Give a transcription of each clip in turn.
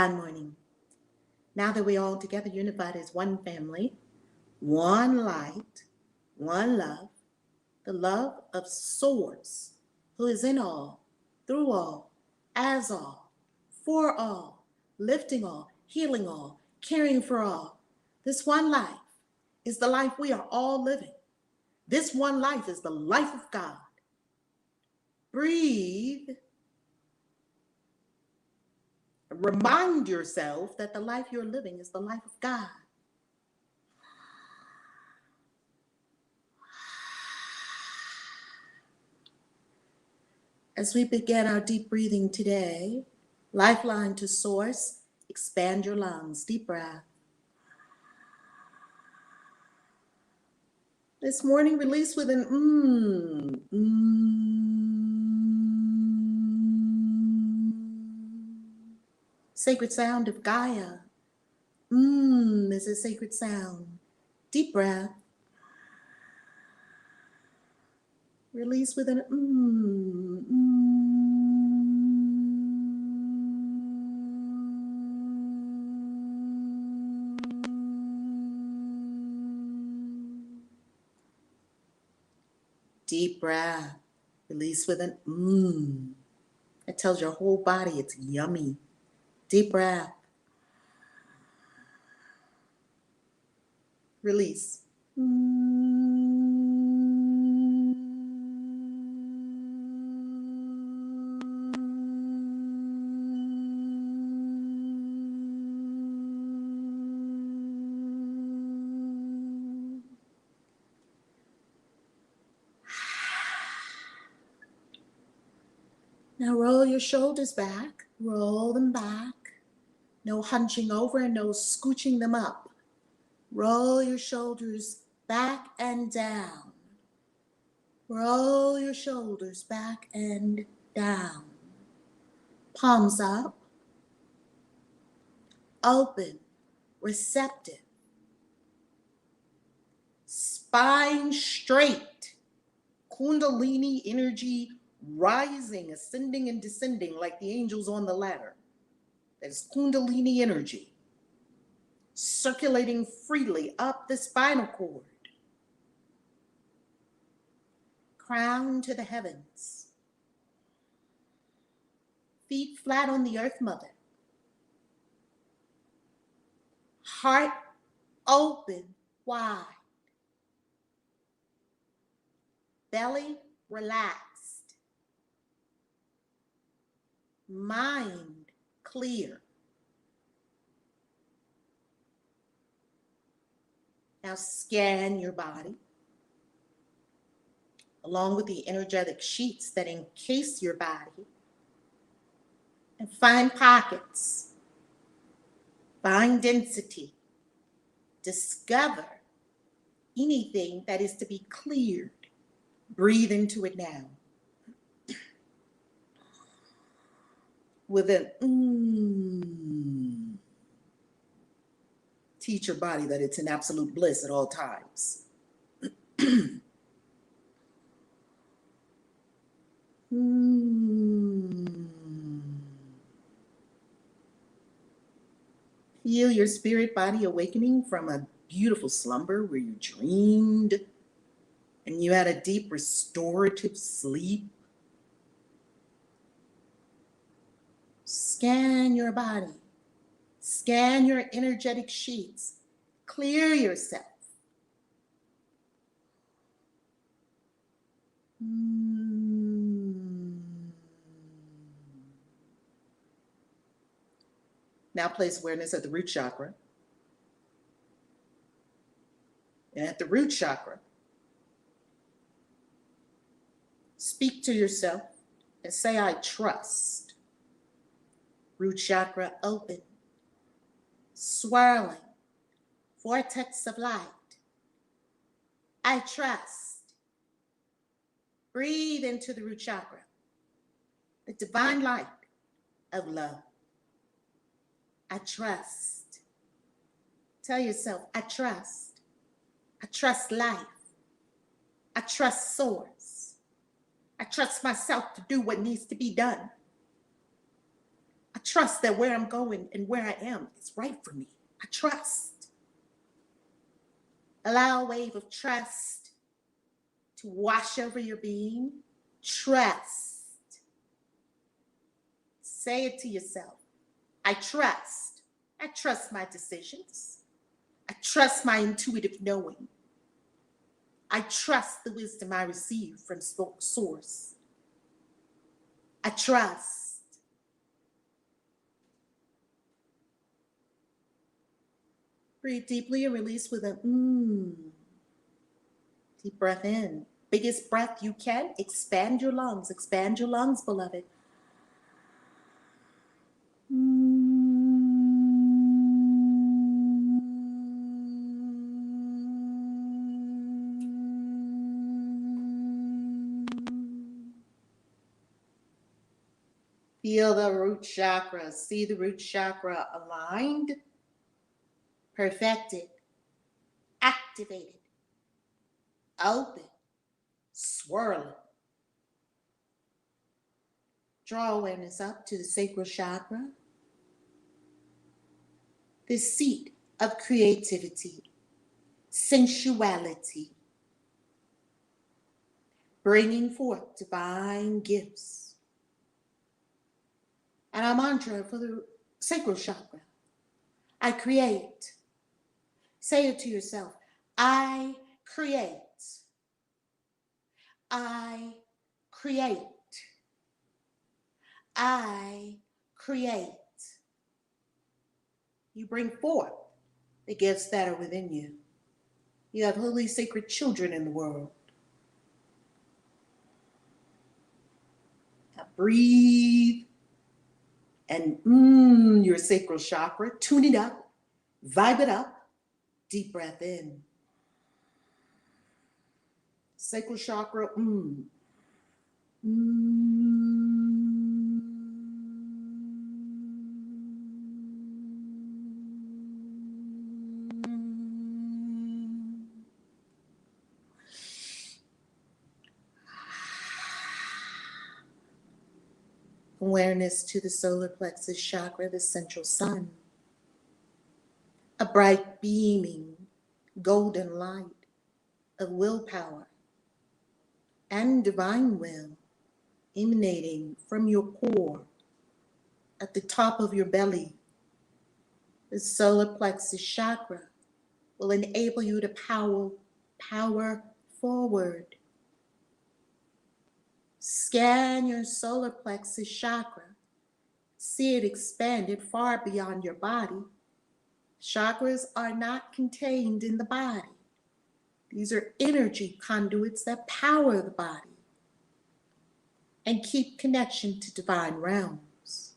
Divine morning. Now that we're all together, unified as one family, one light, one love, the love of Source, who is in all, through all, as all, for all, lifting all, healing all, caring for all. This one life is the life we are all living. This one life is the life of God. Breathe. Remind yourself that the life you're living is the life of God. As we begin our deep breathing today, lifeline to Source, expand your lungs, deep breath. This morning, release with an Sacred sound of Gaia. Is a sacred sound. Deep breath. Release with an Deep breath. Release with an It tells your whole body it's yummy. Deep breath. Release. Now roll your shoulders back, roll them back. No hunching over and no scooching them up. Roll your shoulders back and down. Roll your shoulders back and down. Palms up. Open, receptive. Spine straight. Kundalini energy rising, ascending and descending like the angels on the ladder. That is Kundalini energy circulating freely up the spinal cord. Crown to the heavens. Feet flat on the earth mother. Heart open wide. Belly relaxed. Mind clear. Now scan your body along with the energetic sheets that encase your body and find pockets, find density, discover anything that is to be cleared. Breathe into it now. With an teach your body that it's in absolute bliss at all times. Feel your spirit body awakening from a beautiful slumber where you dreamed and you had a deep restorative sleep. Scan your body. Scan your energetic sheets. Clear yourself. Now place awareness at the root chakra. And at the root chakra, speak to yourself and say, I trust. Root chakra open, swirling, vortex of light. I trust. Breathe into the root chakra, the divine light of love. I trust. Tell yourself, I trust. I trust life. I trust Source. I trust myself to do what needs to be done. I trust that where I'm going and where I am is right for me. I trust. Allow a wave of trust to wash over your being. Trust. Say it to yourself. I trust. I trust my decisions. I trust my intuitive knowing. I trust the wisdom I receive from source. I trust. Breathe deeply and release with a Deep breath in. Biggest breath you can. Expand your lungs. Expand your lungs, beloved. Feel the root chakra. See the root chakra aligned, perfected, activated, open, swirling. Draw awareness up to the sacral chakra, the seat of creativity, sensuality, bringing forth divine gifts. And our mantra for the sacral chakra, I create. Say it to yourself. I create. I create. I create. You bring forth the gifts that are within you. You have holy, sacred children in the world. Now breathe and your sacral chakra. Tune it up. Vibe it up. Deep breath in. Sacral chakra. Awareness to the solar plexus chakra, the central sun. A bright, beaming, golden light of willpower and divine will emanating from your core at the top of your belly. The solar plexus chakra will enable you to power forward. Scan your solar plexus chakra. See it expanded far beyond your body. Chakras are not contained in the body. These are energy conduits that power the body and keep connection to divine realms.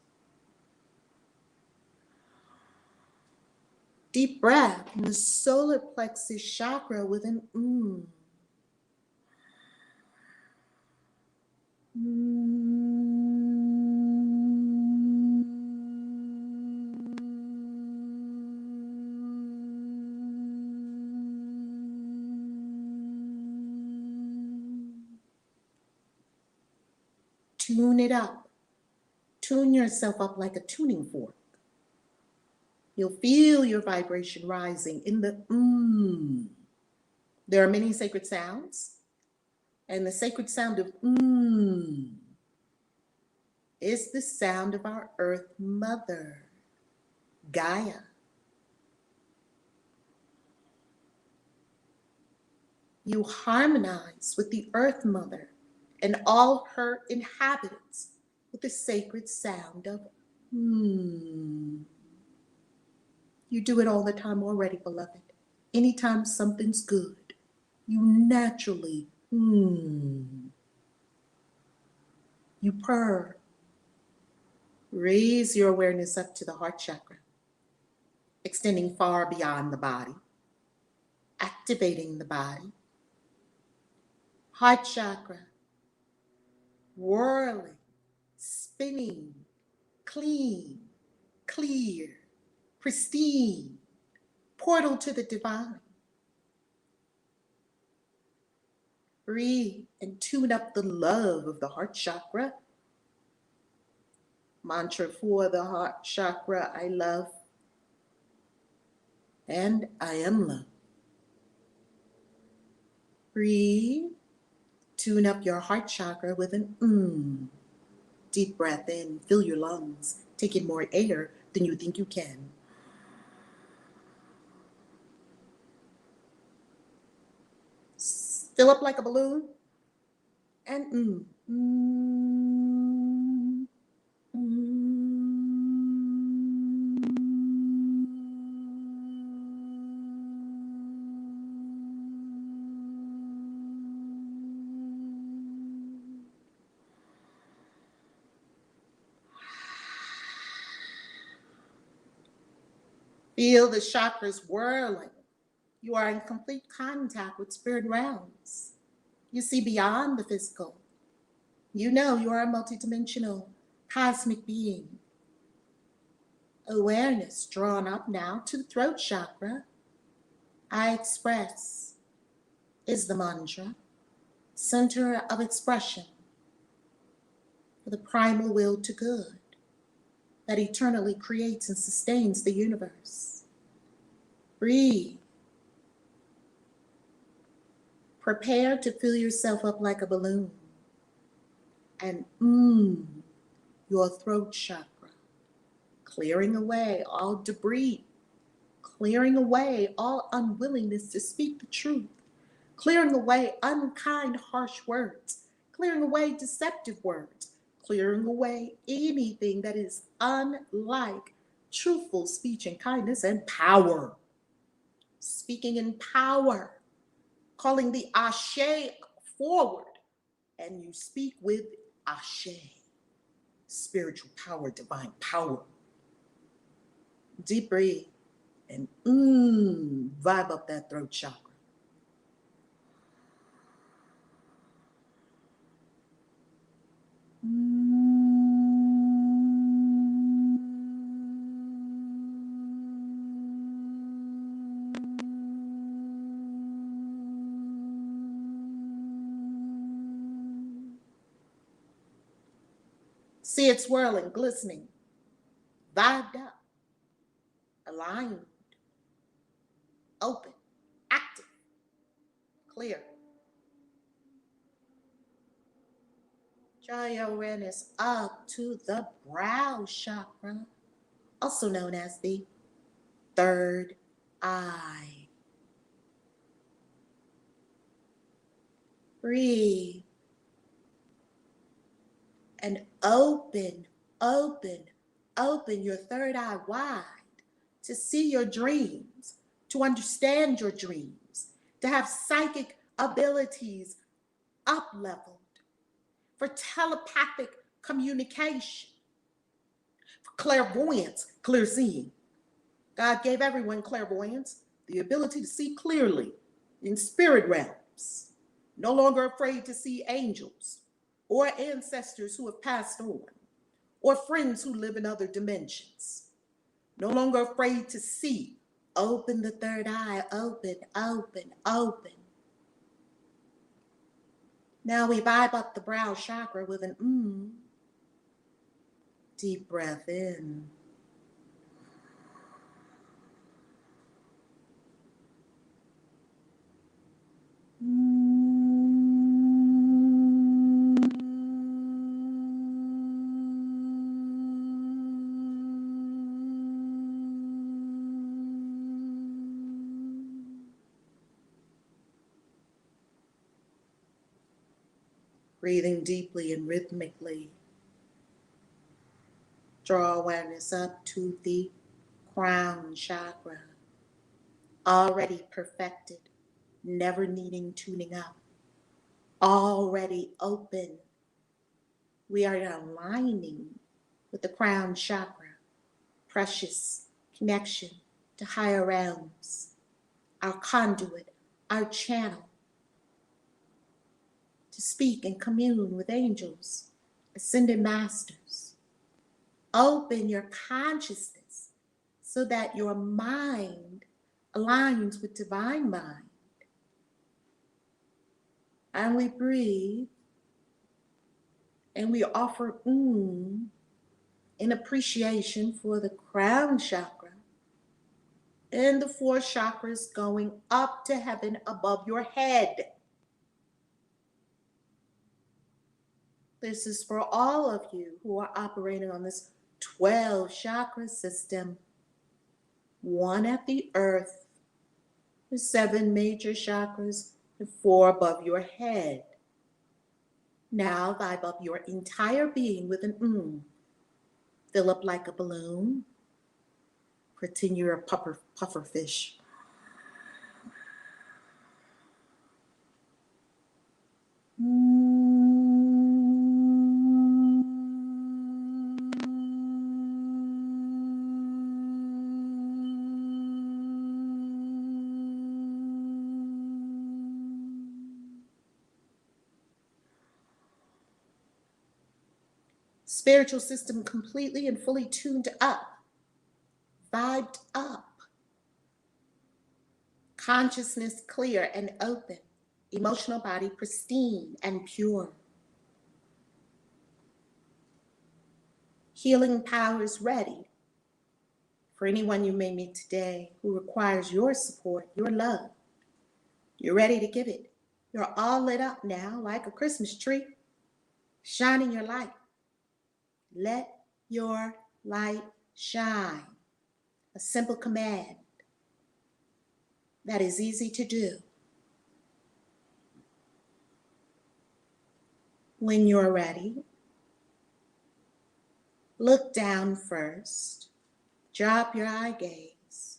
Deep breath in the solar plexus chakra with an Tune it up. Tune yourself up like a tuning fork. You'll feel your vibration rising in the There are many sacred sounds, and the sacred sound of is the sound of our Earth Mother, Gaia. You harmonize with the Earth Mother and all her inhabitants with the sacred sound of You do it all the time already, beloved. Anytime something's good, you naturally you purr. Raise your awareness up to the heart chakra, extending far beyond the body, activating the body. Heart chakra, whirling, spinning, clean, clear, pristine, portal to the divine. Breathe and tune up the love of the heart chakra. Mantra for the heart chakra, I love and I am love. Breathe. Tune up your heart chakra with an Deep breath in, fill your lungs, take in more air than you think you can. Fill up like a balloon and Feel the chakras whirling. You are in complete contact with spirit realms. You see beyond the physical. You know you are a multidimensional cosmic being. Awareness drawn up now to the throat chakra. I express is the mantra, center of expression for the primal will to good that eternally creates and sustains the universe. Breathe. Prepare to fill yourself up like a balloon. And your throat chakra, clearing away all debris, clearing away all unwillingness to speak the truth, clearing away unkind, harsh words, clearing away deceptive words, clearing away anything that is unlike truthful speech and kindness and power. Speaking in power, calling the ashe forward, and you speak with ashe, spiritual power, divine power. Deep breathe and vibe up that throat chakra. See it swirling, glistening, vibed up, aligned, open, active, clear. Draw your awareness up to the brow chakra, also known as the third eye. Breathe. And open your third eye wide to see your dreams, to understand your dreams, to have psychic abilities up-leveled, for telepathic communication, for clairvoyance, clear seeing. God gave everyone clairvoyance, the ability to see clearly in spirit realms, no longer afraid to see angels or ancestors who have passed on, or friends who live in other dimensions. No longer afraid to see. Open the third eye, open. Now we vibe up the brow chakra with an Deep breath in. Breathing deeply and rhythmically. Draw awareness up to the crown chakra. Already perfected, never needing tuning up. Already open. We are aligning with the crown chakra, precious connection to higher realms, our conduit, our channel, to speak and commune with angels, ascended masters. Open your consciousness so that your mind aligns with divine mind. And we breathe and we offer in appreciation for the crown chakra and the 4 chakras going up to heaven above your head. This is for all of you who are operating on this 12 chakra system. 1 at the earth, the 7 major chakras, and 4 above your head. Now vibe up your entire being with an Fill up like a balloon. Pretend you're a puffer fish. Spiritual system completely and fully tuned up, vibed up. Consciousness clear and open. Emotional body pristine and pure. Healing powers ready for anyone you may meet today who requires your support, your love. You're ready to give it. You're all lit up now like a Christmas tree, shining your light. Let your light shine. A simple command that is easy to do. When you're ready, look down first, drop your eye gaze,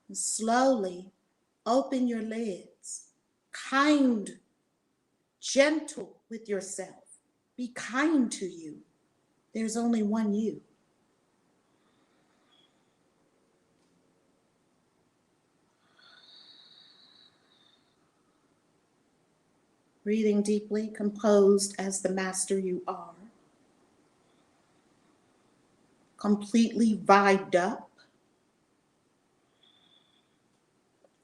and slowly open your lids. Kind, gentle with yourself. Be kind to you. There's only one you. Breathing deeply, composed as the master you are. Completely vibed up.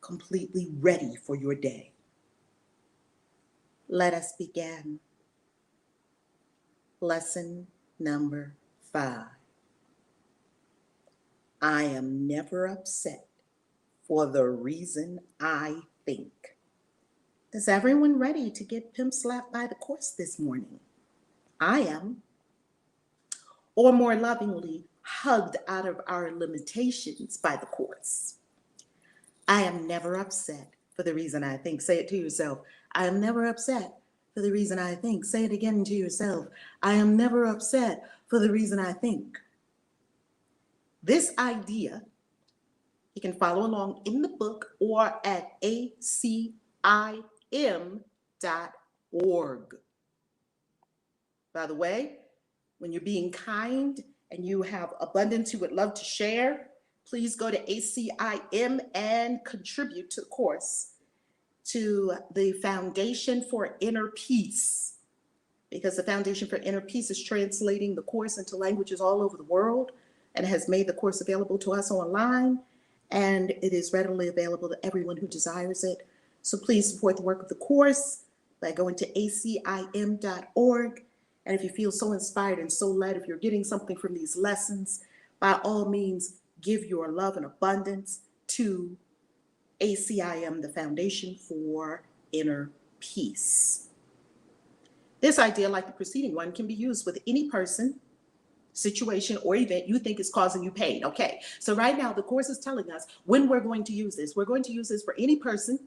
Completely ready for your day. Let us begin. Lesson number 5. I am never upset for the reason I think. Is everyone ready to get pimp slapped by the course this morning? I am. Or more lovingly, hugged out of our limitations by the course. I am never upset for the reason I think. Say it to yourself. I am never upset for the reason I think. Say it again to yourself. I am never upset for the reason I think. This idea, you can follow along in the book or at ACIM.org. By the way, when you're being kind and you have abundance you would love to share, please go to ACIM and contribute to the course, to the Foundation for Inner Peace, because the Foundation for Inner Peace is translating the course into languages all over the world and has made the course available to us online, and it is readily available to everyone who desires it. So please support the work of the course by going to acim.org. And if you feel so inspired and so led, if you're getting something from these lessons, by all means, give your love and abundance to ACIM, the Foundation for Inner Peace. This idea, like the preceding one, can be used with any person, situation, or event you think is causing you pain. Okay, so right now the course is telling us when we're going to use this. We're going to use this for any person,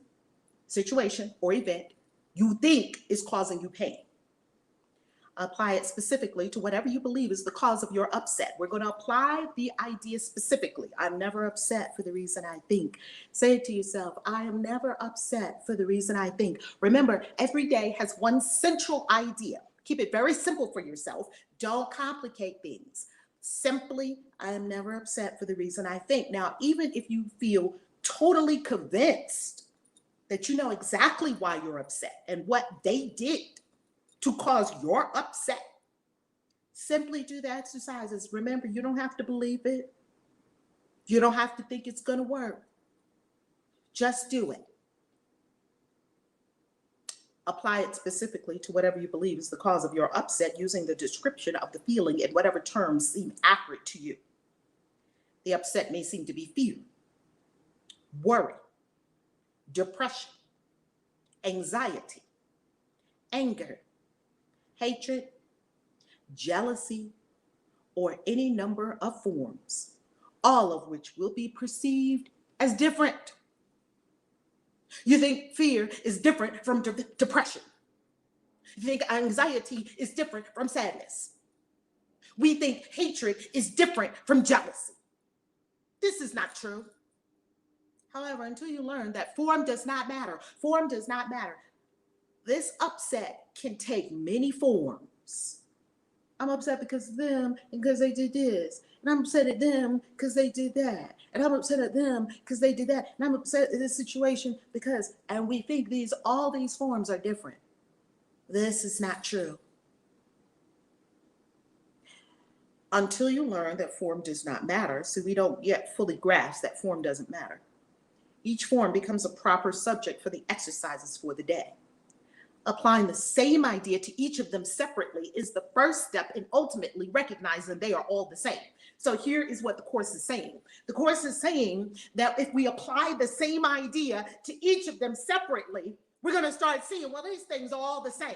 situation, or event you think is causing you pain. Apply it specifically to whatever you believe is the cause of your upset. We're going to apply the idea specifically. I'm never upset for the reason I think. Say it to yourself. I am never upset for the reason I think. Remember, every day has one central idea. Keep it very simple for yourself. Don't complicate things. Simply, I am never upset for the reason I think. Now, even if you feel totally convinced that you know exactly why you're upset and what they did to cause your upset, simply do the exercises. Remember, you don't have to believe it. You don't have to think it's going to work. Just do it. Apply it specifically to whatever you believe is the cause of your upset using the description of the feeling in whatever terms seem accurate to you. The upset may seem to be fear, worry, depression, anxiety, anger, hatred, jealousy, or any number of forms, all of which will be perceived as different. You think fear is different from depression. You think anxiety is different from sadness. We think hatred is different from jealousy. This is not true. However, until you learn that form does not matter, this upset can take many forms. I'm upset because of them and because they did this. And I'm upset at them because they did that. And I'm upset at them because they did that. And I'm upset at this situation because, and we think all these forms are different. This is not true. Until you learn that form does not matter, so we don't yet fully grasp that form doesn't matter. Each form becomes a proper subject for the exercises for the day. Applying the same idea to each of them separately is the first step in ultimately recognizing they are all the same. So here is what the course is saying. The course is saying that if we apply the same idea to each of them separately, we're going to start seeing, well, these things are all the same.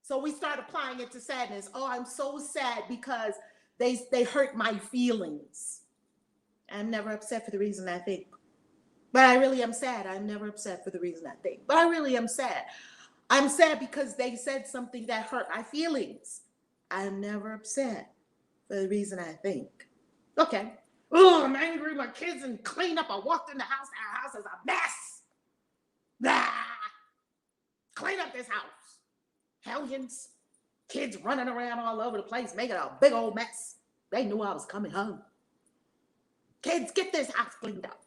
So we start applying it to sadness. Oh, I'm so sad because they hurt my feelings. I'm never upset for the reason I think. But I really am sad. I'm never upset for the reason I think. But I really am sad. I'm sad because they said something that hurt my feelings. I'm never upset for the reason I think. Okay. Oh, I'm angry. My kids didn't clean up. I walked in the house. Our house is a mess. Clean up this house. Hellions. Kids running around all over the place, making a big old mess. They knew I was coming home. Kids, get this house cleaned up.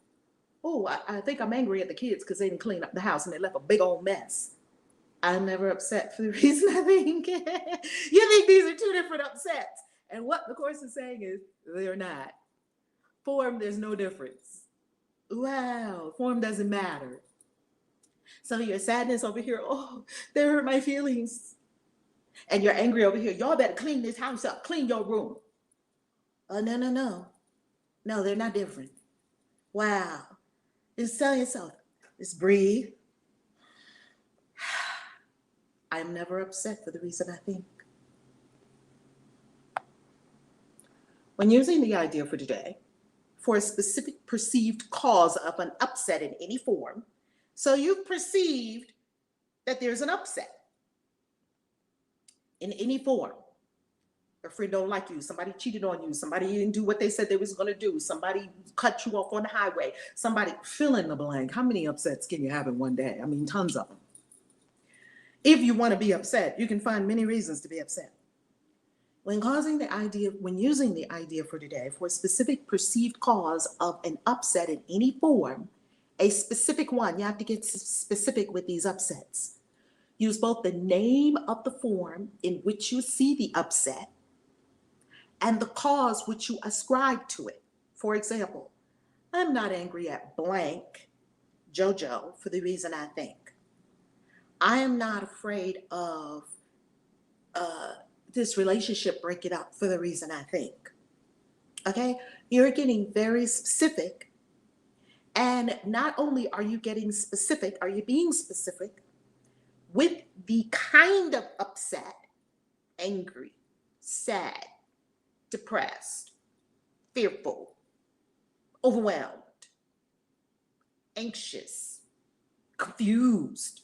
Oh, I think I'm angry at the kids because they didn't clean up the house and they left a big old mess. I'm never upset for the reason I think. You think these are two different upsets. And what the course is saying is they're not. Form, there's no difference. Wow, form doesn't matter. So your sadness over here, oh, they hurt my feelings. And you're angry over here, y'all better clean this house up, clean your room. Oh, no. No, they're not different. Wow. Just tell yourself, just breathe. I'm never upset for the reason I think. When using the idea for today, for a specific perceived cause of an upset in any form, so you've perceived that there's an upset in any form. A friend don't like you, somebody cheated on you, somebody didn't do what they said they was going to do, somebody cut you off on the highway, somebody, fill in the blank. How many upsets can you have in one day? I mean, tons of them. If you want to be upset, you can find many reasons to be upset. When using the idea for today for a specific perceived cause of an upset in any form, a specific one, you have to get specific with these upsets. Use both the name of the form in which you see the upset and the cause which you ascribe to it. For example, I'm not angry at blank, JoJo, for the reason I think. I am not afraid of this relationship breaking up for the reason I think. Okay? You're getting very specific. And not only are you getting specific, are you being specific with the kind of upset, angry, sad, depressed, fearful, overwhelmed, anxious, confused,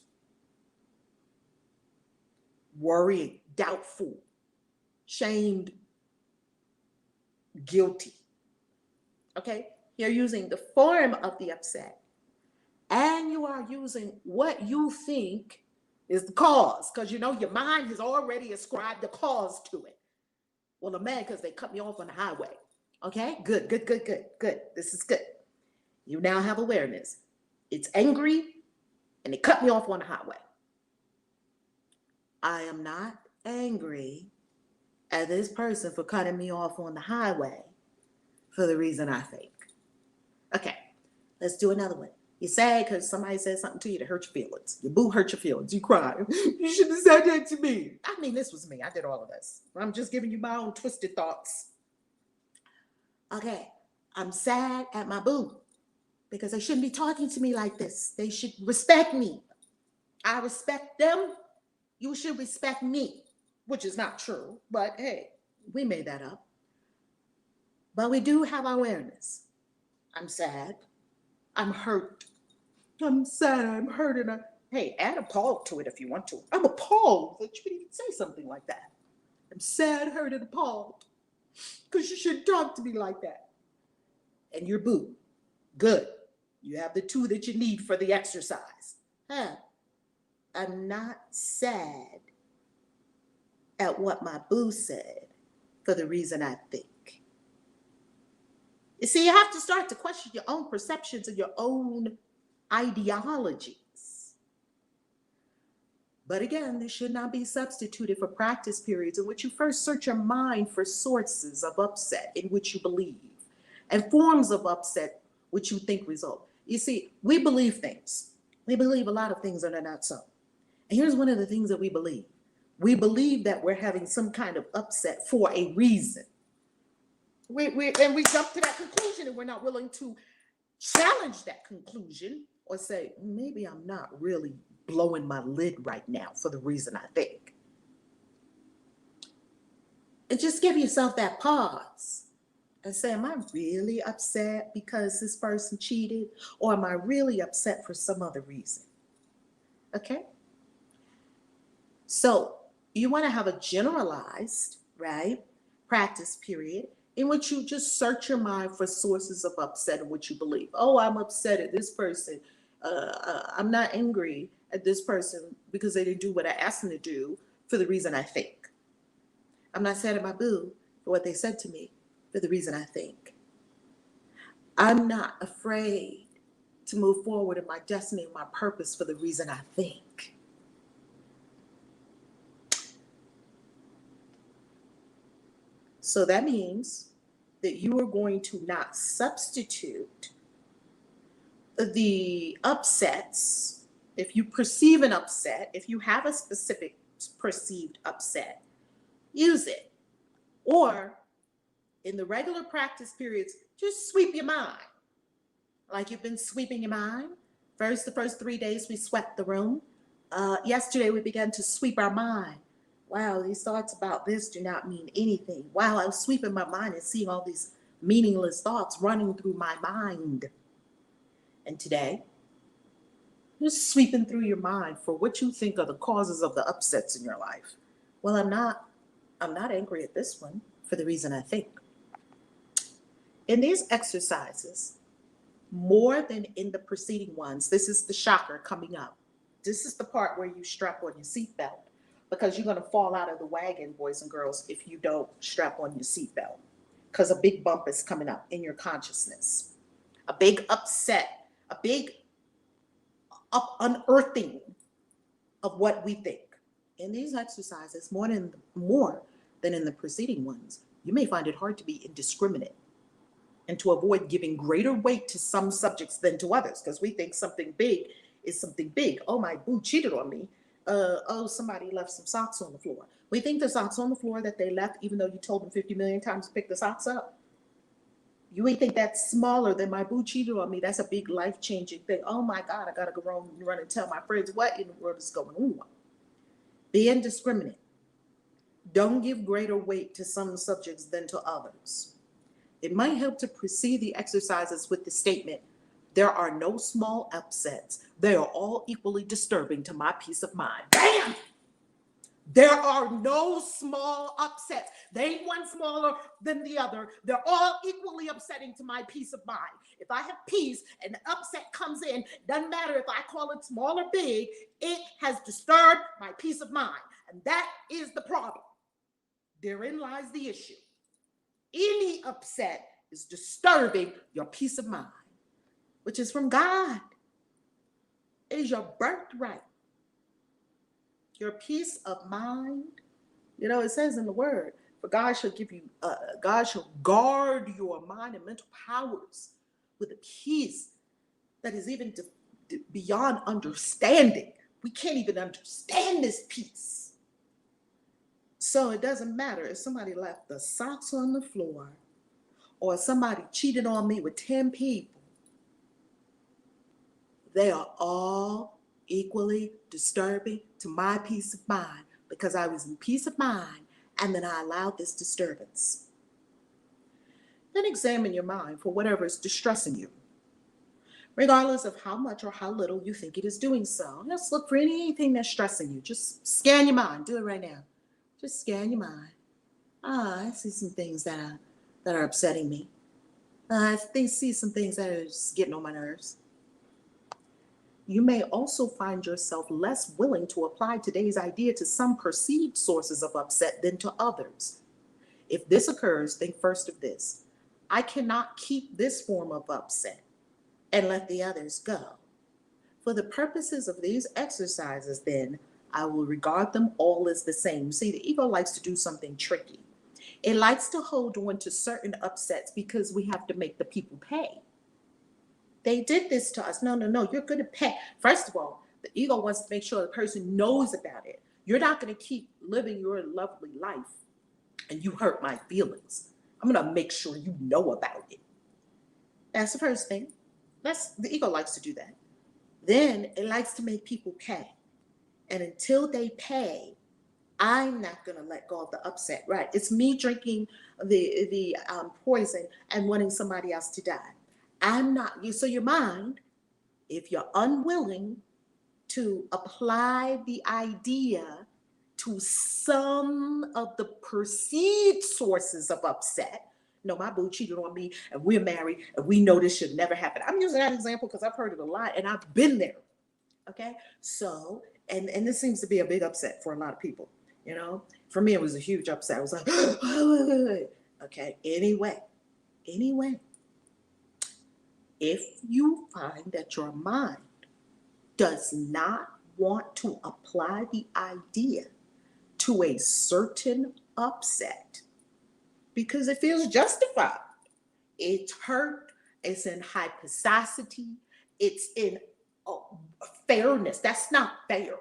worried, doubtful, shamed, guilty. Okay? You're using the form of the upset and you are using what you think is the cause, because you know your mind has already ascribed the cause to it. Well, I'm mad because they cut me off on the highway. Okay, good. This is good. You now have awareness. It's angry and they cut me off on the highway. I am not angry at this person for cutting me off on the highway for the reason I think. Okay, let's do another one. You're sad because somebody said something to you that hurt your feelings. Your boo hurt your feelings. You cry. You shouldn't have said that to me. I mean, this was me. I did all of this. I'm just giving you my own twisted thoughts. Okay, I'm sad at my boo because they shouldn't be talking to me like this. They should respect me. I respect them. You should respect me, which is not true. But hey, we made that up. But we do have awareness. I'm sad. I'm hurt. I'm sad. I'm hurt. And hey, add appalled to it if you want to. I'm appalled that you would even say something like that. I'm sad, hurt, and appalled because you shouldn't talk to me like that. And you're boo. Good. You have the two that you need for the exercise. I'm not sad at what my boo said for the reason I think. You see, you have to start to question your own perceptions and your own ideologies. But again, this should not be substituted for practice periods in which you first search your mind for sources of upset in which you believe and forms of upset which you think result. You see, we believe things. We believe a lot of things that are not so. And here's one of the things that we believe. We believe that we're having some kind of upset for a reason. We jump to that conclusion and we're not willing to challenge that conclusion or say, maybe I'm not really blowing my lid right now for the reason I think. And just give yourself that pause and say, am I really upset because this person cheated? Or am I really upset for some other reason? Okay? So you want to have a generalized, right, practice period in which you just search your mind for sources of upset in which you believe. Oh, I'm upset at this person. I'm not angry at this person because they didn't do what I asked them to do for the reason I think. I'm not sad at my boo for what they said to me for the reason I think. I'm not afraid to move forward in my destiny and my purpose for the reason I think. So that means that you are going to not substitute the upsets. If you perceive an upset, if you have a specific perceived upset, use it. Or in the regular practice periods, just sweep your mind. Like you've been sweeping your mind. The first 3 days we swept the room. Yesterday we began to sweep our mind. Wow, these thoughts about this do not mean anything. Wow, I was sweeping my mind and seeing all these meaningless thoughts running through my mind. And today, just sweeping through your mind for what you think are the causes of the upsets in your life. Well, I'm not angry at this one for the reason I think. In these exercises, more than in the preceding ones, this is the chakra coming up. This is the part where you strap on your seatbelt, because you're going to fall out of the wagon, boys and girls, if you don't strap on your seatbelt, because a big bump is coming up in your consciousness, a big upset, a big unearthing of what we think. In these exercises, more than in the preceding ones, you may find it hard to be indiscriminate and to avoid giving greater weight to some subjects than to others, because we think something big is something big. Oh, my boo cheated on me. Oh, somebody left some socks on the floor. We think the socks on the floor that they left, even though you told them 50 million times to pick the socks up. You may think that's smaller than my boo cheated on me. That's a big life-changing thing. Oh my God, I gotta go run and tell my friends what in the world is going on. Be indiscriminate. Don't give greater weight to some subjects than to others. It might help to precede the exercises with the statement, there are no small upsets. They are all equally disturbing to my peace of mind. Bam! There are no small upsets. They ain't one smaller than the other. They're all equally upsetting to my peace of mind. If I have peace and the upset comes in, doesn't matter if I call it small or big, it has disturbed my peace of mind. And that is the problem. Therein lies the issue. Any upset is disturbing your peace of mind, which is from God. It is your birthright. Your peace of mind. You know, it says in the word, for God shall God shall guard your mind and mental powers with a peace that is even beyond understanding. We can't even understand this peace. So it doesn't matter if somebody left the socks on the floor or somebody cheated on me with 10 people. They are all equally disturbing to my peace of mind because I was in peace of mind and then I allowed this disturbance. Then examine your mind for whatever is distressing you, regardless of how much or how little you think it is doing so. Let's look for anything that's stressing you. Just scan your mind. Do it right now. Just scan your mind. I see some things that are upsetting me. I see some things that are just getting on my nerves. You may also find yourself less willing to apply today's idea to some perceived sources of upset than to others. If this occurs, think first of this. I cannot keep this form of upset and let the others go. For the purposes of these exercises, then, I will regard them all as the same. See, the ego likes to do something tricky. It likes to hold on to certain upsets because we have to make the people pay. They did this to us. No, you're going to pay. First of all, the ego wants to make sure the person knows about it. You're not going to keep living your lovely life and you hurt my feelings. I'm going to make sure you know about it. That's the first thing. The ego likes to do that. Then it likes to make people pay. And until they pay, I'm not going to let go of the upset. Right? It's me drinking the poison and wanting somebody else to die. I'm not you. So your mind, if you're unwilling to apply the idea to some of the perceived sources of upset. No, my boo cheated on me and we're married and we know this should never happen. I'm using that example because I've heard it a lot and I've been there. Okay. So, and this seems to be a big upset for a lot of people. You know, for me, it was a huge upset. I was like, okay. Anyway, if you find that your mind does not want to apply the idea to a certain upset because it feels justified, it's hurt, it's in hypostasity, it's in fairness. That's not fair,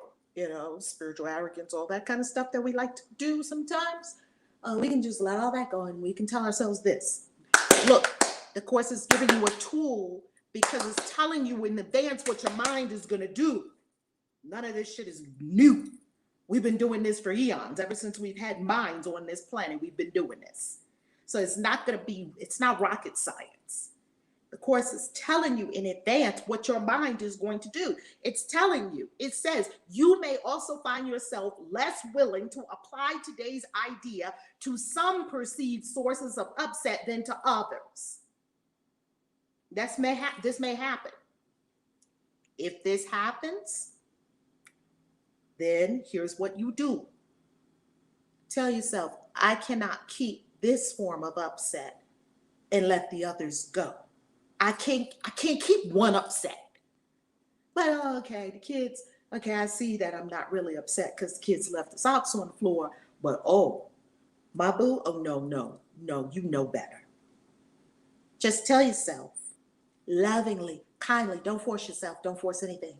spiritual arrogance, all that kind of stuff that we like to do sometimes. We can just let all that go and we can tell ourselves this. Look, the Course is giving you a tool because it's telling you in advance what your mind is going to do. None of this shit is new. We've been doing this for eons. Ever since we've had minds on this planet, we've been doing this. So it's not rocket science. The Course is telling you in advance what your mind is going to do. It's telling you, it says, you may also find yourself less willing to apply today's idea to some perceived sources of upset than to others. This may happen. If this happens, then here's what you do. Tell yourself, I cannot keep this form of upset and let the others go. I can't keep one upset. But okay, the kids, okay, I see that I'm not really upset because the kids left the socks on the floor. But my boo, no, you know better. Just tell yourself, lovingly, kindly, don't force yourself, don't force anything.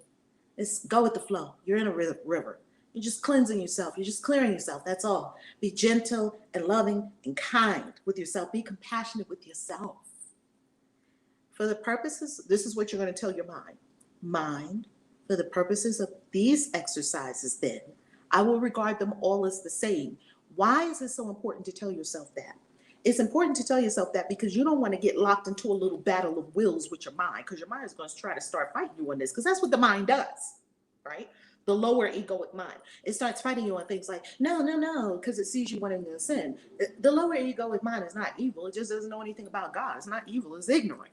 Just go with the flow. You're in a river. You're just cleansing yourself. You're just clearing yourself. That's all. Be gentle and loving and kind with yourself. Be compassionate with yourself. For the purposes, this is what you're going to tell your mind. Mind, for the purposes of these exercises, then, I will regard them all as the same. Why is it so important to tell yourself that? It's important to tell yourself that because you don't want to get locked into a little battle of wills with your mind, because your mind is going to try to start fighting you on this, because that's what the mind does, right? The lower egoic mind. It starts fighting you on things like, no, because it sees you wanting to sin. The lower egoic mind is not evil. It just doesn't know anything about God. It's not evil. It's ignorant.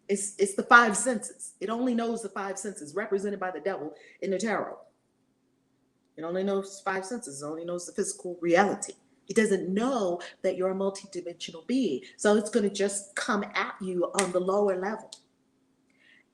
It's the five senses. It only knows the five senses represented by the devil in the tarot. It only knows five senses. It only knows the physical reality. It doesn't know that you're a multidimensional being. So it's going to just come at you on the lower level.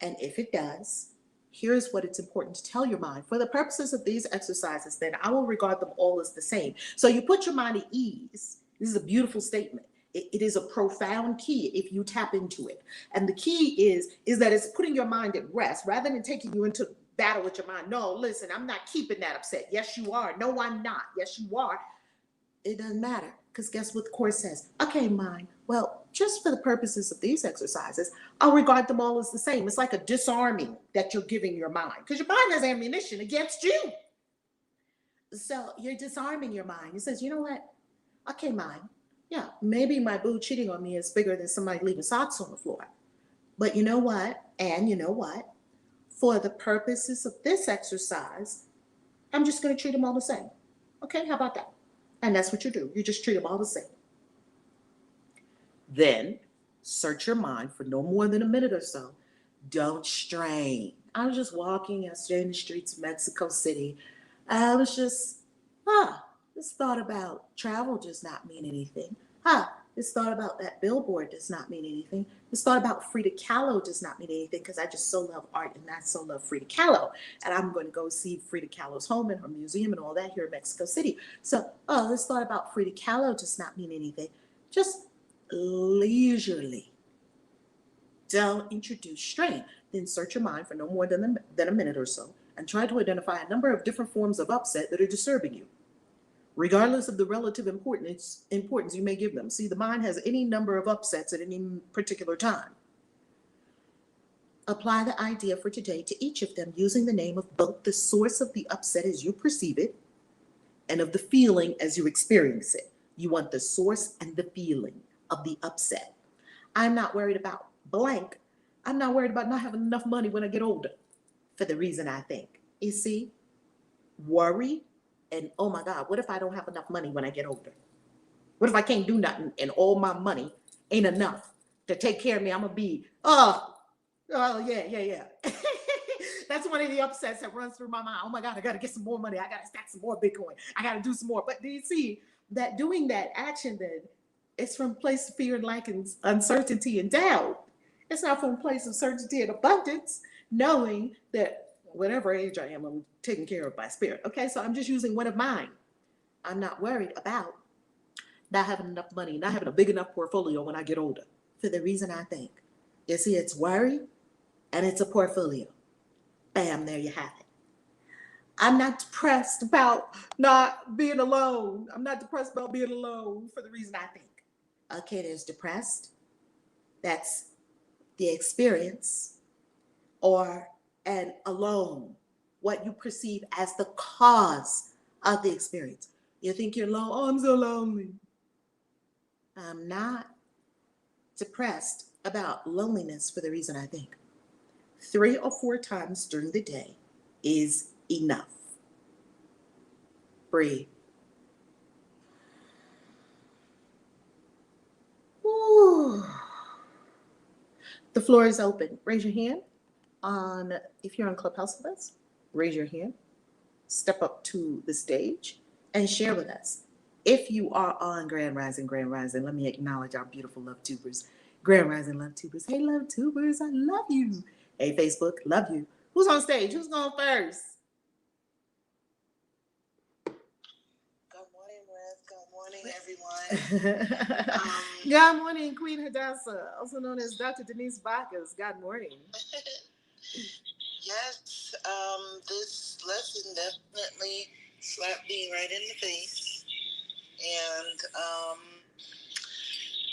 And if it does, here's what it's important to tell your mind. For the purposes of these exercises, then I will regard them all as the same. So you put your mind at ease. This is a beautiful statement. It is a profound key if you tap into it. And the key is that it's putting your mind at rest rather than taking you into battle with your mind. No, listen, I'm not keeping that upset. Yes, you are. No, I'm not. Yes, you are. It doesn't matter, because guess what the course says? Okay, mind. Well, just for the purposes of these exercises, I'll regard them all as the same. It's like a disarming that you're giving your mind, because your mind has ammunition against you. So you're disarming your mind. It says, you know what? Okay, mind. Yeah, maybe my boo cheating on me is bigger than somebody leaving socks on the floor. But you know what? And you know what? For the purposes of this exercise, I'm just going to treat them all the same. Okay, how about that? And that's what you do. You just treat them all the same. Then search your mind for no more than a minute or so. Don't strain. I was just walking yesterday in the streets of Mexico City. I was just, this thought about travel does not mean anything. This thought about that billboard does not mean anything. This thought about Frida Kahlo does not mean anything, because I just so love art and I so love Frida Kahlo. And I'm going to go see Frida Kahlo's home and her museum and all that here in Mexico City. So, this thought about Frida Kahlo does not mean anything. Just leisurely. Don't introduce strain. Then search your mind for no more than a minute or so and try to identify a number of different forms of upset that are disturbing you, regardless of the relative importance you may give them. See, the mind has any number of upsets at any particular time. Apply the idea for today to each of them using the name of both the source of the upset as you perceive it and of the feeling as you experience it. You want the source and the feeling of the upset. I'm not worried about blank. I'm not worried about not having enough money when I get older, for the reason I think. You see, worry and, oh my God, what if I don't have enough money when I get older? What if I can't do nothing and all my money ain't enough to take care of me? I'm going to be, yeah. That's one of the upsets that runs through my mind. Oh my God, I got to get some more money. I got to stack some more Bitcoin. I got to do some more. But do you see that doing that action then, it's from a place of fear and lack and uncertainty and doubt. It's not from a place of certainty and abundance, knowing that whatever age I am, I'm taken care of by spirit. Okay, so I'm just using one of mine. I'm not worried about not having enough money, not having a big enough portfolio when I get older, for the reason I think. You see, it's worry and it's a portfolio. Bam, there you have it. I'm not depressed about not being alone. I'm not depressed about being alone, for the reason I think. Okay, there's depressed. That's the experience, and alone, what you perceive as the cause of the experience. You think you're alone. Oh, I'm so lonely. I'm not depressed about loneliness, for the reason I think. 3 or 4 times during the day is enough. Breathe. Ooh. The floor is open. Raise your hand if you're on Clubhouse with us. Raise your hand. Step up to the stage and share with us. If you are on Grand Rising, let me acknowledge our beautiful love tubers. Grand Rising love tubers. Hey, love tubers, I love you. Hey, Facebook, love you. Who's on stage? Who's going first? Good morning, everyone. Good morning, Queen Hadassah, also known as Dr. Denise Bacchus. Good morning. Yes, this lesson definitely slapped me right in the face. And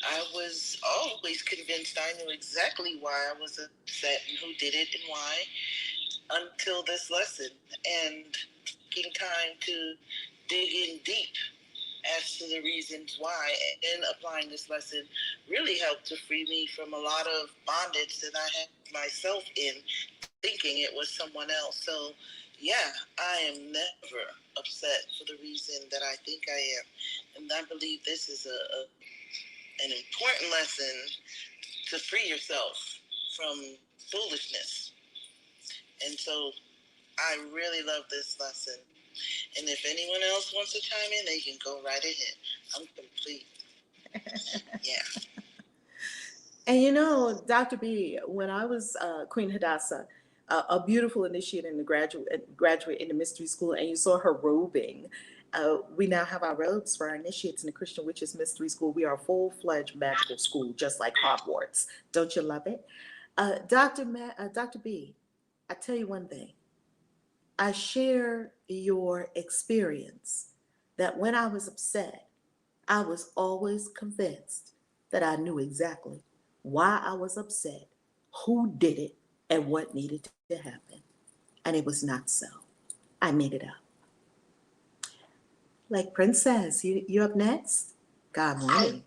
I was always convinced I knew exactly why I was upset and who did it and why, until this lesson. And taking time to dig in deep as to the reasons why, and applying this lesson really helped to free me from a lot of bondage that I had myself in, thinking it was someone else. So yeah, I am never upset for the reason that I think I am. And I believe this is an important lesson to free yourself from foolishness. And so I really love this lesson. And if anyone else wants to chime in, they can go right ahead. I'm complete. Yeah. And you know, Dr. B, when I was Queen Hadassah, a beautiful initiate in the graduate in the mystery school, and you saw her robing, We now have our robes for our initiates in the Christian Witches Mystery School. We are a full-fledged magical school, just like Hogwarts. Don't you love it? Dr. B, I tell you one thing. I share your experience that when I was upset, I was always convinced that I knew exactly why I was upset, who did it, and what needed to happen. And it was not so. I made it up. Like Princess, you up next? God morning.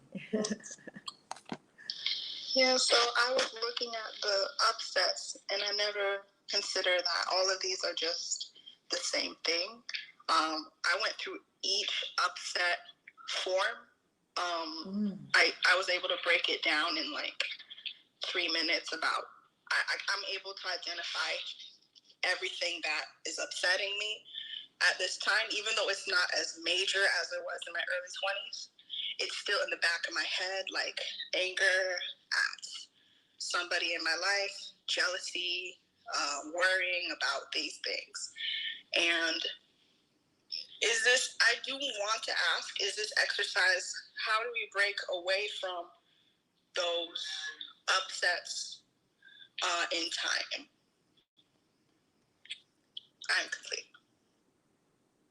Yeah, so I was looking at the upsets, and I never considered that all of these are just the same thing. I went through each upset form. I was able to break it down in like 3 minutes about, I'm able to identify everything that is upsetting me at this time, even though it's not as major as it was in my early 20s. It's still in the back of my head, like anger at somebody in my life, jealousy, worrying about these things. And I do want to ask, is this exercise, how do we break away from those upsets in time? I'm complete.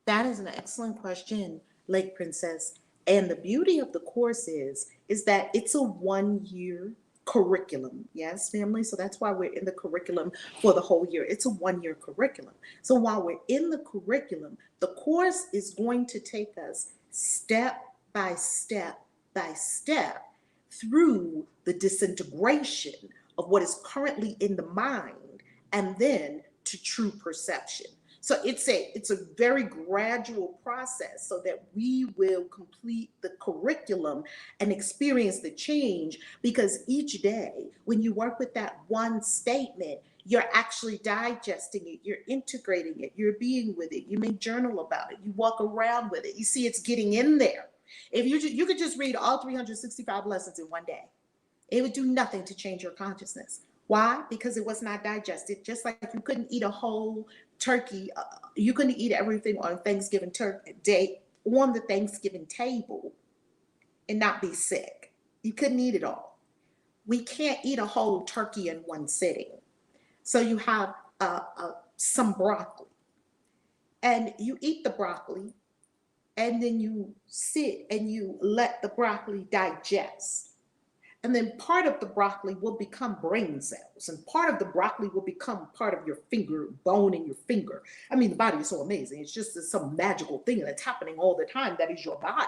That is an excellent question, Lake Princess. And the beauty of the course is that it's a 1-year curriculum. Yes, family. So that's why we're in the curriculum for the whole year. It's a 1-year curriculum. So while we're in the curriculum, the course is going to take us step by step by step through the disintegration of what is currently in the mind and then to true perception. So it's a very gradual process so that we will complete the curriculum and experience the change, because each day when you work with that one statement, you're actually digesting it, you're integrating it, you're being with it, you may journal about it, you walk around with it, you see it's getting in there. If you could just read all 365 lessons in one day, it would do nothing to change your consciousness. Why? Because it was not digested. Just like you couldn't eat a whole turkey, you couldn't eat everything on Thanksgiving Day on the Thanksgiving table and not be sick. You couldn't eat it all. We can't eat a whole turkey in one sitting. So you have some broccoli, and you eat the broccoli, and then you sit and you let the broccoli digest. And then part of the broccoli will become brain cells, and part of the broccoli will become part of your finger, bone in your finger. I mean, the body is so amazing. It's just some magical thing that's happening all the time. That is your body.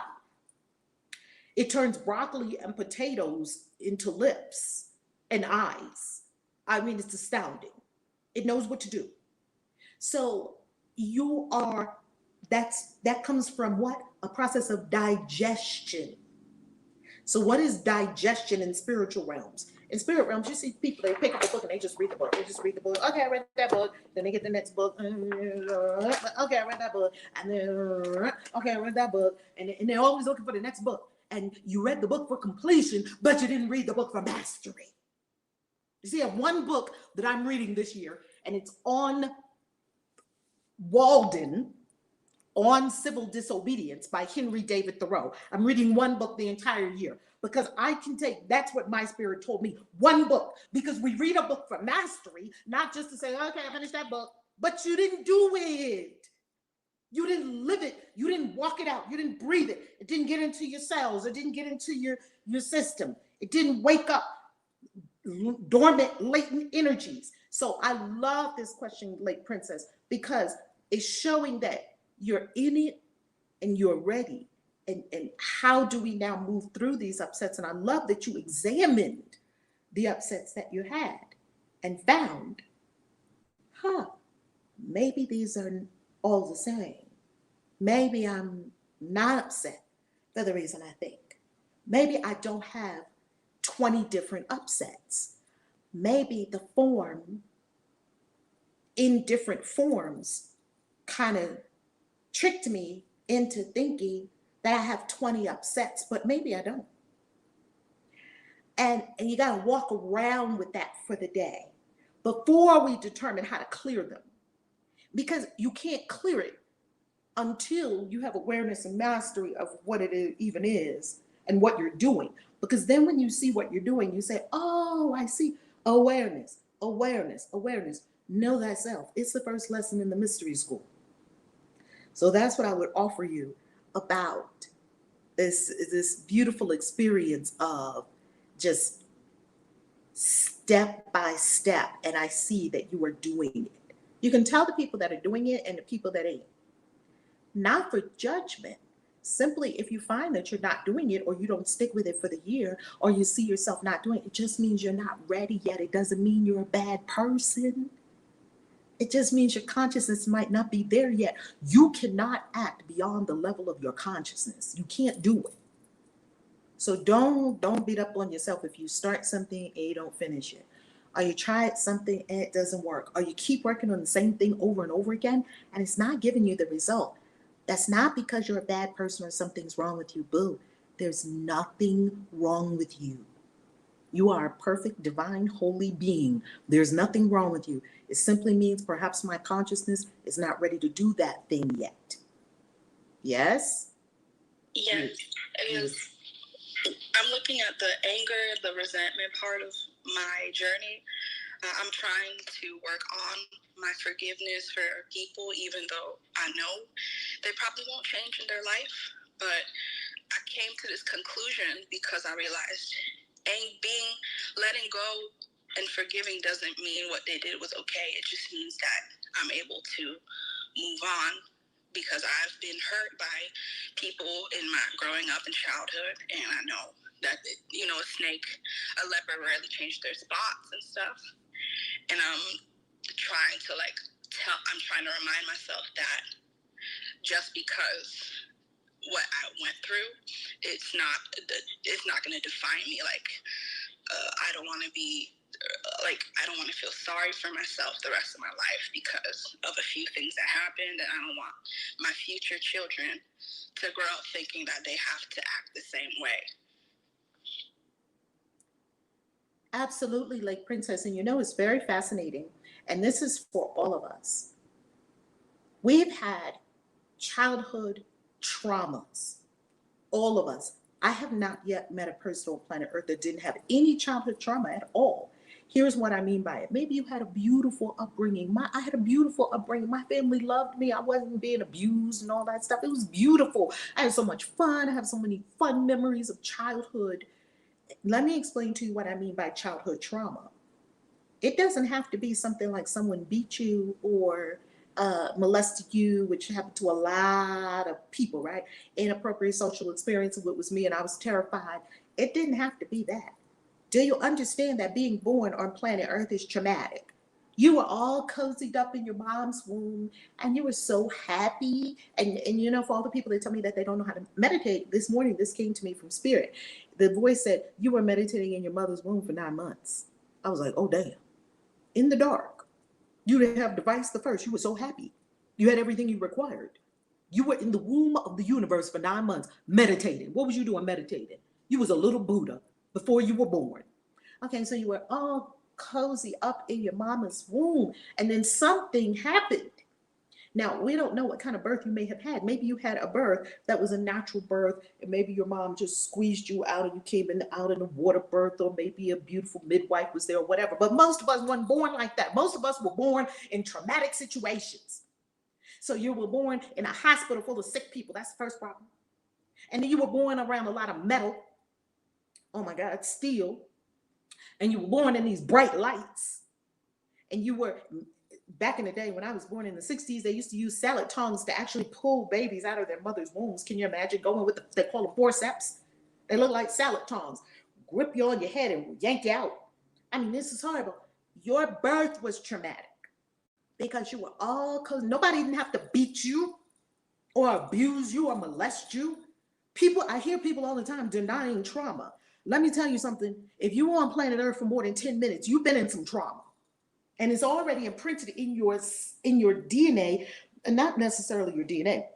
It turns broccoli and potatoes into lips and eyes. I mean, it's astounding. It knows what to do. So that comes from what? A process of digestion. So what is digestion in spiritual realms? In spirit realms, you see people, they pick up a book and they just read the book. They just read the book. Okay, I read that book. Then they get the next book. Okay, I read that book. And then, okay, I read that book. And they're always looking for the next book. And you read the book for completion, but you didn't read the book for mastery. You see, I have one book that I'm reading this year, and it's on Walden, on civil disobedience by Henry David Thoreau. I'm reading one book the entire year because I can take, that's what my spirit told me, one book, because we read a book for mastery, not just to say, okay, I finished that book, but you didn't do it. You didn't live it. You didn't walk it out. You didn't breathe it. It didn't get into your cells. It didn't get into your system. It didn't wake up dormant, latent energies. So I love this question, Lake Princess, because it's showing that you're in it and you're ready. And how do we now move through these upsets? And I love that you examined the upsets that you had and found, maybe these are all the same. Maybe I'm not upset for the reason I think. Maybe I don't have 20 different upsets. Maybe the form in different forms kind of tricked me into thinking that I have 20 upsets, but maybe I don't. And you got to walk around with that for the day before we determine how to clear them, because you can't clear it until you have awareness and mastery of what it even is and what you're doing. Because then when you see what you're doing, you say, oh, I see. Awareness, awareness, awareness. Know thyself. It's the first lesson in the mystery school. So that's what I would offer you about this beautiful experience of just step by step. And I see that you are doing it. You can tell the people that are doing it and the people that ain't. Not for judgment. Simply, if you find that you're not doing it, or you don't stick with it for the year, or you see yourself not doing it, it just means you're not ready yet. It doesn't mean you're a bad person. It just means your consciousness might not be there yet. You cannot act beyond the level of your consciousness. You can't do it. So don't beat up on yourself if you start something and you don't finish it. Or you try something and it doesn't work. Or you keep working on the same thing over and over again and it's not giving you the result. That's not because you're a bad person or something's wrong with you, boo. There's nothing wrong with you. You are a perfect, divine, holy being. There's nothing wrong with you. It simply means perhaps my consciousness is not ready to do that thing yet. Yes? Yes, it is. I'm looking at the anger, the resentment part of my journey. I'm trying to work on my forgiveness for people, even though I know they probably won't change in their life. But I came to this conclusion because I realized letting go and forgiving doesn't mean what they did was okay. It just means that I'm able to move on, because I've been hurt by people in my growing up in childhood, and I know that, a leopard rarely changes their spots and stuff. And I'm trying to remind myself that just because what I went through, it's not going to define me. I don't want to feel sorry for myself the rest of my life because of a few things that happened, and I don't want my future children to grow up thinking that they have to act the same way. Absolutely, Lake Princess. And it's very fascinating. And this is for all of us. We've had childhood traumas, all of us. I have not yet met a person on planet Earth that didn't have any childhood trauma at all. Here's what I mean by it. Maybe you had a beautiful upbringing. I had a beautiful upbringing. My family loved me. I wasn't being abused and all that stuff. It was beautiful. I had so much fun. I have so many fun memories of childhood. Let me explain to you what I mean by childhood trauma. It doesn't have to be something like someone beat you or molested you, which happened to a lot of people, right? Inappropriate social experience of what was me, and I was terrified. It didn't have to be that. Do you understand that being born on planet Earth is traumatic? You were all cozied up in your mom's womb and you were so happy. And for all the people that tell me that they don't know how to meditate, this morning, this came to me from spirit. The voice said, you were meditating in your mother's womb for 9 months. I was like, oh, damn. In the dark. You didn't have device the first. You were so happy. You had everything you required. You were in the womb of the universe for 9 months, meditating. What was you doing meditating? You was a little Buddha before you were born. Okay, so you were all cozy up in your mama's womb, and then something happened. Now, we don't know what kind of birth you may have had. Maybe you had a birth that was a natural birth, and maybe your mom just squeezed you out and you came out in a water birth, or maybe a beautiful midwife was there or whatever. But most of us weren't born like that. Most of us were born in traumatic situations. So you were born in a hospital full of sick people. That's the first problem. And then you were born around a lot of metal. Oh my God, steel. And you were born in these bright lights. And you were, back in the day when I was born in the 60s, they used to use salad tongs to actually pull babies out of their mother's wombs. Can you imagine going with they call them forceps? They look like salad tongs. Grip you on your head and yank you out. I mean, this is horrible. Your birth was traumatic because you were all cozy. Nobody didn't have to beat you or abuse you or molest you. I hear people all the time denying trauma. Let me tell you something. If you were on planet Earth for more than 10 minutes, you've been in some trauma. And it's already imprinted in your DNA, and not necessarily your DNA,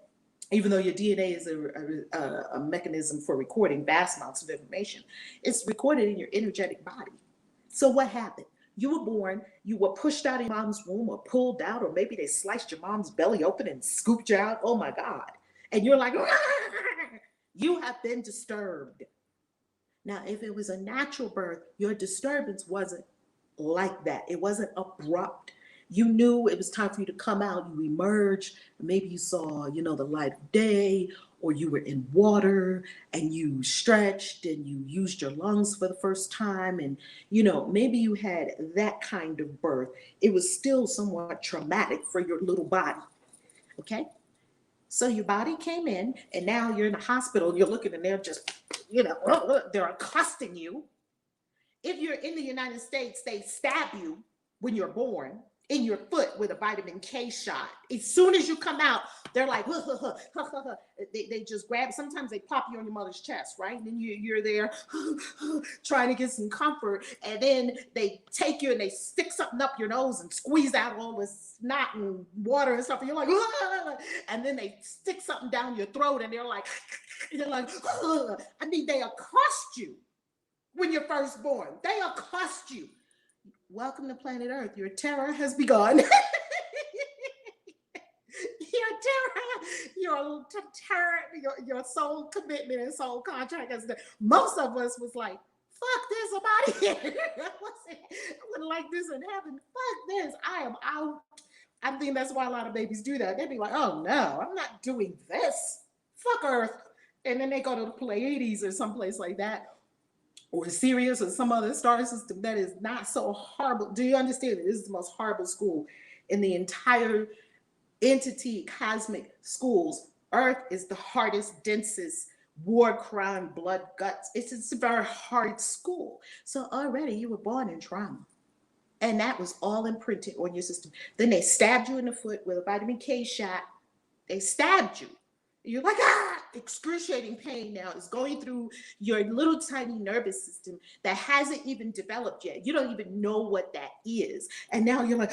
even though your DNA is a mechanism for recording vast amounts of information. It's recorded in your energetic body. So what happened? You were born, you were pushed out of your mom's womb or pulled out, or maybe they sliced your mom's belly open and scooped you out. Oh my God. And you're like, you have been disturbed. Now, if it was a natural birth, your disturbance wasn't like that. It wasn't abrupt. You knew it was time for you to come out. You emerged. Maybe you saw, the light of day, or you were in water and you stretched and you used your lungs for the first time. And, maybe you had that kind of birth. It was still somewhat traumatic for your little body. Okay. So your body came in and now you're in the hospital and you're looking and they're just, they're accosting you. If you're in the United States, they stab you when you're born in your foot with a vitamin K shot. As soon as you come out, they're like, they just grab, sometimes they pop you on your mother's chest, right? And then you're there trying to get some comfort. And then they take you and they stick something up your nose and squeeze out all the snot and water and stuff. And you're like, and then they stick something down your throat and they're like, they accost you when you're first born. They accost you. Welcome to planet Earth. Your terror has begun. your soul commitment and soul contract. Most of us was like, fuck this, I'm out of here. I wouldn't like this in heaven. Fuck this, I am out. I think that's why a lot of babies do that. They'd be like, oh no, I'm not doing this. Fuck Earth. And then they go to the Pleiades or someplace like that, or Sirius or some other star system that is not so horrible. Do you understand that this is the most horrible school in the entire entity cosmic schools? Earth is the hardest, densest, war, crime, blood, guts. It's a very hard school. So already you were born in trauma. And that was all imprinted on your system. Then they stabbed you in the foot with a vitamin K shot. They stabbed you. You're like, excruciating pain now is going through your little tiny nervous system that hasn't even developed yet. You don't even know what that is. And now you're like,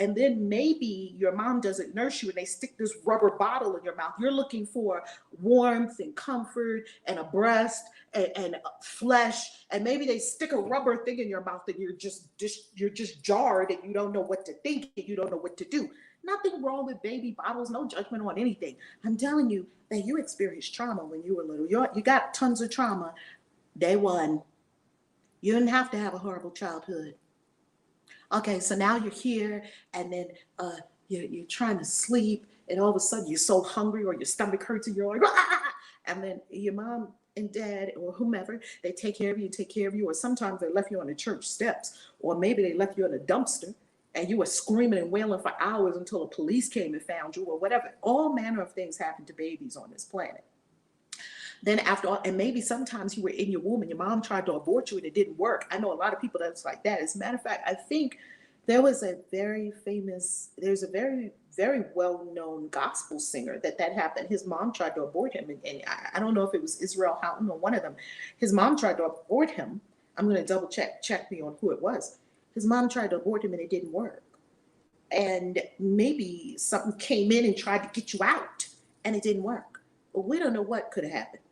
and then maybe your mom doesn't nurse you and they stick this rubber bottle in your mouth. You're looking for warmth and comfort and a breast and flesh. And maybe they stick a rubber thing in your mouth and you're just jarred and you don't know what to think and you don't know what to do. Nothing wrong with baby bottles, no judgment on anything. I'm telling you that you experienced trauma when you were little. You got tons of trauma. Day one. You didn't have to have a horrible childhood. Okay, so now you're here and then you're trying to sleep and all of a sudden you're so hungry or your stomach hurts and you're like, and then your mom and dad or whomever, they take care of you, or sometimes they left you on the church steps, or maybe they left you in a dumpster. And you were screaming and wailing for hours until the police came and found you, or whatever. All manner of things happen to babies on this planet. Then after all, and maybe sometimes you were in your womb and your mom tried to abort you and it didn't work. I know a lot of people that's like that. As a matter of fact, I think there's a very, very well-known gospel singer that happened. His mom tried to abort him. And I don't know if it was Israel Houghton or one of them. His mom tried to abort him. I'm going to double check me on who it was. His mom tried to abort him and it didn't work. And maybe something came in and tried to get you out and it didn't work. But we don't know what could have happened.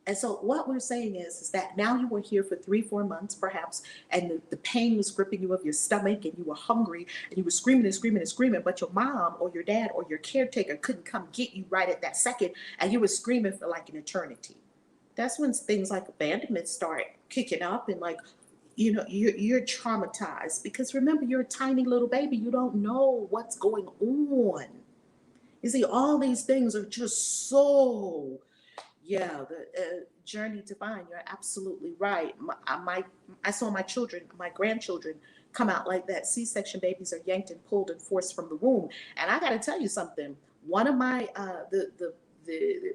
And so what we're saying is that now you were here for 3-4 months perhaps, and the pain was gripping you of your stomach and you were hungry and you were screaming and screaming and screaming, but your mom or your dad or your caretaker couldn't come get you right at that second, and you were screaming for like an eternity. That's when things like abandonment start kicking up, and like, you're traumatized because remember, you're a tiny little baby. You don't know what's going on. You see, all these things are just so, the journey to find. You're absolutely right. I saw my grandchildren come out like that. C-section babies are yanked and pulled and forced from the womb. And I got to tell you something. One of my, the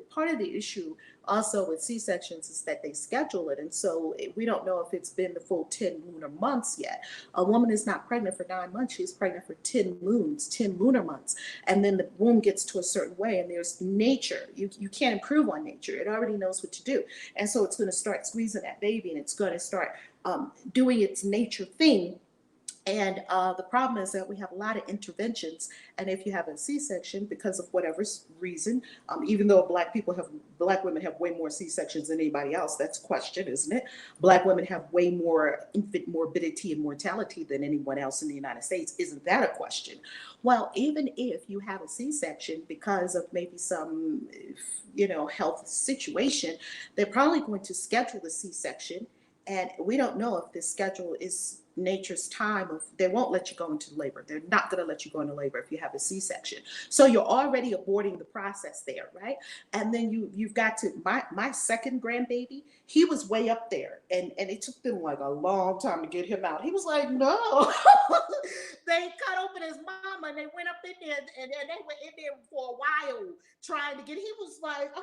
part of the issue also with C-sections is that they schedule it. And so we don't know if it's been the full 10 lunar months yet. A woman is not pregnant for 9 months. She's pregnant for 10 moons, 10 lunar months. And then the womb gets to a certain way and there's nature. You can't improve on nature. It already knows what to do. And so it's going to start squeezing that baby and it's going to start doing its nature thing And the problem is that we have a lot of interventions, and if you have a C-section because of whatever reason, even though black women have way more C-sections than anybody else, that's a question, isn't it? Black women have way more infant morbidity and mortality than anyone else in the United States. Isn't that a question? Well, even if you have a C-section because of maybe some, health situation, they're probably going to schedule the C-section, and we don't know if this schedule is nature's time of they won't let you go into labor. They're not going to let you go into labor if you have a C-section. So you're already aborting the process there, right? And then you've got to my second grandbaby, he was way up there, and it took them like a long time to get him out. He was like, no. They cut open his mama and they went up in there, and they were in there for a while trying to get. He was like,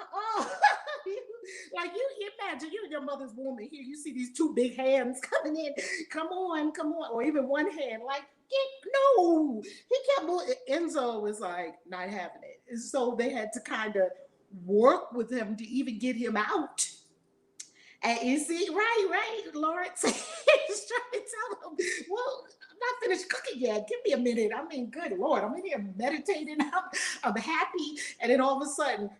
like you imagine you in your mother's womb, and here you see these two big hands coming in. Come on, or even one hand. Like, no, he kept moving. Enzo was like not having it, and so they had to kind of work with him to even get him out. And you see, right, Lawrence. He's trying to tell him, well, I'm not finished cooking yet. Give me a minute. I mean, good Lord, I'm in here meditating. I'm happy. And then all of a sudden,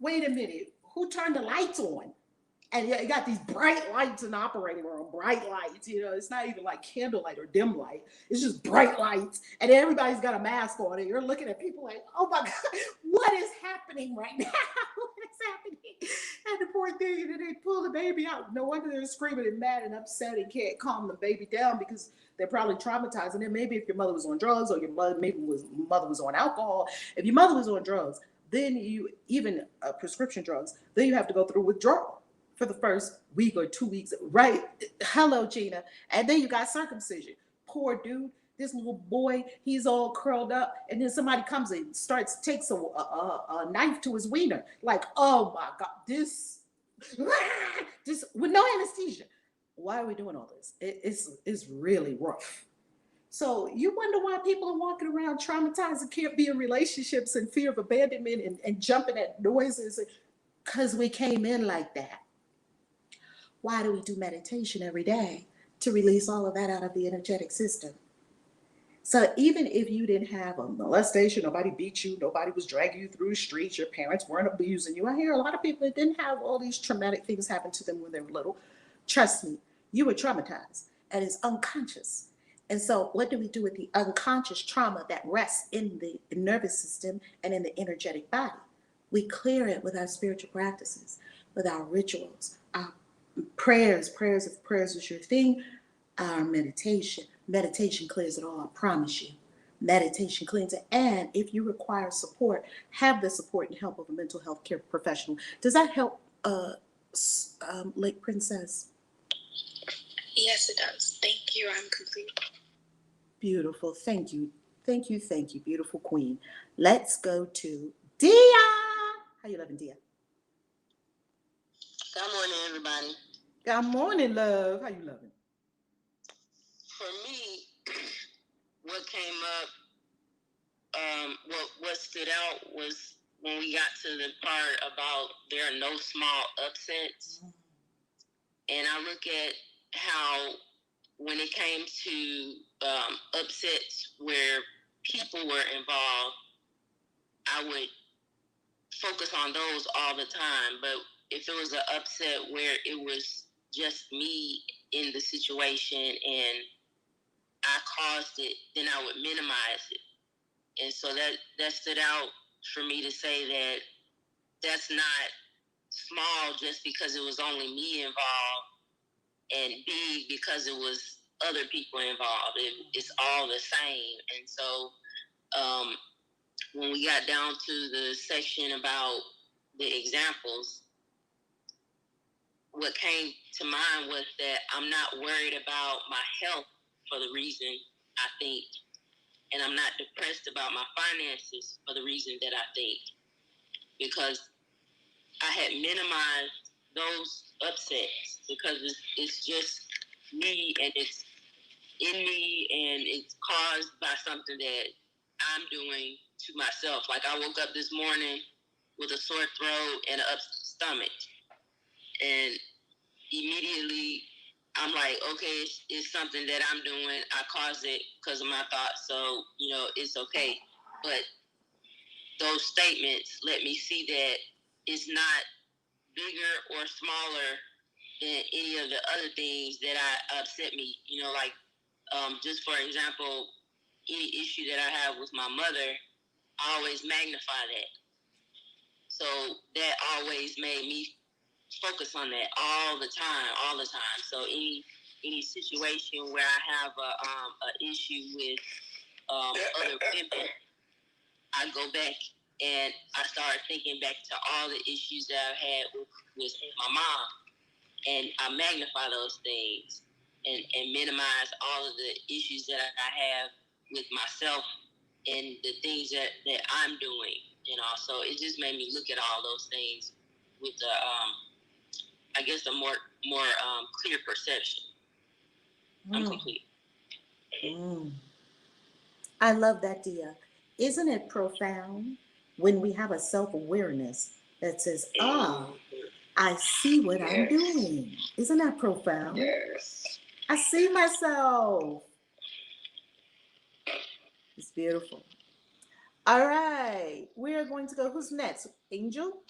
wait a minute, who turned the lights on? And you got these bright lights in the operating room, bright lights. It's not even like candlelight or dim light. It's just bright lights. And everybody's got a mask on, and you're looking at people like, oh my God, what is happening right now? What is happening? And the poor thing, and then they pull the baby out. No wonder they're screaming and mad and upset and can't calm the baby down because they're probably traumatized. And then maybe if your mother was on drugs, or your mother was on alcohol. If your mother was on drugs, then you even prescription drugs, then you have to go through withdrawal for the first week or 2 weeks, right? Hello, Gina. And then you got circumcision. Poor dude, this little boy, he's all curled up, and then somebody comes and takes a knife to his wiener. Like, oh my God, this with no anesthesia. Why are we doing all this? It's really rough. So you wonder why people are walking around traumatized and can't be in relationships and fear of abandonment and jumping at noises because we came in like that. Why do we do meditation every day? To release all of that out of the energetic system. So even if you didn't have a molestation, nobody beat you, nobody was dragging you through the streets, your parents weren't abusing you. I hear a lot of people that didn't have all these traumatic things happen to them when they were little. Trust me, you were traumatized, and it's unconscious. And so what do we do with the unconscious trauma that rests in the nervous system and in the energetic body? We clear it with our spiritual practices, with our rituals, our prayers. If prayers is your thing, our meditation clears it all, I promise you. Meditation cleans it. And if you require support, have the support and help of a mental health care professional. Does that help, Lake Princess? Yes, it does. Thank you. I'm complete. Beautiful. Thank you, beautiful queen. Let's go to Dia. How you loving, Dia? Good morning, everybody. Good morning, love. How you loving? For me, what came up, what stood out was when we got to the part about there are no small upsets. And I look at how when it came to upsets where people were involved, I would focus on those all the time. But if it was an upset where it was just me in the situation and I caused it, then I would minimize it. And so that stood out for me to say that that's not small just because it was only me involved, and big because it was other people involved. It's all the same. And so when we got down to the section about the examples, what came to mind was that I'm not worried about my health for the reason I think, and I'm not depressed about my finances for the reason that I think, because I had minimized those upsets because it's just me, and it's in me, and it's caused by something that I'm doing to myself. Like I woke up this morning with a sore throat and an upset stomach, and immediately I'm like, okay, it's something that I'm doing. I caused it because of my thoughts, so it's okay. But those statements let me see that it's not bigger or smaller than any of the other things that I upset me. Like just for example, any issue that I have with my mother, I always magnify that. So that always made me focus on that all the time. So any situation where I have a issue with other women, I go back and I start thinking back to all the issues that I've had with my mom, and I magnify those things and minimize all of the issues that I have with myself and the things that I'm doing. So it just made me look at all those things with I guess a more clear perception. I'm complete. I love that, Dia. Isn't it profound when we have a self-awareness that says, I see what I'm doing. Isn't that profound? Yes. I see myself. It's beautiful. All right, we are going to go. Who's next? Angel?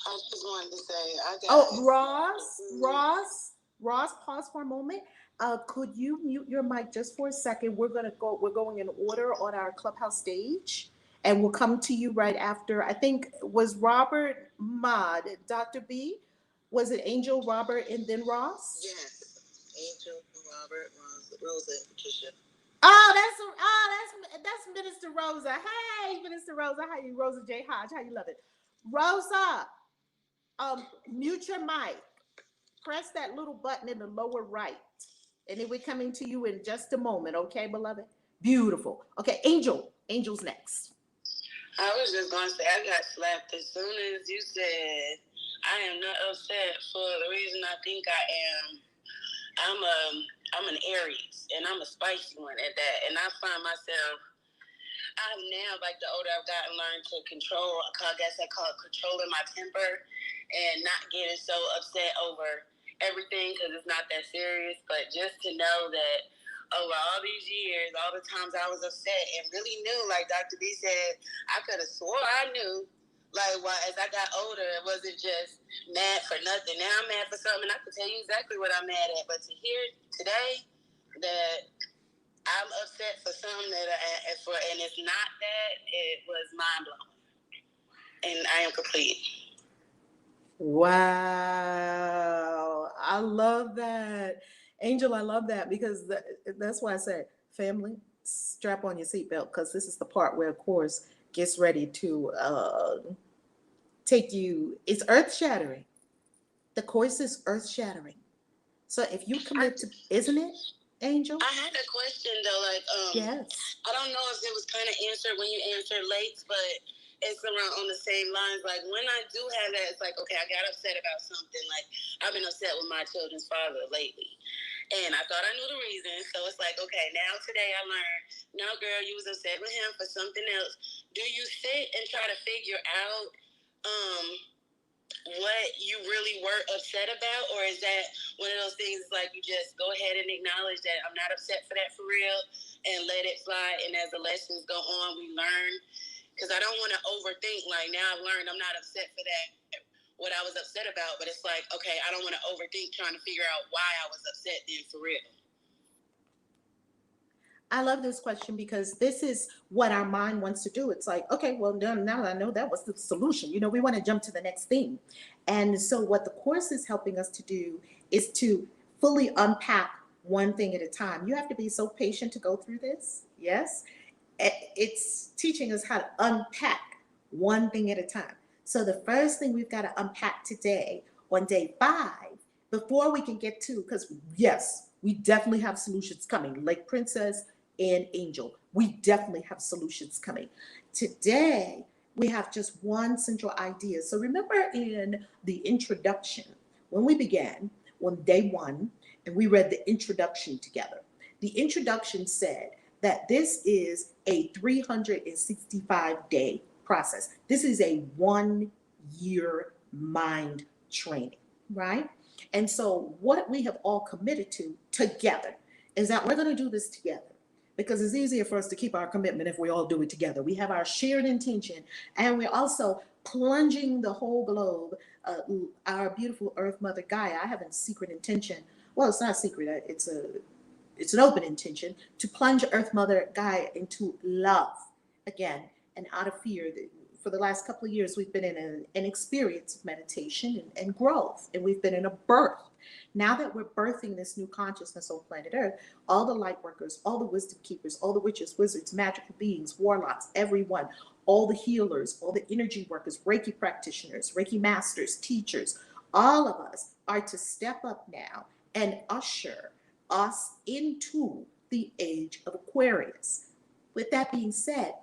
I just wanted to say, I got Ross, pause for a moment. Could you mute your mic just for a second? We're going in order on our Clubhouse stage, and we'll come to you right after. I think was Robert Mod, Dr. B. Was it Angel, Robert, and then Ross? Yes, Angel, Robert, Rosa, and Patricia. That's Minister Rosa. Hey, Minister Rosa, how you? Rosa J. Hodge, how you love it? Rosa, mute your mic. Press that little button in the lower right, and then we're coming to you in just a moment. Okay, beloved? Beautiful. Okay, Angel's next. I was just going to say, I got slapped as soon as you said, I am not upset for the reason I think I am. I'm an Aries, and I'm a spicy one at that. And I find myself, I've now, like the older I've gotten, learned to control, I guess I call it controlling my temper and not getting so upset over everything because it's not that serious. But just to know that over all these years, all the times I was upset and really knew, like Dr. B said, I could have swore I knew. Like, as I got older, it wasn't just mad for nothing. Now I'm mad for something, and I can tell you exactly what I'm mad at. But to hear today that I'm upset for something and it's not that, it was mind blowing. And I am complete. Wow, I love that, Angel. I love that because that's why I said, family, strap on your seatbelt because this is the part where, of course, gets ready to take you. It's earth shattering. The course is earth shattering. So if you commit to, isn't it, Angel? I had a question though, like yes. I don't know if it was kind of answered when you answered late, but it's around on the same lines. Like when I do have that, it's like, okay, I got upset about something. Like I've been upset with my children's father lately. And I thought I knew the reason. So it's like, okay, now today I learned, no, girl, you was upset with him for something else. Do you sit and try to figure out what you really were upset about? Or is that one of those things like you just go ahead and acknowledge that I'm not upset for that for real and let it fly? And as the lessons go on, we learn. Because I don't want to overthink. Like now I've learned I'm not upset for that, what I was upset about, but it's like, okay, I don't want to overthink trying to figure out why I was upset then for real. I love this question because this is what our mind wants to do. It's like, okay, well, now I know that was the solution. We want to jump to the next thing. And so what the course is helping us to do is to fully unpack one thing at a time. You have to be so patient to go through this. Yes. It's teaching us how to unpack one thing at a time. So the first thing we've got to unpack today on day 5, before we can get to, because yes, we definitely have solutions coming. Like Princess and Angel, we definitely have solutions coming. Today, we have just one central idea. So remember in the introduction, when we began on day 1, and we read the introduction together, the introduction said that this is a 365-day process. This is a 1-year mind training, right? And so what we have all committed to together is that we're going to do this together, because it's easier for us to keep our commitment if we all do it together. We have our shared intention, and we're also plunging the whole globe, our beautiful Earth Mother Gaia. I have a secret intention. Well, it's not secret. It's an open intention to plunge Earth Mother Gaia into love again, and out of fear. For the last couple of years, we've been in an experience of meditation and growth, and we've been in a birth. Now that we're birthing this new consciousness on planet Earth, all the light workers, all the wisdom keepers, all the witches, wizards, magical beings, warlocks, everyone, all the healers, all the energy workers, Reiki practitioners, Reiki masters, teachers, all of us are to step up now and usher us into the age of Aquarius. With that being said,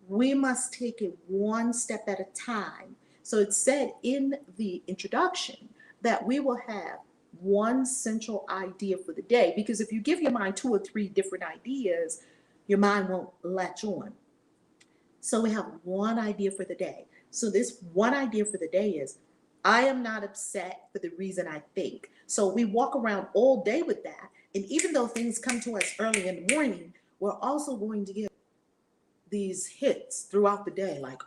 we must take it one step at a time. So it's said in the introduction that we will have one central idea for the day, because if you give your mind 2 or 3 different ideas, your mind won't latch on. So we have one idea for the day. So this one idea for the day is, I am not upset for the reason I think. So we walk around all day with that. And even though things come to us early in the morning, we're also going to get these hits throughout the day, like,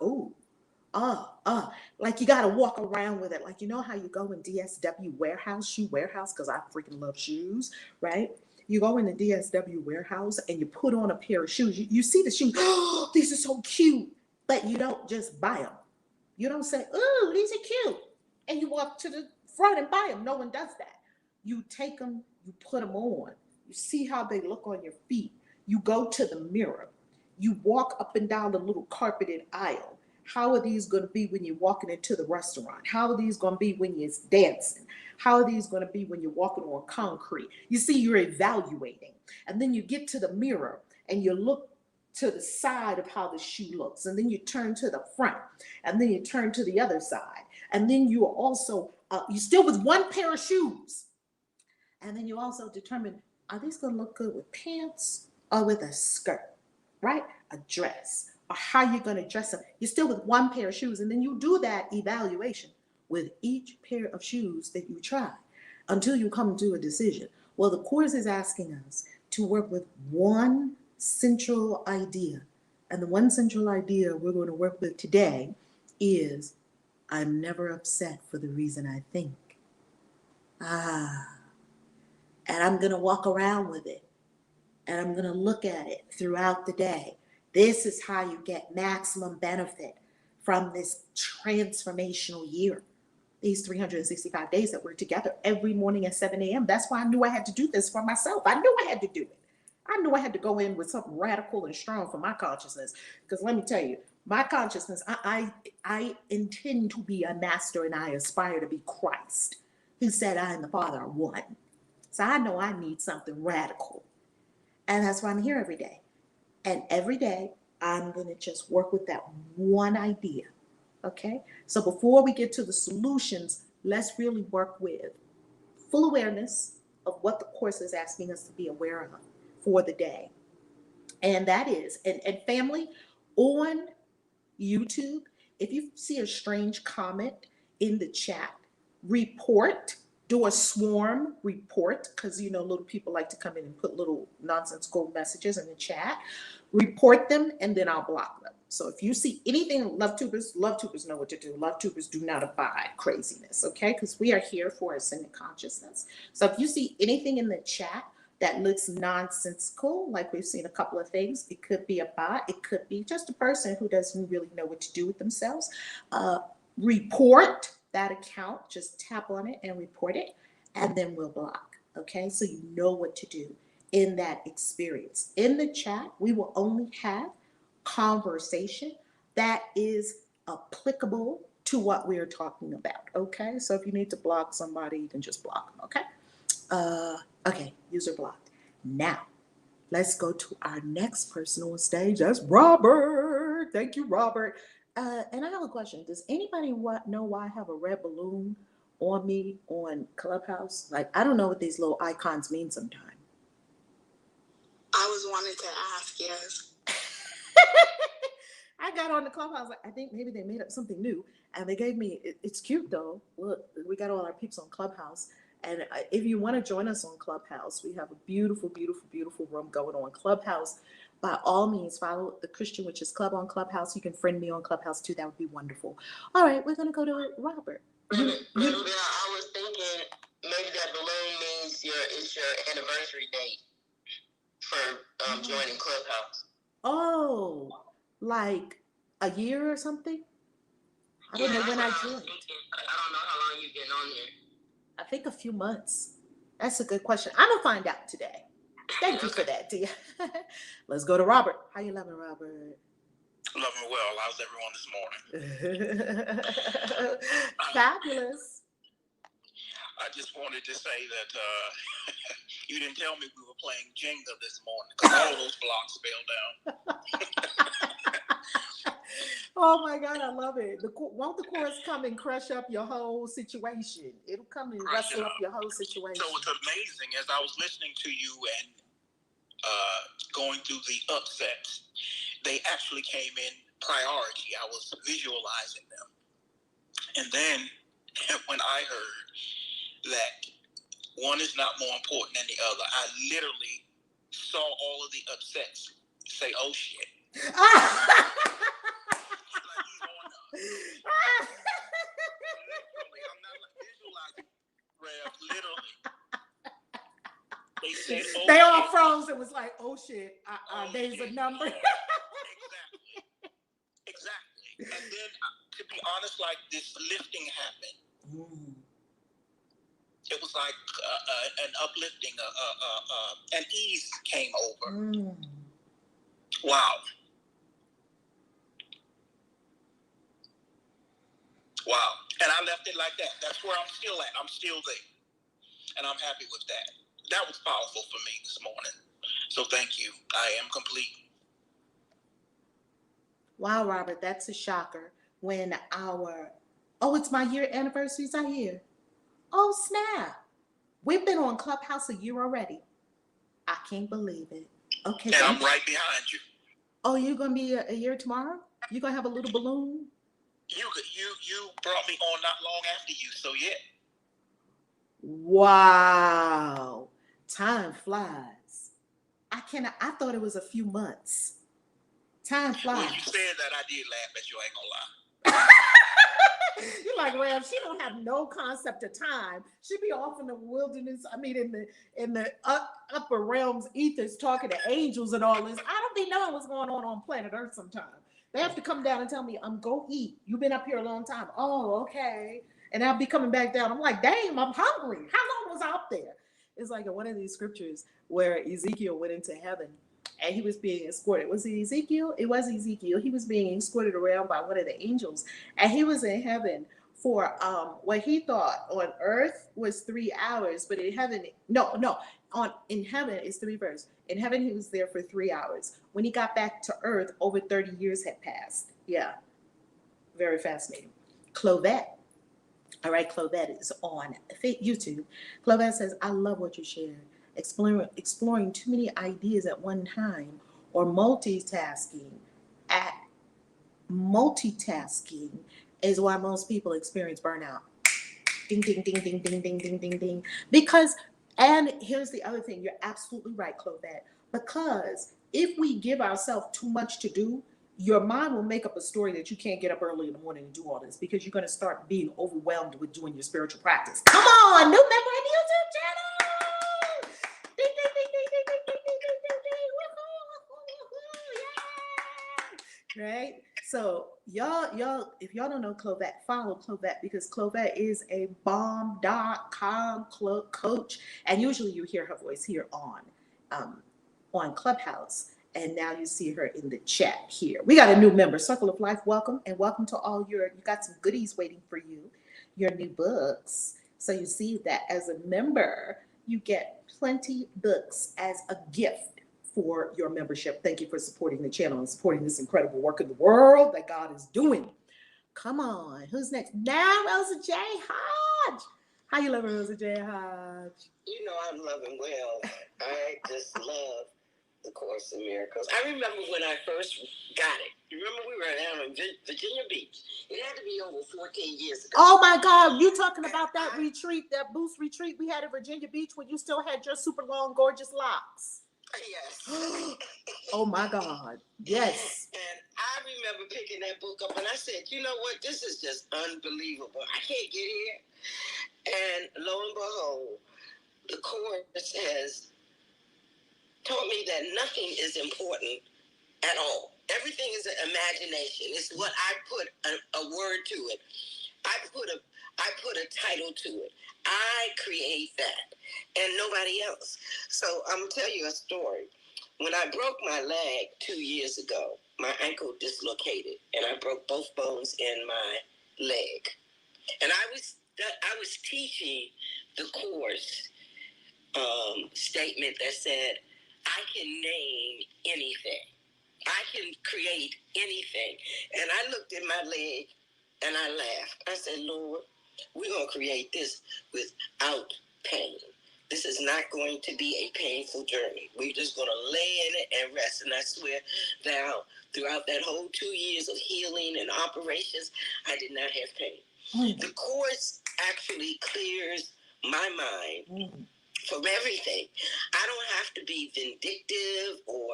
like you got to walk around with it. Like, you know how you go in DSW warehouse, shoe warehouse, because I freaking love shoes, right? You go in the DSW warehouse and you put on a pair of shoes. You see the shoes, oh, these are so cute, but you don't just buy them. You don't say, oh, these are cute, and you walk to the front and buy them. No one does that. You take them, you put them on. You see how they look on your feet. You go to the mirror. You walk up and down the little carpeted aisle. How are these going to be when you're walking into the restaurant? How are these going to be when you're dancing? How are these going to be when you're walking on concrete? You see, you're evaluating. And then you get to the mirror and you look to the side of how the shoe looks. And then you turn to the front. And then you turn to the other side. And then you are also, you're still with one pair of shoes. And then you also determine, are these going to look good with pants or with a skirt? Right? A dress, or how you're going to dress them. You're still with one pair of shoes, and then you do that evaluation with each pair of shoes that you try until you come to a decision. Well, the course is asking us to work with one central idea, and the one central idea we're going to work with today is, I'm never upset for the reason I think. And I'm going to walk around with it. And I'm going to look at it throughout the day. This is how you get maximum benefit from this transformational year. These 365 days that we're together every morning at 7 a.m. That's why I knew I had to do this for myself. I knew I had to do it. I knew I had to go in with something radical and strong for my consciousness. Because let me tell you, my consciousness, I intend to be a master, and I aspire to be Christ, who said I and the Father are one. So I know I need something radical. And that's why I'm here every day. And every day, I'm going to just work with that one idea. Okay? So before we get to the solutions, let's really work with full awareness of what the course is asking us to be aware of for the day. And that is, and family, on YouTube, if you see a strange comment in the chat, report. Do a swarm report, because you know little people like to come in and put little nonsensical messages in the chat. Report them, and then I'll block them. So if you see anything, love tubers know what to do. Love tubers do not abide craziness, okay? Because we are here for ascended consciousness. So if you see anything in the chat that looks nonsensical, like we've seen a couple of things, it could be a bot, it could be just a person who doesn't really know what to do with themselves. Report that account, just tap on it and report it, and then we'll block, okay? So you know what to do in that experience. In the chat, we will only have conversation that is applicable to what we're talking about, okay? So if you need to block somebody, you can just block them, okay? Okay, user blocked. Now, let's go to our next person on stage. That's Robert. Thank you, Robert. And I have a question. Does anybody know why I have a red balloon on me on Clubhouse? Like, I don't know what these little icons mean sometimes. I was wanting to ask, yes. I got on the Clubhouse. I think maybe they made up something new, and they gave me. It's cute though. Look, we got all our peeps on Clubhouse, and if you want to join us on Clubhouse, we have a beautiful, beautiful, beautiful room going on Clubhouse. By all means, follow the Christian Witches Club on Clubhouse. You can friend me on Clubhouse too. That would be wonderful. All right, we're gonna go to Robert. I was thinking maybe that balloon means it's your anniversary date for joining Clubhouse. Oh, like a year or something? I don't know when I joined. I don't know how long you've been on here. I think a few months. That's a good question. I'm gonna find out today. Thank you for that, Tia. Let's go to Robert. How you loving, Robert? Loving well. How's everyone this morning? Fabulous. I just wanted to say that you didn't tell me we were playing Jenga this morning because all those blocks fell down. Oh my God, I love it. Won't the chorus come and crush up your whole situation? It'll come and rustle up your whole situation. So it's amazing as I was listening to you and going through the upsets, they actually came in priority. I was visualizing them. And then when I heard that one is not more important than the other, I literally saw all of the upsets say, oh shit. Literally, I'm not visualizing, Rev, literally. They said, oh, they all froze. It was like, oh shit, there's a number. Exactly. And then, to be honest, like this lifting happened. It was like an uplifting, an ease came over. Wow. Wow. And I left it like that. That's where I'm still at. I'm still there. And I'm happy with that. That was powerful for me this morning. So thank you. I am complete. Wow, Robert, that's a shocker. When it's my year anniversaries are here. Oh, snap. We've been on Clubhouse a year already. I can't believe it. Okay. And I'm right behind you. Oh, you're going to be a year tomorrow? You're going to have a little balloon? You brought me on not long after you, so yeah. Wow. Time flies. I thought it was a few months. Time flies. When you said that, I did laugh at you, I ain't gonna lie. You're like, well, she don't have no concept of time. She be off in the wilderness. I mean, in the upper realms, ethers, talking to angels and all this. I don't be knowing what's going on planet Earth sometimes. They have to come down and tell me, go eat. You've been up here a long time. Oh, okay. And I'll be coming back down. I'm like, dang, I'm hungry. How long was I up there? It's like in one of these scriptures where Ezekiel went into heaven and he was being escorted. Was it Ezekiel? It was Ezekiel. He was being escorted around by one of the angels. And he was in heaven for what he thought on earth was 3 hours, but in heaven, in heaven it's 3 verses. In heaven, he was there for 3 hours. When he got back to earth, over 30 years had passed. Yeah, very fascinating. Clovette. All right, Clovette is on YouTube. Clovette says, I love what you shared. Exploring too many ideas at one time or multitasking is why most people experience burnout. Ding, ding, ding, ding, ding, ding, ding, ding, ding. Because, and here's the other thing, you're absolutely right, Clovette, because if we give ourselves too much to do, your mind will make up a story that you can't get up early in the morning and do all this because you're going to start being overwhelmed with doing your spiritual practice. Come on, new member on the YouTube channel. Ding, ding, ding, ding, ding, ding, ding, ding, ding, ding, ding. Yeah. Right? So y'all, if y'all don't know Clovette, follow Clovette because Clovette is a bomb.com coach. And usually you hear her voice here on Clubhouse. And now you see her in the chat here. We got a new member, Circle of Life. Welcome. And welcome to all you got some goodies waiting for you, your new books. So you see that as a member, you get plenty books as a gift for your membership. Thank you for supporting the channel and supporting this incredible work in the world that God is doing. Come on. Who's next? Now, Rosa J. Hodge. How you loving, Rosa J. Hodge? You know I'm loving well. I just love the Course in Miracles. I remember when I first got it. You remember we were down in Virginia Beach. It had to be over 14 years ago. Oh my God, you talking about that retreat, that boost retreat we had in Virginia Beach when you still had your super long, gorgeous locks? Yes. Oh my God, yes. And I remember picking that book up and I said, you know what, this is just unbelievable. I can't get here. And lo and behold, the Course has taught me that nothing is important at all. Everything is an imagination. It's what I put a word to it. I put a title to it. I create that, and nobody else. So I'm gonna tell you a story. When I broke my leg 2 years ago, my ankle dislocated, and I broke both bones in my leg. And I was teaching the Course statement that said, I can name anything. I can create anything. And I looked at my leg and I laughed. I said, Lord, we're going to create this without pain. This is not going to be a painful journey. We're just going to lay in it and rest. And I swear that throughout that whole 2 years of healing and operations, I did not have pain. The Course actually clears my mind from everything. I don't have to be vindictive, or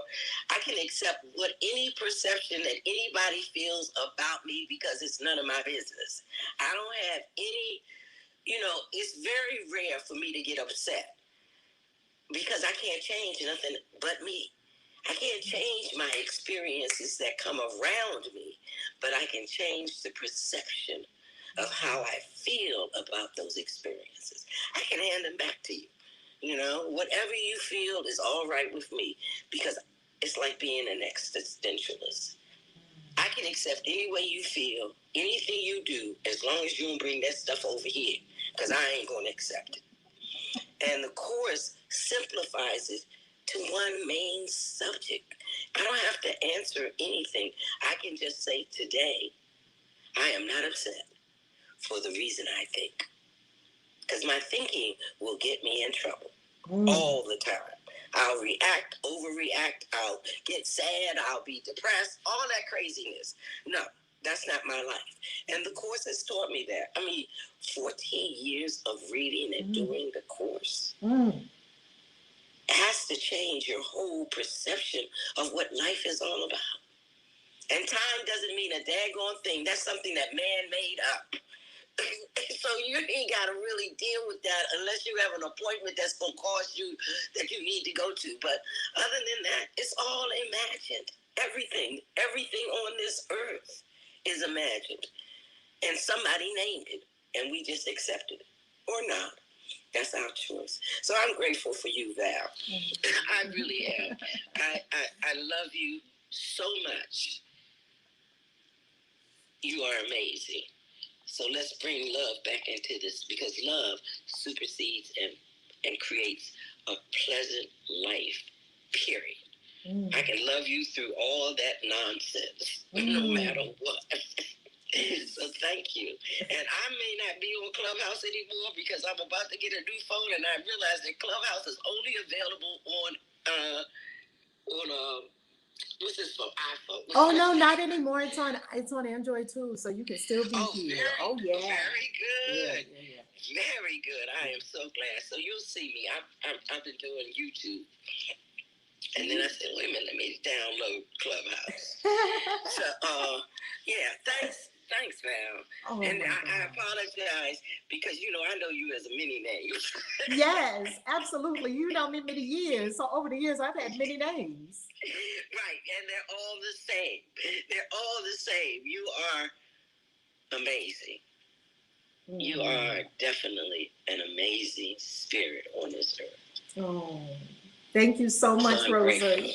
I can accept what any perception that anybody feels about me because it's none of my business. I don't have any, it's very rare for me to get upset because I can't change nothing but me. I can't change my experiences that come around me, but I can change the perception of how I feel about those experiences. I can hand them back to you. Whatever you feel is all right with me, because it's like being an existentialist. I can accept any way you feel, anything you do, as long as you don't bring that stuff over here, because I ain't going to accept it. And the Course simplifies it to one main subject. I don't have to answer anything. I can just say, today, I am not upset for the reason I think. Because my thinking will get me in trouble all the time. I'll react, overreact, I'll get sad, I'll be depressed, all that craziness. No, that's not my life. And the Course has taught me that. 14 years of reading and doing the Course has to change your whole perception of what life is all about. And time doesn't mean a daggone thing. That's something that man made up. So you ain't got to really deal with that unless you have an appointment that's going to cost you that you need to go to. But other than that, it's all imagined. Everything on this earth is imagined. And somebody named it, and we just accepted it. Or not. That's our choice. So I'm grateful for you, Val. I really am. I love you so much. You are amazing. So let's bring love back into this, because love supersedes and creates a pleasant life, period. I can love you through all that nonsense, no matter what. So thank you. And I may not be on Clubhouse anymore because I'm about to get a new phone, and I realize that Clubhouse is only available on what's this phone? iPhone. Oh no, not anymore. It's on Android too, so you can still be here. Very good. Yeah. Very good. I am so glad. So you'll see me. I've been doing YouTube, and then I said, wait a minute, let me download Clubhouse. So thanks, Val. Oh, and I apologize because I know you as a mini name. Yes, absolutely. You know me many years, so over the years I've had many names. Right, and they're all the same. You are amazing. You are definitely an amazing spirit on this earth. Oh, thank you so much, Rosa.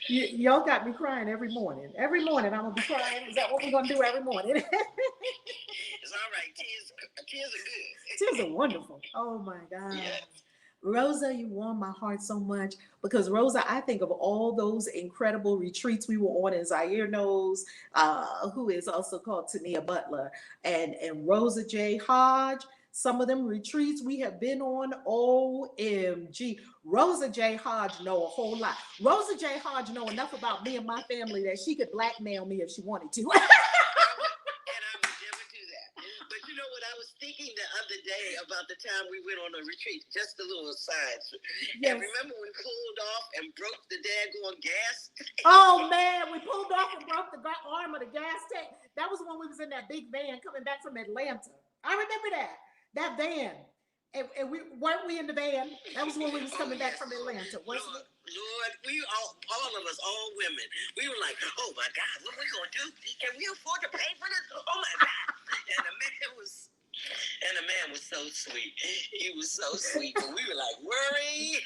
Y'all got me crying every morning. Every morning I'm going to be crying. Is that what we're going to do every morning? It's all right. Tears are good. Tears are wonderful. Oh, my God. Yes. Rosa, you warm my heart so much, because Rosa, I think of all those incredible retreats we were on, and Zaire knows, who is also called Tania Butler, and Rosa J. Hodge. Some of them retreats we have been on, OMG. Rosa J. Hodge know a whole lot. Rosa J. Hodge know enough about me and my family that she could blackmail me if she wanted to. And I would never do that. But you know what? I was thinking the other day about the time we went on a retreat, just a little aside. Yes. And remember we pulled off and broke the daggone gas? Oh man, we pulled off and broke the arm of the gas tank. That was when we was in that big van coming back from Atlanta. I remember that van. And we weren't we in the van? That was when we was coming back from Atlanta, wasn't it? Lord, we all of us, all women, we were like, oh my God, what are we gonna do? Can we afford to pay for this? Oh my God! And the man was so sweet. He was so sweet, but we were like worried.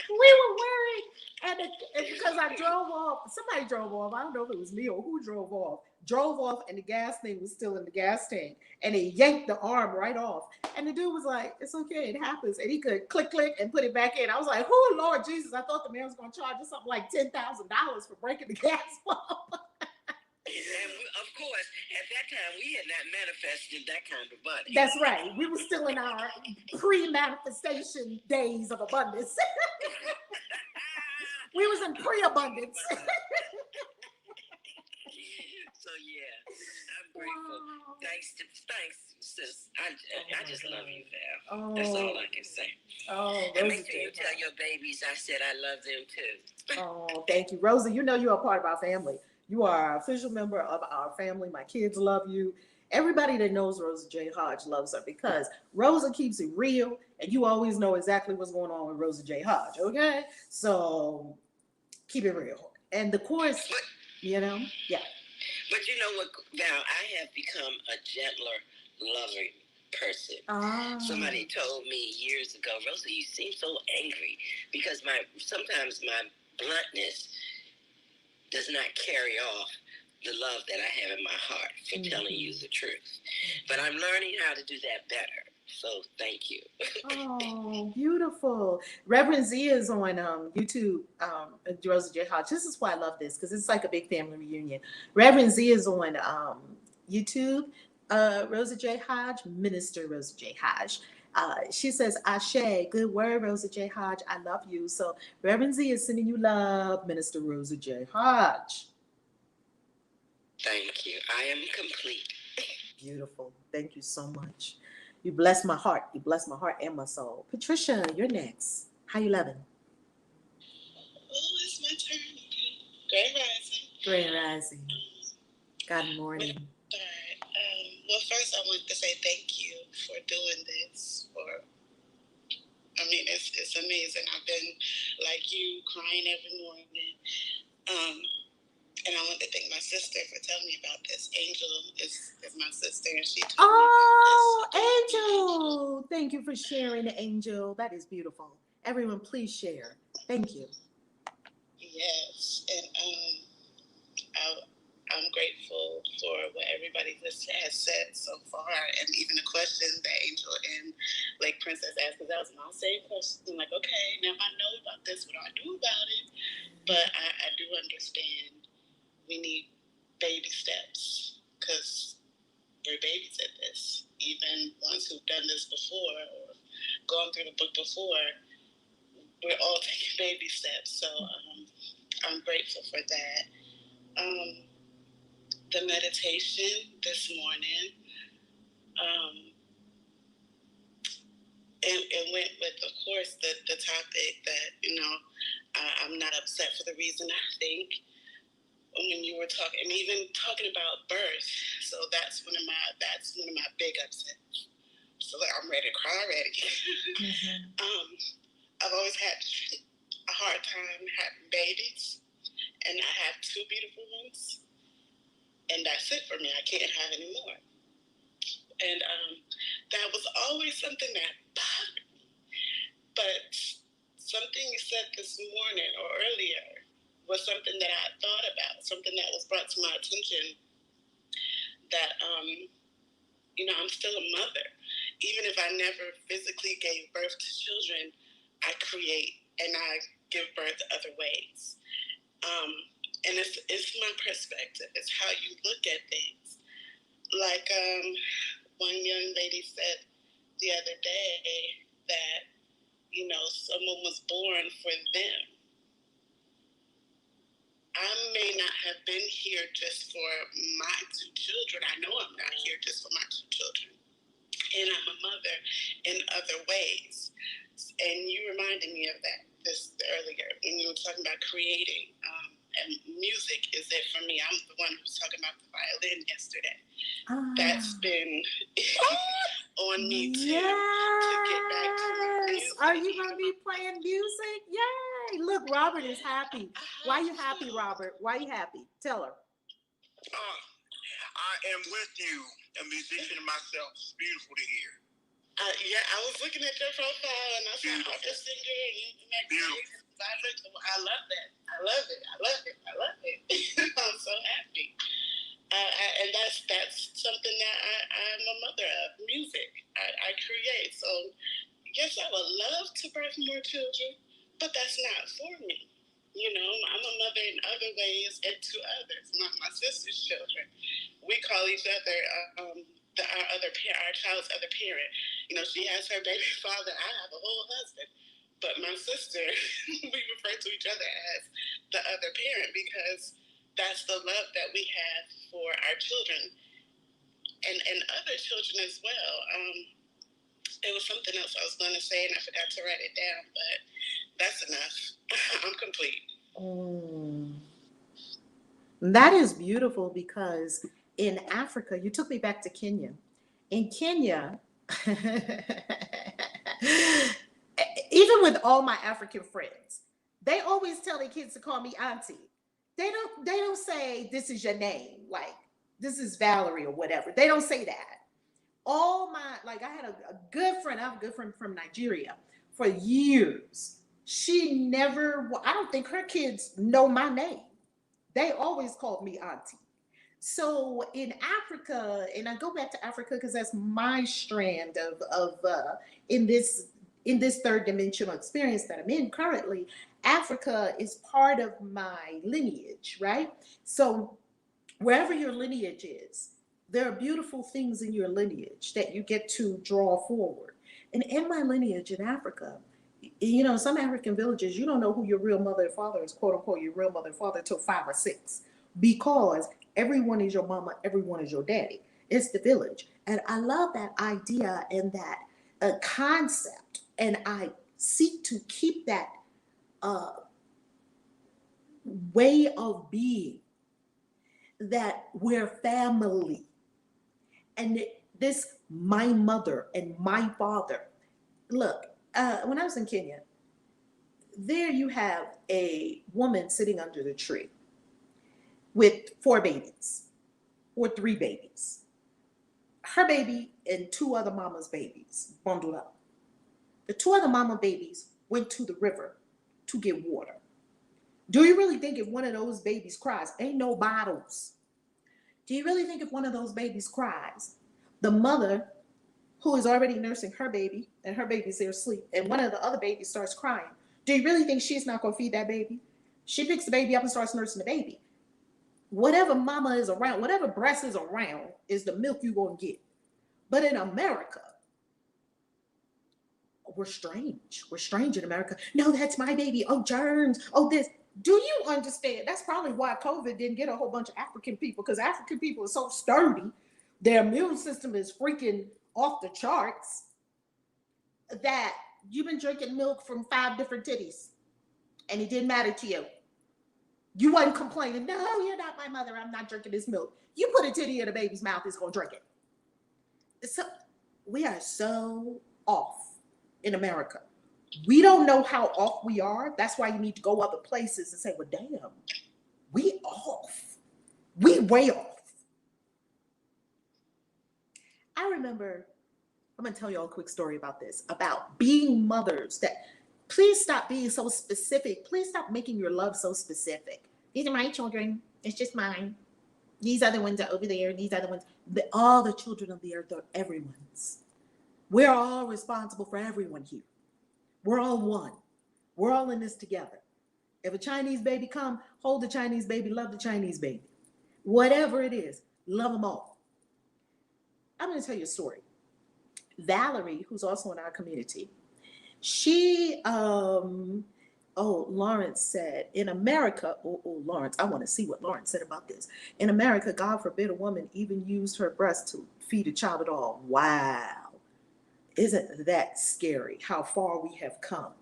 We were worried, and because I drove off, somebody drove off. I don't know if it was me or who drove off. Drove off, and the gas thing was still in the gas tank, and they yanked the arm right off. And the dude was like, "It's okay, it happens," and he could click and put it back in. I was like, "Oh Lord Jesus!" I thought the man was going to charge us something like $10,000 for breaking the gas pump. And of course, at that time, we had not manifested that kind of money. That's right. We were still in our pre-manifestation days of abundance. We was in pre-abundance. So yeah, I'm grateful. Wow. Thanks, sis. I just love you, Val. Oh. That's all I can say. Oh, and make sure you tell your babies I said I love them too. Oh, thank you, Rosa. You know you are part of our family. You are an official member of our family. My kids love you. Everybody that knows Rosa J. Hodge loves her because Rosa keeps it real, and you always know exactly what's going on with Rosa J. Hodge. Okay, so keep it real. And the course, you know, yeah. But you know what, Val, I have become a gentler, loving person. Somebody told me years ago, Rosa, you seem so angry because sometimes my bluntness does not carry off the love that I have in my heart for telling you the truth. But I'm learning how to do that better. So thank you. Oh, beautiful. Reverend Z is on YouTube, Rosa J. Hodge. This is why I love this, because it's like a big family reunion. Reverend Z is on YouTube, Rosa J. Hodge, Minister Rosa J. Hodge. She says, Ashe, good word, Rosa J. Hodge. I love you. So Reverend Z is sending you love, Minister Rosa J. Hodge. Thank you. I am complete. Beautiful. Thank you so much. You bless my heart. You bless my heart and my soul. Patricia, you're next. How you loving? Oh, it's my turn. Okay. Grand rising. Grand rising. Good morning. All right. Well, first I want to say thank you for doing this. It's amazing. I've been like you, crying every morning. And I want to thank my sister for telling me about this. Angel is my sister, and she told me about this. Angel! Thank you for sharing, Angel. That is beautiful. Everyone, please share. Thank you. Yes, and I'm grateful for what everybody has said so far, and even the question that Angel and Lake Princess asked, because that was my same question. Like, okay, now I know about this. What do I do about it? But I do understand. We need baby steps because we're babies at this. Even ones who've done this before or gone through the book before, we're all taking baby steps. So I'm grateful for that. The meditation this morning, it went with, of course, the topic that, I'm not upset for the reason I think. When you were talking, and even talking about birth, so that's one of my big upsets. So I'm ready to cry already. I've always had a hard time having babies, and I have two beautiful ones, and that's it for me. I can't have any more. And that was always something that bothered me. But something you said this morning or earlier was something that I thought about, something that was brought to my attention, that, I'm still a mother. Even if I never physically gave birth to children, I create and I give birth other ways. And it's my perspective. It's how you look at things. Like one young lady said the other day that, you know, someone was born for them. I may not have been here just for my two children. I know I'm not here just for my two children. And I'm a mother in other ways. And you reminded me of that this earlier when you were talking about creating. And music is it for me. I'm the one who was talking about the violin yesterday. That's been on me too. Yes. To get back to music. Are you going to be playing music? Yay. Look, Robert is happy. Why are you happy, Robert? Why are you happy? Tell her. I am with you, a musician myself. It's beautiful to hear. Yeah, I was looking at your profile and I said, I'm a singer and you make Beautiful. I love that. I love it. I love it. I love it. I'm so happy. And that's something that I'm a mother of, music. I create. So, yes, I would love to birth more children, but that's not for me. You know, I'm a mother in other ways and to others, not my sister's children. We call each other our child's other parent. You know, she has her baby father. I have a whole husband. But my sister, we refer to each other as the other parent because that's the love that we have for our children and other children as well. There was something else I was going to say and I forgot to write it down, but that's enough. I'm complete. That is beautiful because in Africa, you took me back to Kenya. In Kenya, even with all my African friends, they always tell their kids to call me auntie. They don't say this is your name, like this is Valerie or whatever. They don't say that. I had a good friend, I have a good friend from Nigeria for years. I don't think her kids know my name. They always called me auntie. So in Africa, and I go back to Africa because that's my strand of in this third dimensional experience that I'm in currently. Africa is part of my lineage, right? So wherever your lineage is, there are beautiful things in your lineage that you get to draw forward. And in my lineage in Africa, you know, some African villages, you don't know who your real mother and father is, quote unquote, your real mother and father until 5 or 6, because everyone is your mama, everyone is your daddy. It's the village. And I love that idea and that concept. And I seek to keep that way of being, that we're family. And this, my mother and my father. Look, when I was in Kenya, there you have a woman sitting under the tree with 4 babies or 3 babies. Her baby and 2 other mama's babies bundled up. The 2 other mama babies went to the river to get water. Do you really think if one of those babies cries, ain't no bottles? Do you really think if one of those babies cries, the mother who is already nursing her baby and her baby's there asleep and one of the other babies starts crying, do you really think she's not going to feed that baby? She picks the baby up and starts nursing the baby. Whatever mama is around, whatever breast is around is the milk you're going to get. But in America, we're strange. We're strange in America. No, that's my baby. Oh, germs. Oh, this. Do you understand? That's probably why COVID didn't get a whole bunch of African people, because African people are so sturdy. Their immune system is freaking off the charts that you've been drinking milk from 5 different titties and it didn't matter to you. You wasn't complaining. No, you're not my mother. I'm not drinking this milk. You put a titty in a baby's mouth, it's going to drink it. So we are so off in America. We don't know how off we are. That's why you need to go other places and say, well, damn, we off. We way off. I remember, I'm going to tell you all a quick story about this, about being mothers, that please stop being so specific. Please stop making your love so specific. These are my children. It's just mine. These other ones are over there. These other ones, all the children of the earth are everyone's. We're all responsible for everyone here. We're all one. We're all in this together. If a Chinese baby come, hold the Chinese baby, love the Chinese baby. Whatever it is, love them all. I'm going to tell you a story. Valerie, who's also in our community, she, Lawrence said, in America, Lawrence, I want to see what Lawrence said about this. In America, God forbid a woman even used her breast to feed a child at all. Wow. Isn't that scary how far we have come?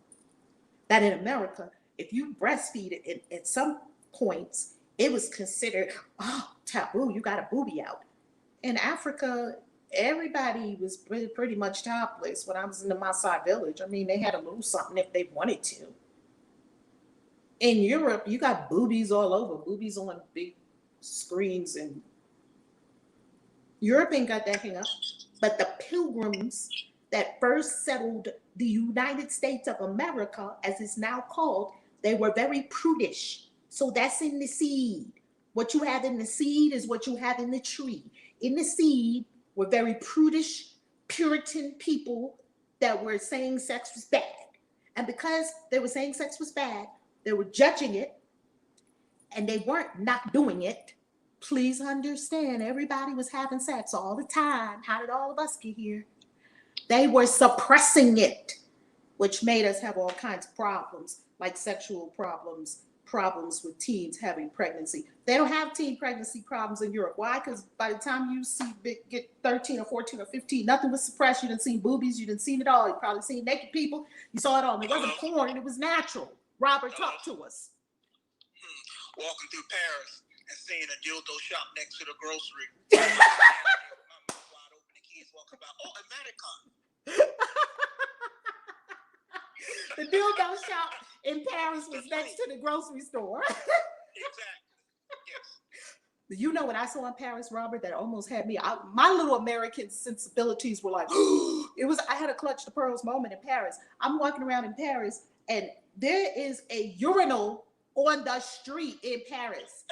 That in America, if you breastfeed it at some points, it was considered, oh, taboo, you got a booby out. In Africa, everybody was pretty much topless when I was in the Maasai village. I mean, they had a little something if they wanted to. In Europe, you got boobies all over, boobies on big screens, and Europe ain't got that hang up. But the pilgrims that first settled the United States of America, as it's now called, they were very prudish. So that's in the seed. What you have in the seed is what you have in the tree. In the seed were very prudish, Puritan people that were saying sex was bad. And because they were saying sex was bad, they were judging it, and they weren't not doing it. Please understand, everybody was having sex all the time. How did all of us get here? They were suppressing it, which made us have all kinds of problems, like sexual problems, problems with teens having pregnancy. They don't have teen pregnancy problems in Europe. Why? Because by the time you get 13 or 14 or 15, nothing was suppressed. You didn't see boobies. You didn't see it all. You probably seen naked people. You saw it all. And it wasn't porn. It was natural. Robert, talk to us. Walking through Paris and seeing a dildo shop next to the grocery. My mouth wide open, the kids walking by. Oh, American. The dildo shop in Paris was next to the grocery store. Exactly. Yes. You know what I saw in Paris, Robert, that almost had me. My little American sensibilities were like, I had a clutch the pearls moment in Paris. I'm walking around in Paris, and there is a urinal on the street in Paris.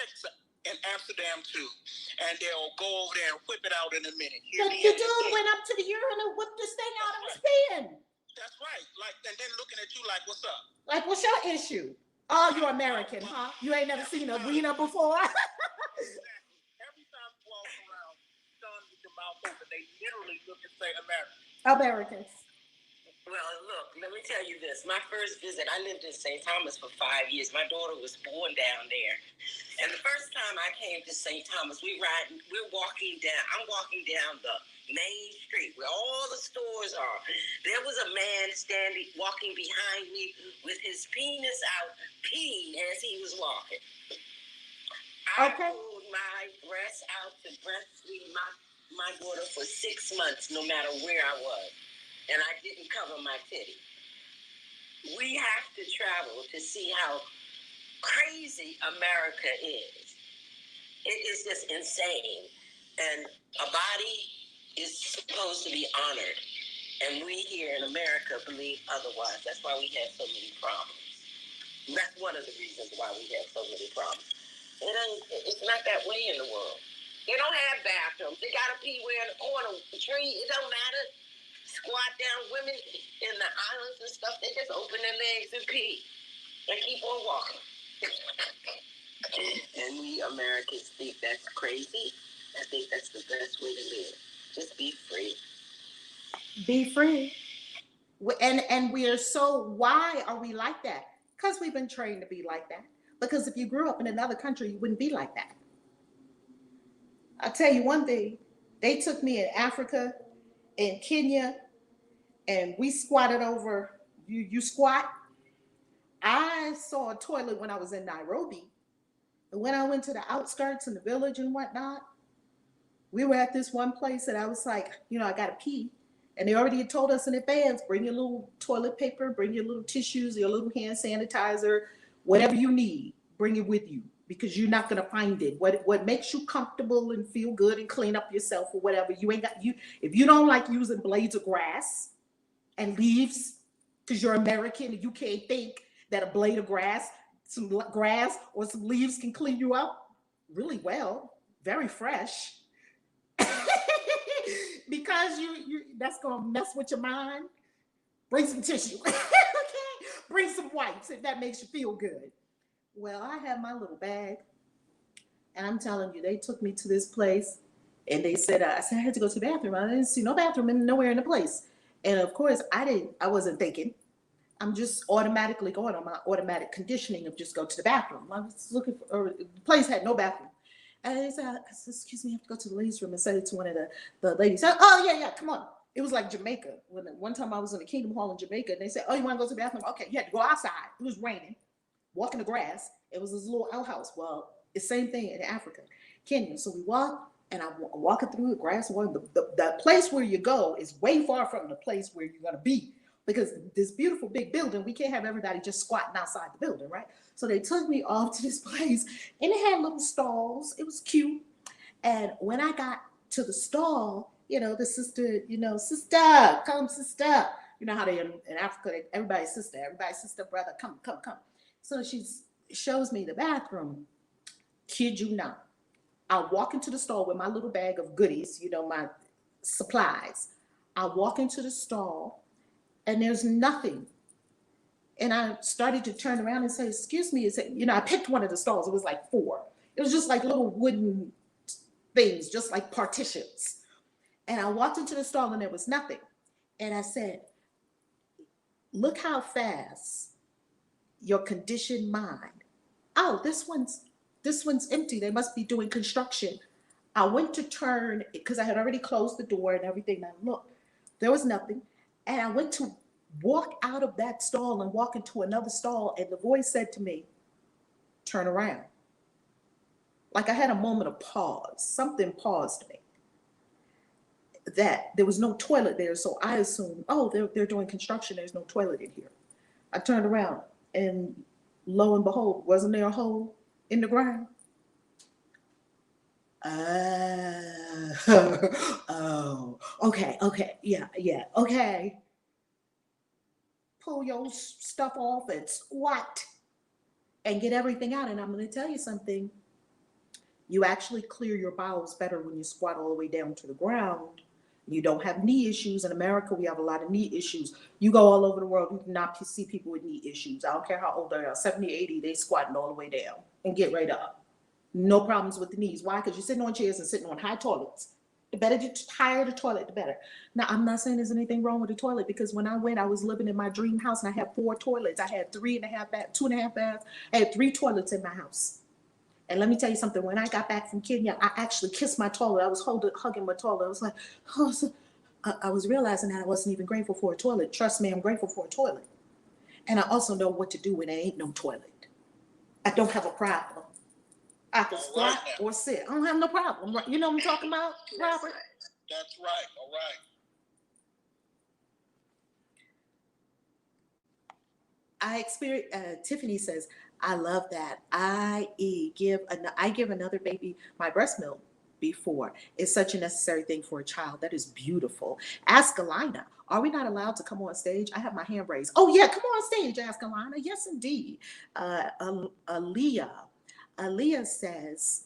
In Amsterdam too, and they'll go over there and whip it out in a minute. The dude went up to the urinal, whipped this thing out, and was peeing. That's right. Like, and then looking at you like, "What's up?" Like, what's your issue? Oh, you're American, huh? You ain't never seen a wiener before. Exactly. Every time you walk around, son with your mouth open, they literally look and say American. Americans. Well, look, let me tell you this. My first visit, I lived in St. Thomas for 5 years. My daughter was born down there. And the first time I came to St. Thomas, I'm walking down the main street where all the stores are. There was a man walking behind me with his penis out, peeing as he was walking. I pulled my breast out to breastfeed my daughter for 6 months, no matter where I was. And I didn't cover my titty. We have to travel to see how crazy America is. It is just insane. And a body is supposed to be honored. And we here in America believe otherwise. That's why we have so many problems. That's one of the reasons why we have so many problems. It's not that way in the world. They don't have bathrooms. They got to pee where in the corner of the tree. It don't matter. Squat down, women in the islands and stuff, they just open their legs and pee and keep on walking. And we Americans think that's crazy. I think that's the best way to live. Just be free. Be free. And we are why are we like that? Because we've been trained to be like that. Because if you grew up in another country, you wouldn't be like that. I'll tell you one thing. They took me in Africa, in Kenya, and we squatted over, you squat. I saw a toilet when I was in Nairobi. And when I went to the outskirts and the village and whatnot, we were at this one place that I was like, I got to pee. And they already had told us in advance, bring your little toilet paper, bring your little tissues, your little hand sanitizer, whatever you need, bring it with you because you're not going to find it. What makes you comfortable and feel good and clean up yourself or whatever, if you don't like using blades of grass and leaves because you're American and you can't think that a blade of grass, some grass or some leaves can clean you up really well, very fresh. Because that's gonna mess with your mind. Bring some tissue. Okay? Bring some wipes if that makes you feel good. Well, I have my little bag, and I'm telling you, they took me to this place, And they said, I said I had to go to the bathroom. I didn't see no bathroom nowhere in the place. And of course, I wasn't thinking. I'm just automatically going on my automatic conditioning of just go to the bathroom. I was looking for, or the place had no bathroom. And they said, I said, excuse me, I have to go to the ladies' room, and said it to one of the ladies. Oh, yeah, come on. It was like Jamaica. One time I was in the Kingdom Hall in Jamaica, and they said, oh, you want to go to the bathroom? Okay, you had to go outside. It was raining, walk in the grass. It was this little outhouse. Well, it's the same thing in Africa, Kenya. So we walk, and I'm walking through the grass. The place where you go is way far from the place where you're going to be, because this beautiful big building, we can't have everybody just squatting outside the building, right? So they took me off to this place, and it had little stalls. It was cute. And when I got to the stall, the sister, sister, come, sister. You know how they in Africa, everybody's sister, brother, come. So she shows me the bathroom. Kid you not. I walk into the stall with my little bag of goodies, my supplies. I walk into the stall, and there's nothing. And I started to turn around and say, excuse me. I picked one of the stalls. It was like 4. It was just like little wooden things, just like partitions. And I walked into the stall, and there was nothing. And I said, look how fast your conditioned mind. Oh, this one's empty. They must be doing construction. I went to turn, because I had already closed the door and everything. And look, there was nothing. And I went to walk out of that stall and walk into another stall, and the voice said to me, turn around. Like I had a moment of pause. Something paused me. That there was no toilet there, so I assumed, oh, they're doing construction. There's no toilet in here. I turned around, and lo and behold, wasn't there a hole in the ground? Oh, okay, yeah, okay. Pull your stuff off and squat and get everything out. And I'm going to tell you something. You actually clear your bowels better when you squat all the way down to the ground. You don't have knee issues. In America, we have a lot of knee issues. You go all over the world, you do not see people with knee issues. I don't care how old they are, 70, 80, they squatting all the way down and get right up. No problems with the knees. Why? Because you're sitting on chairs and sitting on high toilets. The better you higher the toilet, the better. Now, I'm not saying there's anything wrong with the toilet, because when I went, I was living in my dream house, and I had 4 toilets. I had 3.5 baths, 2.5 baths. I had 3 toilets in my house. And let me tell you something. When I got back from Kenya, I actually kissed my toilet. I was hugging my toilet. I was like, oh, I was realizing that I wasn't even grateful for a toilet. Trust me, I'm grateful for a toilet. And I also know what to do when there ain't no toilet. I don't have a problem. I can squat or sit. I don't have no problem. You know what I'm talking about, Robert? That's right. All right. I experience. Tiffany says, "I love that. I give another baby my breast milk before. It's such a necessary thing for a child. That is beautiful." Ask Alina. Are we not allowed to come on stage? I have my hand raised. Oh yeah, come on stage. Ask Alina. Yes, indeed. Aaliyah says.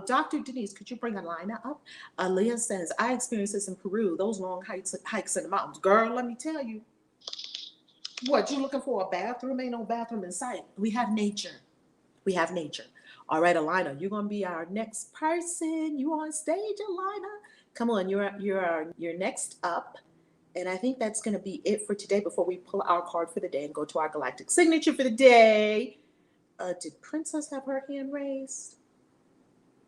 Dr. Denise, could you bring Alina up? Aaliyah says, I experienced this in Peru, those long hikes in the mountains. Girl, let me tell you. What, you looking for a bathroom? Ain't no bathroom in sight. We have nature. All right, Alina, you're gonna be our next person. You on stage, Alina? Come on, you're next up. And I think that's gonna be it for today before we pull our card for the day and go to our galactic signature for the day. Did Princess have her hand raised?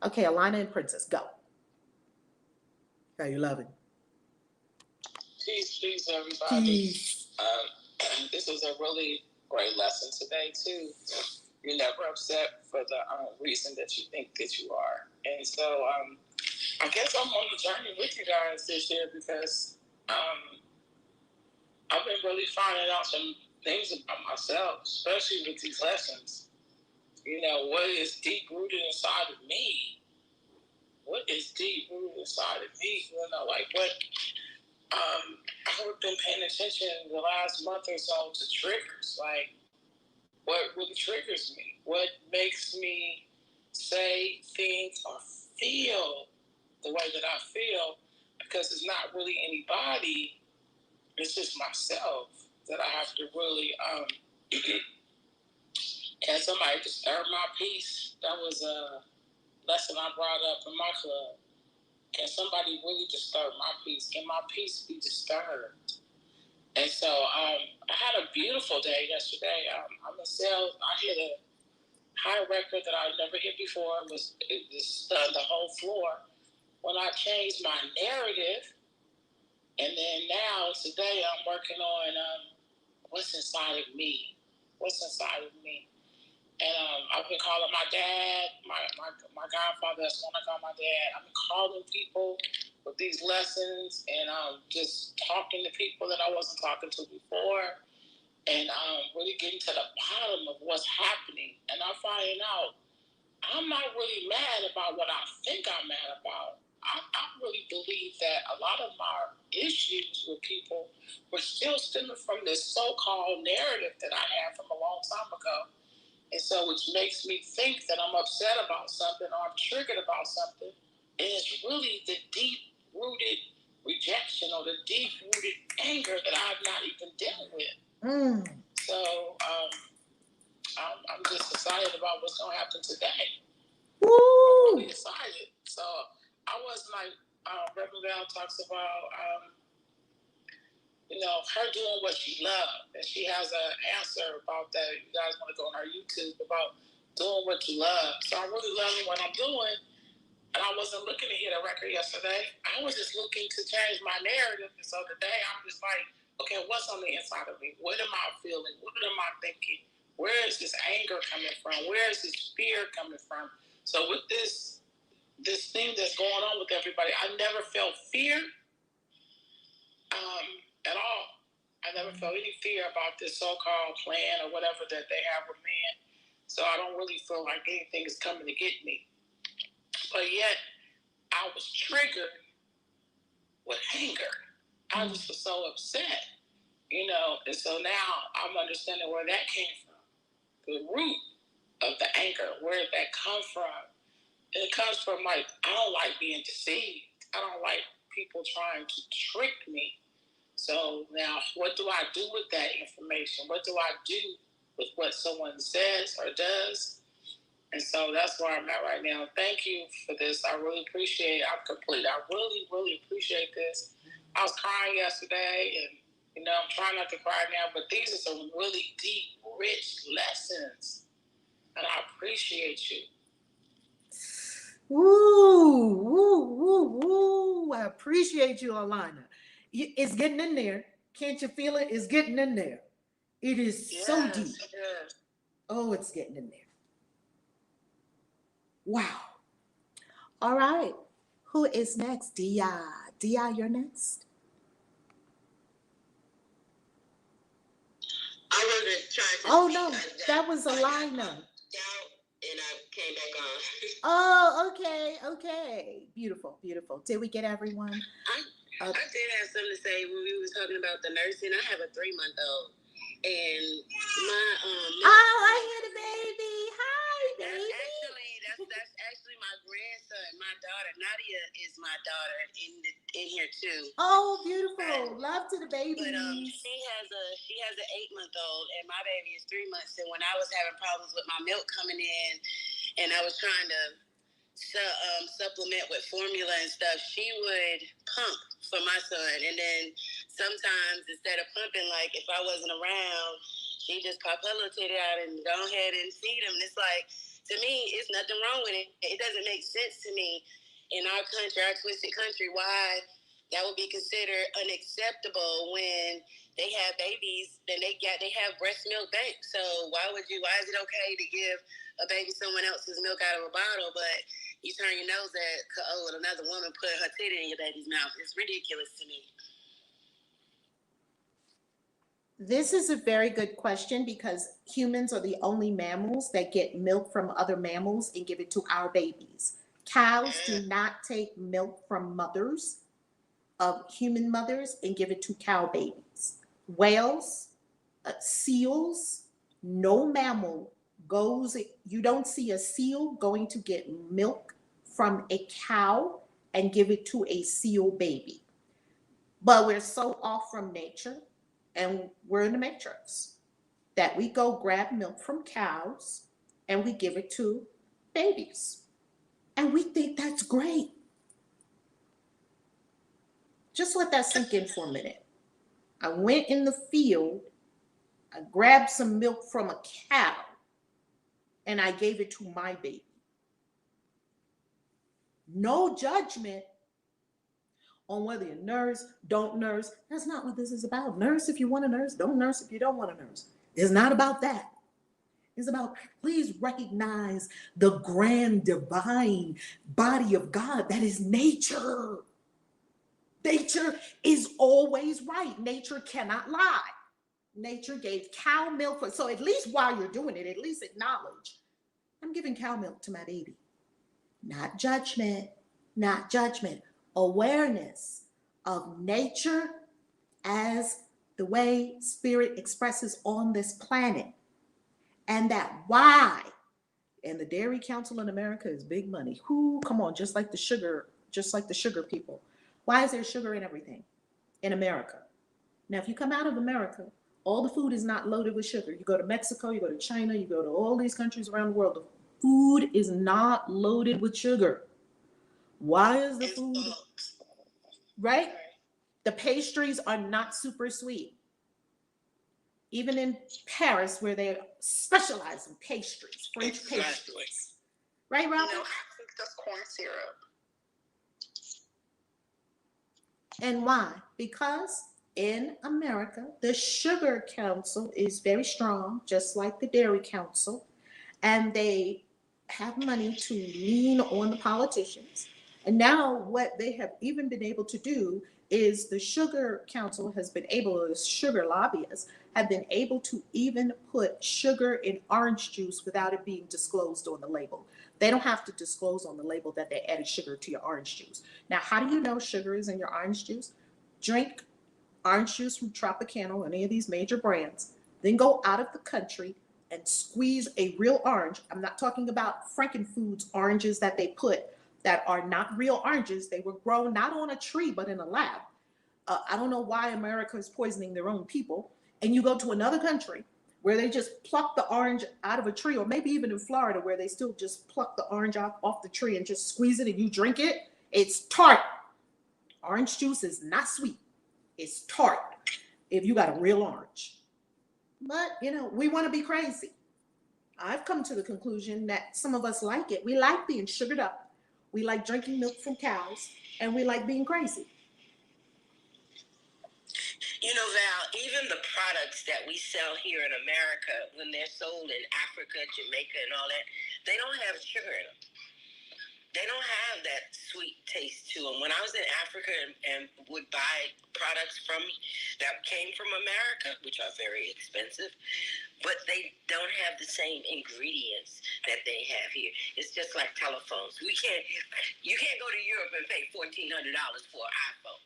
Okay, Alina and Princess, go. How you loving? Peace, everybody. Peace. This was a really great lesson today, too. You're never upset for the reason that you think that you are. And so I guess I'm on the journey with you guys this year, because I've been really finding out some things about myself, especially with these lessons. What is deep-rooted inside of me? What is deep-rooted inside of me? Like what... I've been paying attention the last month or so to triggers. Like, what really triggers me? What makes me say, think, or feel the way that I feel? Because it's not really anybody. It's just myself that I have to really and somebody disturb my peace. That was a lesson I brought up in my club. can somebody really disturb my peace? Can my peace be disturbed? And so I had a beautiful day yesterday. I'm in sales. I hit a high record that I've never hit before. It stunned the whole floor when I changed my narrative. And then now, today, I'm working on what's inside of me. What's inside of me. And I've been calling my dad, my godfather, that's when I call my dad. I've been calling people with these lessons and just talking to people that I wasn't talking to before and really getting to the bottom of what's happening. And I'm finding out I'm not really mad about what I think I'm mad about. I really believe that a lot of my issues with people were still stemming from this so-called narrative that I had from a long time ago. And so, which makes me think that I'm upset about something or I'm triggered about something. And it's really the deep-rooted rejection or the deep-rooted anger that I've not even dealt with. So, I'm just excited about what's going to happen today. Woo! I'm really excited. So, I was like, Reverend Val talks about, her doing what she loved. And she has an answer about that. You guys want to go on our YouTube about doing what you love. So I'm really loving what I'm doing. And I wasn't looking to hit a record yesterday. I was just looking to change my narrative. And so today I'm just like, okay, what's on the inside of me? What am I feeling? What am I thinking? Where is this anger coming from? Where is this fear coming from? So with this thing that's going on with everybody, I never felt fear. At all. I never felt any fear about this so-called plan or whatever that they have with man. So I don't really feel like anything is coming to get me. But yet, I was triggered with anger. I just was so upset, and so now I'm understanding where that came from. The root of the anger, where did that come from? And it comes from I don't like being deceived. I don't like people trying to trick me. So now, what do I do with that information? What do I do with what someone says or does? And so that's where I'm at right now. Thank you for this. I really appreciate it. I'm complete. I really, really appreciate this. I was crying yesterday, and I'm trying not to cry now, but these are some really deep, rich lessons. And I appreciate you. Woo, woo, woo, woo. I appreciate you, Alana. It's getting in there. Can't you feel it? It's getting in there. It is so deep. Yes. Oh, it's getting in there. Wow. All right. Who is next? Dia. Dia, you're next. I wasn't trying to. Oh, no. That was Alana. And I came back on. Oh, okay. Beautiful. Did we get everyone? I did have something to say when we were talking about the nursing. I have a 3-month-old, and my I hear the baby. Hi, baby. That's actually my grandson. My daughter Nadia is my daughter in here too. Oh, beautiful. Love to the baby. But she has an 8-month-old, and my baby is 3 months. And when I was having problems with my milk coming in, and I was trying to supplement with formula and stuff, she would pump for my son. And then sometimes instead of pumping, like if I wasn't around, she'd just pop her little titty out and go ahead and feed him. And it's like, to me, it's nothing wrong with it. It doesn't make sense to me in our country, our twisted country, why that would be considered unacceptable when they have babies, then they have breast milk banks. So why is it okay to give a baby someone else's milk out of a bottle, but you turn your nose at another woman put her titty in your baby's mouth? It's ridiculous to me. This is a very good question because humans are the only mammals that get milk from other mammals and give it to our babies. Cows do not take milk from mothers, of human mothers, and give it to cow babies. Whales, seals, no mammal goes, you don't see a seal going to get milk from a cow and give it to a seal baby. But we're so off from nature, and we're in the matrix, that we go grab milk from cows and we give it to babies. And we think that's great. Just let that sink in for a minute. I went in the field, I grabbed some milk from a cow, and I gave it to my baby. No judgment on whether you nurse, don't nurse. That's not what this is about. Nurse if you want to nurse, don't nurse if you don't want to nurse. It's not about that. It's about, please recognize the grand divine body of God that is nature. Nature is always right. Nature cannot lie. Nature gave cow milk for, so at least while you're doing it, at least acknowledge, I'm giving cow milk to my baby. Not judgment, not judgment. Awareness of nature as the way spirit expresses on this planet. And that why. And the Dairy Council in America is big money. Who, come on, just like the sugar people. Why is there sugar in everything in America? Now, if you come out of America, all the food is not loaded with sugar. You go to Mexico, you go to China, you go to all these countries around the world. The food is not loaded with sugar. Why is the food, right? The pastries are not super sweet. Even in Paris, where they specialize in pastries, French pastries. Right, Robert? No, I think that's corn syrup. And why? Because in America, the Sugar Council is very strong, just like the Dairy Council, and they have money to lean on the politicians. And now what they have even been able to do is the Sugar Council has been able, the sugar lobbyists have been able to even put sugar in orange juice without it being disclosed on the label. They don't have to disclose on the label that they added sugar to your orange juice. Now, how do you know sugar is in your orange juice? Drink orange juice from Tropicana or any of these major brands, then go out of the country and squeeze a real orange. I'm not talking about Frankenfoods oranges that they put that are not real oranges. They were grown not on a tree, but in a lab. I don't know why America is poisoning their own people. And you go to another country where they just pluck the orange out of a tree, or maybe even in Florida where they still just pluck the orange off the tree and just squeeze it and you drink it. It's tart. Orange juice is not sweet. It's tart if you got a real orange. But, we want to be crazy. I've come to the conclusion that some of us like it. We like being sugared up. We like drinking milk from cows, and we like being crazy. Val, even the products that we sell here in America, when they're sold in Africa, Jamaica, and all that, they don't have sugar in them. They don't have that sweet taste to them. When I was in Africa and would buy products that came from America, which are very expensive, but they don't have the same ingredients that they have here. It's just like telephones. You can't go to Europe and pay $1,400 for an iPhone.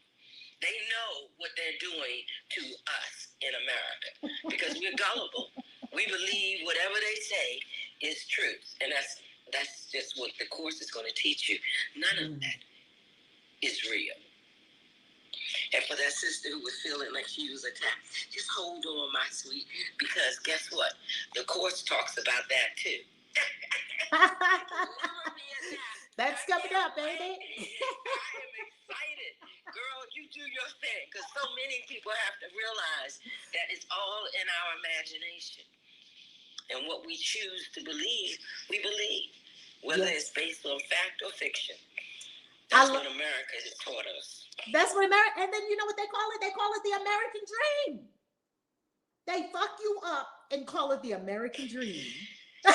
They know what they're doing to us in America because we're gullible. We believe whatever they say is truth, and that's just what the course is going to teach you. None of that is real. And for that sister who was feeling like she was attacked, just hold on, my sweet, because guess what? The course talks about that too. That's coming up, baby. I am excited. Girl, you do your thing, because so many people have to realize that it's all in our imagination. And what we choose to believe, we believe, whether it's based on fact or fiction. That's what America has taught us. That's what America, and then you know what they call it? They call it the American dream. They fuck you up and call it the American dream. They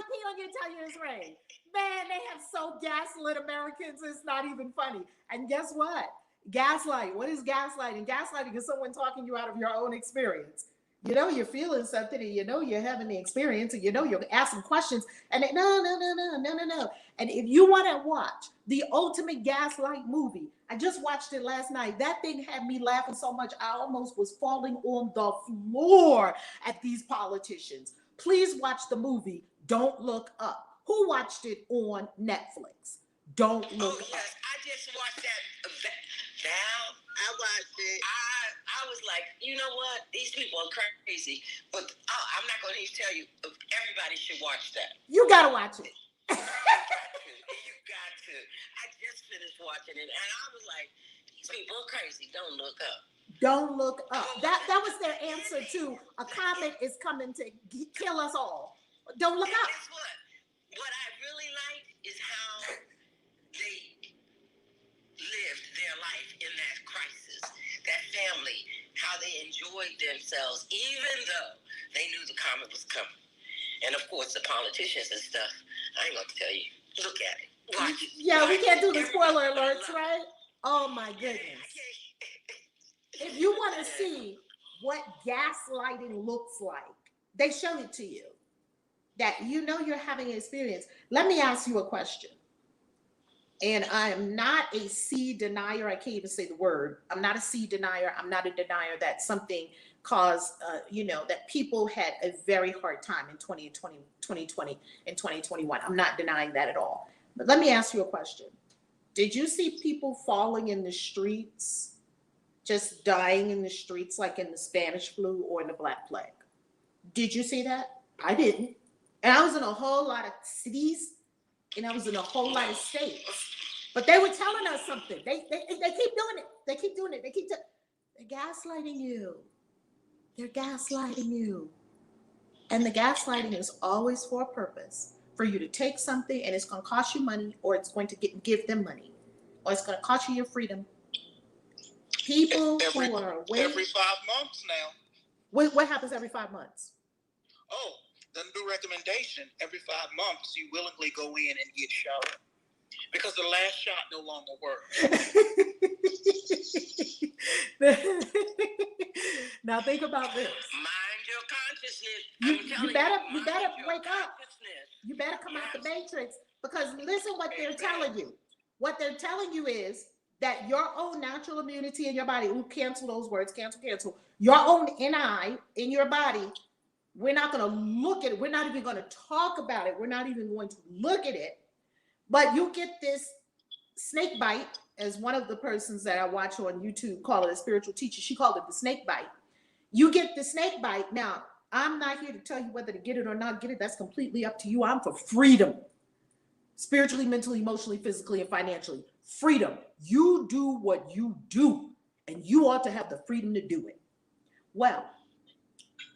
pee on you and tell you it's rain. Man, they have so gaslit Americans, it's not even funny. And guess what? Gaslight. What is gaslighting? Gaslighting is someone talking you out of your own experience. You're feeling something, and you're having the experience, and you're asking questions, and they, no. And if you want to watch the ultimate gaslight movie, I just watched it last night. That thing had me laughing so much I almost was falling on the floor at these politicians. Please watch the movie. Don't Look Up. Who watched it on Netflix? Don't Look Up. Yes, I just watched that. Val, I watched it. I was like, you know what? These people are crazy. But I'm not going to even tell you. Everybody should watch that. You got to watch it. You got to. I just finished watching it, and I was like, these people are crazy. Don't look up. Don't look up. That was their answer to a comet is coming to kill us all. Don't look up. Guess what? What I really liked is how they lived their life in that crisis, that family, how they enjoyed themselves, even though they knew the comet was coming. And of course, the politicians and stuff. I ain't gonna tell you. Look at it. Watch it. Yeah, we can't do the Everybody- spoiler alerts, right? Oh my goodness. If you want to see what gaslighting looks like, they show it to you. That you know you're having an experience. Let me ask you a question. And I am not a seed denier. I can't even say the word. I'm not a seed denier. I'm not a denier that something caused, that people had a very hard time in 2020 and 2021. I'm not denying that at all. But let me ask you a question. Did you see people falling in the streets, just dying in the streets like in the Spanish flu or in the Black Plague? Did you see that? I didn't. And I was in a whole lot of cities, and I was in a whole lot of states. But they were telling us something. They keep doing it. They keep doing it. They're gaslighting you. They're gaslighting you. And the gaslighting is always for a purpose. For you to take something and it's going to cost you money, or it's going to give them money, or it's going to cost you your freedom. People who are awake. Every 5 months now. What happens every 5 months? Oh, the new recommendation, every 5 months, you willingly go in and get shot. Because the last shot no longer works. Now think about this. Mind your consciousness. You better wake up. You better come out the matrix, because listen what they're telling you. What they're telling you is that your own natural immunity in your body, cancel those words, cancel. Your own NI in your body, we're not going to look at it. We're not even going to talk about it. We're not even going to look at it. But you get this snake bite, as one of the persons that I watch on YouTube call it, a spiritual teacher. She called it the snake bite. You get the snake bite. Now, I'm not here to tell you whether to get it or not get it. That's completely up to you. I'm for freedom. Spiritually, mentally, emotionally, physically, and financially. Freedom. You do what you do, and you ought to have the freedom to do it. Well,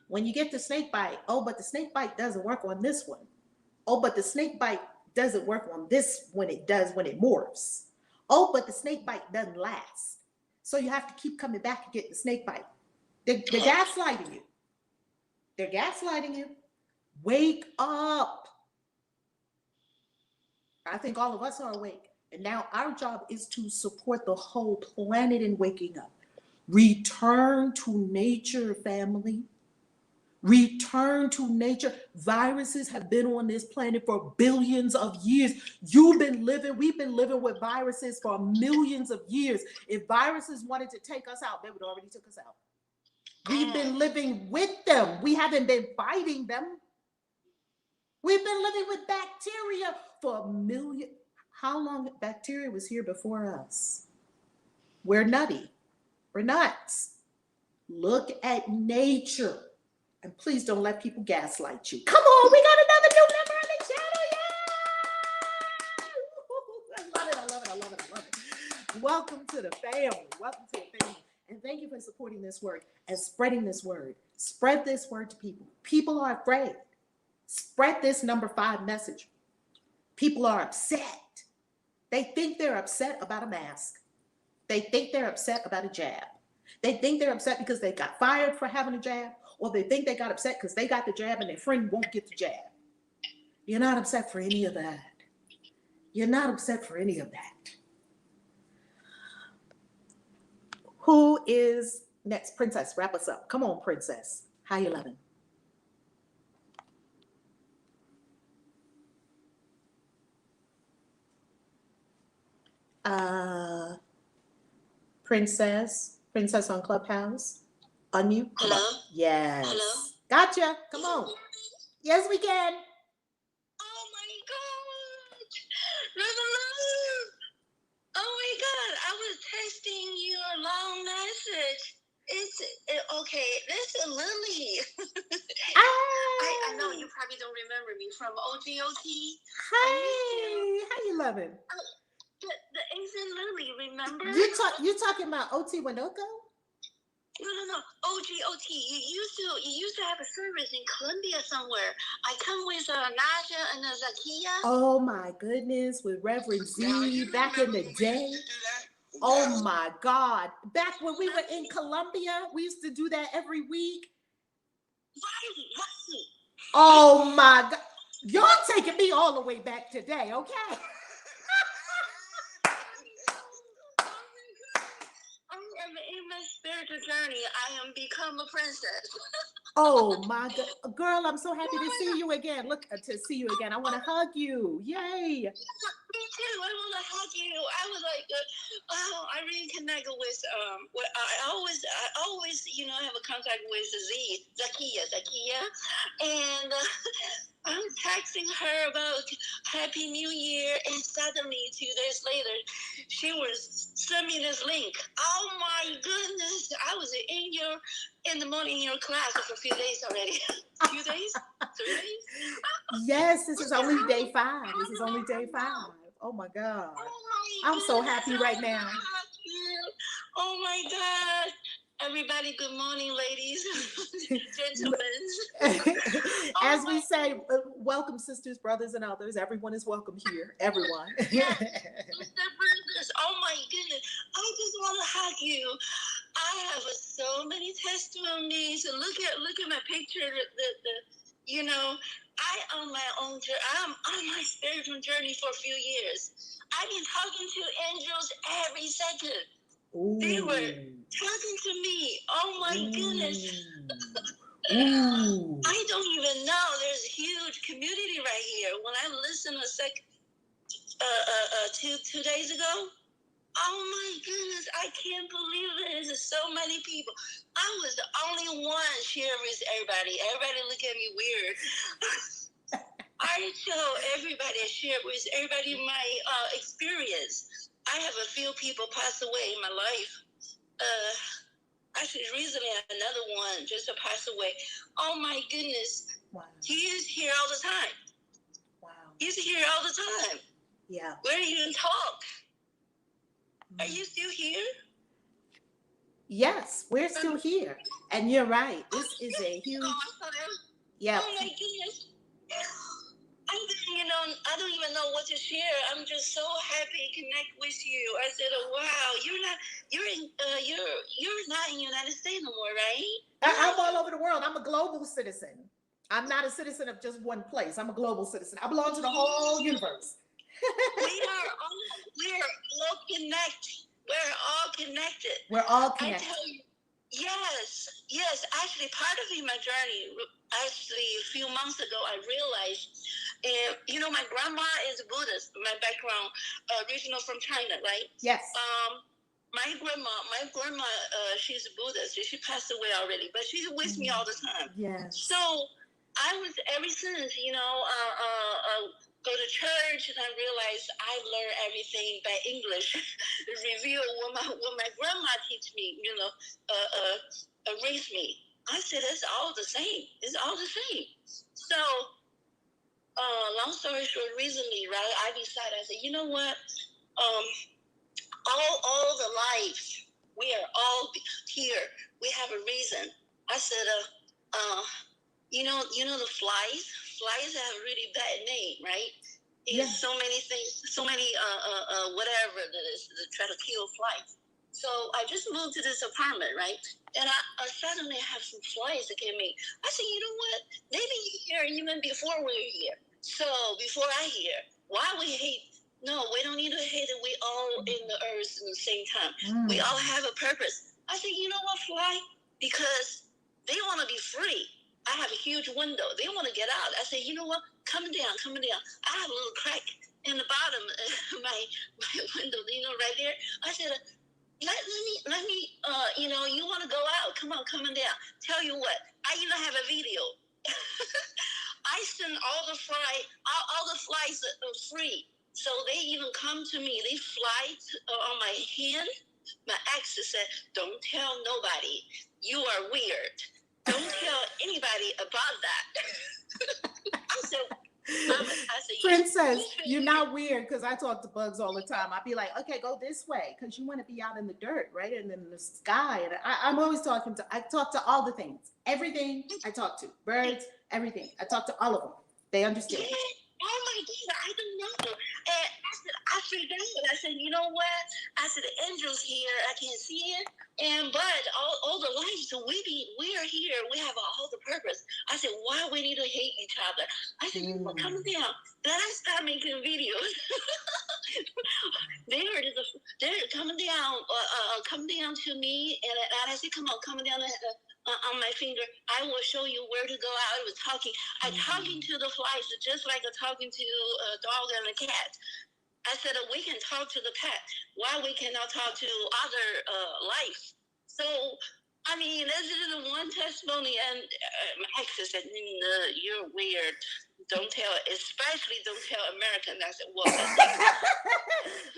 when you get the snake bite, oh, but the snake bite doesn't work on this one. Oh, but the snake bite doesn't work on this when it morphs. Oh, but the snake bite doesn't last. So you have to keep coming back and get the snake bite. They're gaslighting you. They're gaslighting you. Wake up. I think all of us are awake. And now our job is to support the whole planet in waking up. Return to nature, family. Return to nature. Viruses have been on this planet for billions of years. We've been living with viruses for millions of years. If viruses wanted to take us out, they would already took us out. We've been living with them. We haven't been fighting them. We've been living with bacteria for a million. How long bacteria was here before us? We're nutty. We're nuts. Look at nature. And please don't let people gaslight you. Come on, we got another new member on the channel. Yeah! I love it. Welcome to the family. And thank you for supporting this work and spreading this word. Spread this word to people. People are afraid. Spread this number 5 message. People are upset. They think they're upset about a mask. They think they're upset about a jab. They think they're upset because they got fired for having a jab, or they think they got upset because they got the jab and their friend won't get the jab. You're not upset for any of that. You're not upset for any of that. Who is next? Princess, wrap us up. Come on, Princess. How you loving? Princess on Clubhouse. Unmute. Hello? Yes. Hello? Gotcha. Come on. Yes, we can. Oh my God. Revelation. Oh my God. I was texting you a long message. Okay. Listen, Lily. I know you probably don't remember me from OGOT. Hey, how you loving? But Lily, remember? You're talking about OT Winoco? No. OT. You used to have a service in Columbia somewhere. I come with Naja and Zakia. Oh my goodness, with Reverend Z back in the day. Oh my God. Back when we were in Columbia, we used to do that every week. Right. Oh my God. Y'all taking me all the way back today, okay? In my spiritual journey, I am become a princess. Oh my God. Girl, I'm so happy to see you again. Look, to see you again. I want to hug you. Yay. Me too. I want to hug you. I was like, I really connected with I always have a contact with Zakia, and I'm texting her about Happy New Year, and suddenly 2 days later, she was sending me this link. Oh my goodness! I was in the morning in your class for a few days already. 2 days, 3 days. Yes, this is only day 5. This is only day 5. Oh my God. I'm so happy right now. Oh my God. Everybody, good morning, ladies, gentlemen. As we say, welcome, sisters, brothers, and others. Everyone is welcome here. Everyone. Yes. Oh my goodness. I just want to hug you. I have so many testimonies. Look at my picture. I on my own journey. I'm on my spiritual journey for a few years. I've been talking to angels every second. Ooh. They were talking to me. Oh my goodness. Ooh. I don't even know. There's a huge community right here. When I listened two days ago, oh my goodness, I can't believe it. There's so many people. I was the only one sharing with everybody. Everybody look at me weird. I tell everybody, I share with everybody my experience. I have a few people pass away in my life. Actually, recently another one just passed away. Oh my goodness. Wow. He is here all the time. Wow. He's here all the time. Yeah. Where do you talk? Are you still here? Yes, we're still here. And you're right. This is a huge. Yeah. Oh my goodness. I don't even know what to share. I'm just so happy to connect with you. I said, oh, wow, you're not in the United States no more, right? I'm all over the world. I'm a global citizen. I'm not a citizen of just one place. I'm a global citizen. I belong to the whole universe. We are all connected. We're all connected. We're all connected. I tell you, yes. Actually, part of my journey, actually, a few months ago, I realized, my grandma is Buddhist. My background, original from China, right? Yes. My grandma, she's a Buddhist. She passed away already, but she's with me all the time. Yes. So I was ever since, go to church, and I realized I learned everything by English. Review what my grandma teach me, raised me. I said it's all the same. It's all the same. So, long story short, recently, right, I decided. I said, you know what? All the lives, we are all here. We have a reason. I said, the flies. Flies have a really bad name, right? There's so many things, so many whatever that is that try to kill flies. So I just moved to this apartment, right? And I suddenly have some flies that came in. I said, you know what? Maybe you're here even before we were here. So before I hear, why we hate? No, we don't need to hate it. We all in the earth at the same time. We all have a purpose. I said, you know what, fly? Because they want to be free. I have a huge window. They want to get out. I said, you know what? Come down. I have a little crack in the bottom of my window, right there. I said, let me, you want to go out. Come on, coming down. Tell you what, I even have a video. I send all the flies are free. So they even come to me. They fly on my hand. My ex said, don't tell nobody. You are weird. Don't tell anybody about that. I said, I said, Princess, you're not weird because I talk to bugs all the time. I'd be like, okay, go this way because you want to be out in the dirt, right? And in the sky. And I'm always I talk to all the things, everything I talk to, birds, everything. I talk to all of them. They understand. Yeah. Oh my God, I don't know. And I freaked out. I said, you know what? I said, the angels here, I can't see it. But all the lights, so we are here. We have all the purpose. I said, why we need to hate each other? I said, you know, come down. Then I started making videos. They're coming down to me, and I said, come on, coming down on my finger. I will show you where to go out. I was talking. I'm talking to the flies just like I'm talking to a dog and a cat. I said, we can talk to the pet. Why we cannot talk to other life? So, I mean, this is one testimony, and my ex said, you're weird. Especially don't tell Americans. I said, well,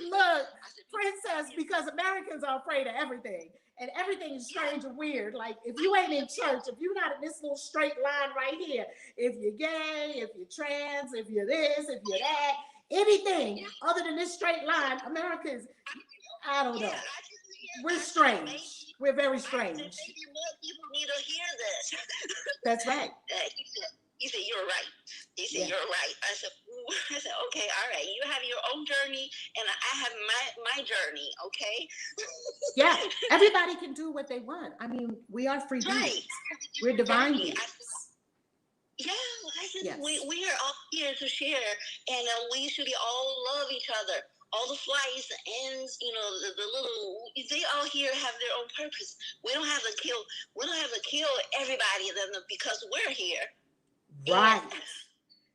look, Princess, because Americans are afraid of everything. And everything is strange and weird. Like, if you ain't in church, if you're not in this little straight line right here, if you're gay, if you're trans, if you're this, if you're that, anything other than this straight line, Americans, I don't know. We're strange. We're very strange. Maybe more people need to hear this. That's right. He said, you're right. He said, you're right. I said, okay, all right. You have your own journey, and I have my journey, okay? Yeah, everybody can do what they want. I mean, we are free beings. We're divine beings. I said, we are all here to share, and we should all love each other. All the flies, the ants, you know, the little, they all here have their own purpose. We don't have to kill everybody because we're here. Right.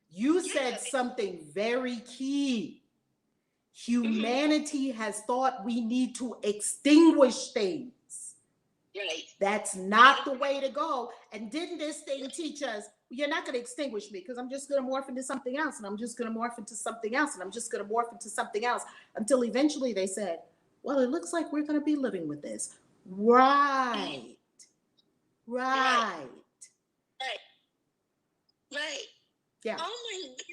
You said something very key. Humanity has thought we need to extinguish things. Right. That's not the way to go. And didn't this thing teach us, you're not going to extinguish me because I'm just going to morph into something else, and I'm just going to morph into something else, and I'm just going to morph into something else, until eventually they said, well, it looks like we're going to be living with this. Right. Yeah. Oh my goodness.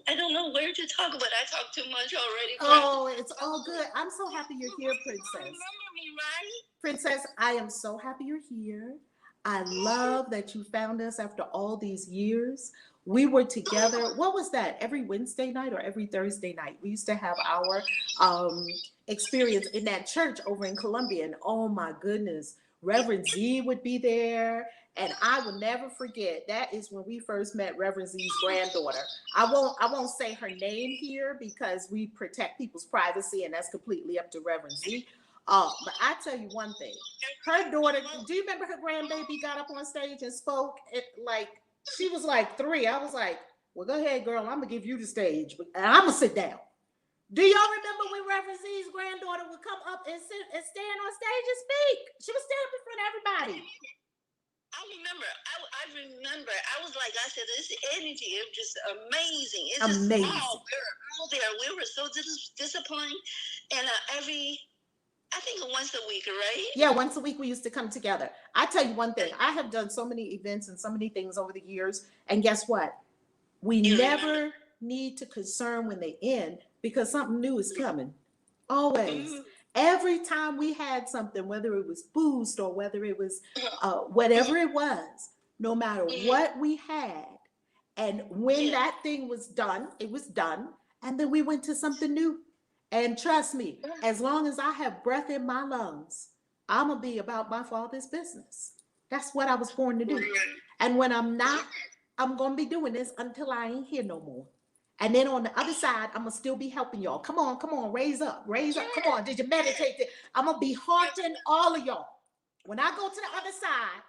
I don't know where to talk, but I talk too much already. Oh, it's all good. I'm so happy you're here, Princess. Remember me, right? Princess, I am so happy you're here. I love that you found us after all these years. We were together. What was that? Every Wednesday night or every Thursday night? We used to have our experience in that church over in Columbia. And oh my goodness, Reverend Z would be there. And I will never forget, that is when we first met Reverend Z's granddaughter. I won't say her name here because we protect people's privacy, and that's completely up to Reverend Z. But I tell you one thing, her daughter, do you remember her grandbaby got up on stage and spoke? She was like 3. I was like, well, go ahead, girl. I'm going to give you the stage, and I'm going to sit down. Do y'all remember when Reverend Z's granddaughter would come up and sit and stand on stage and speak? She would stand up in front of everybody. I remember. I was like, I said, this energy is just amazing. It's amazing. Just all there. We were so disciplined, and I think once a week, right? Yeah, once a week we used to come together. I tell you one thing, I have done so many events and so many things over the years, and guess what? We never need to concern when they end because something new is coming. Always. Every time we had something, whether it was boost or whether it was whatever it was, no matter what we had, and when that thing was done, it was done, and then we went to something new. And trust me, as long as I have breath in my lungs, I'm going to be about my Father's business. That's what I was born to do. And when I'm not, I'm going to be doing this until I ain't here no more. And then on the other side, I'm going to still be helping y'all. Come on, raise up. Come on, did you meditate? I'm going to be haunting all of y'all. When I go to the other side,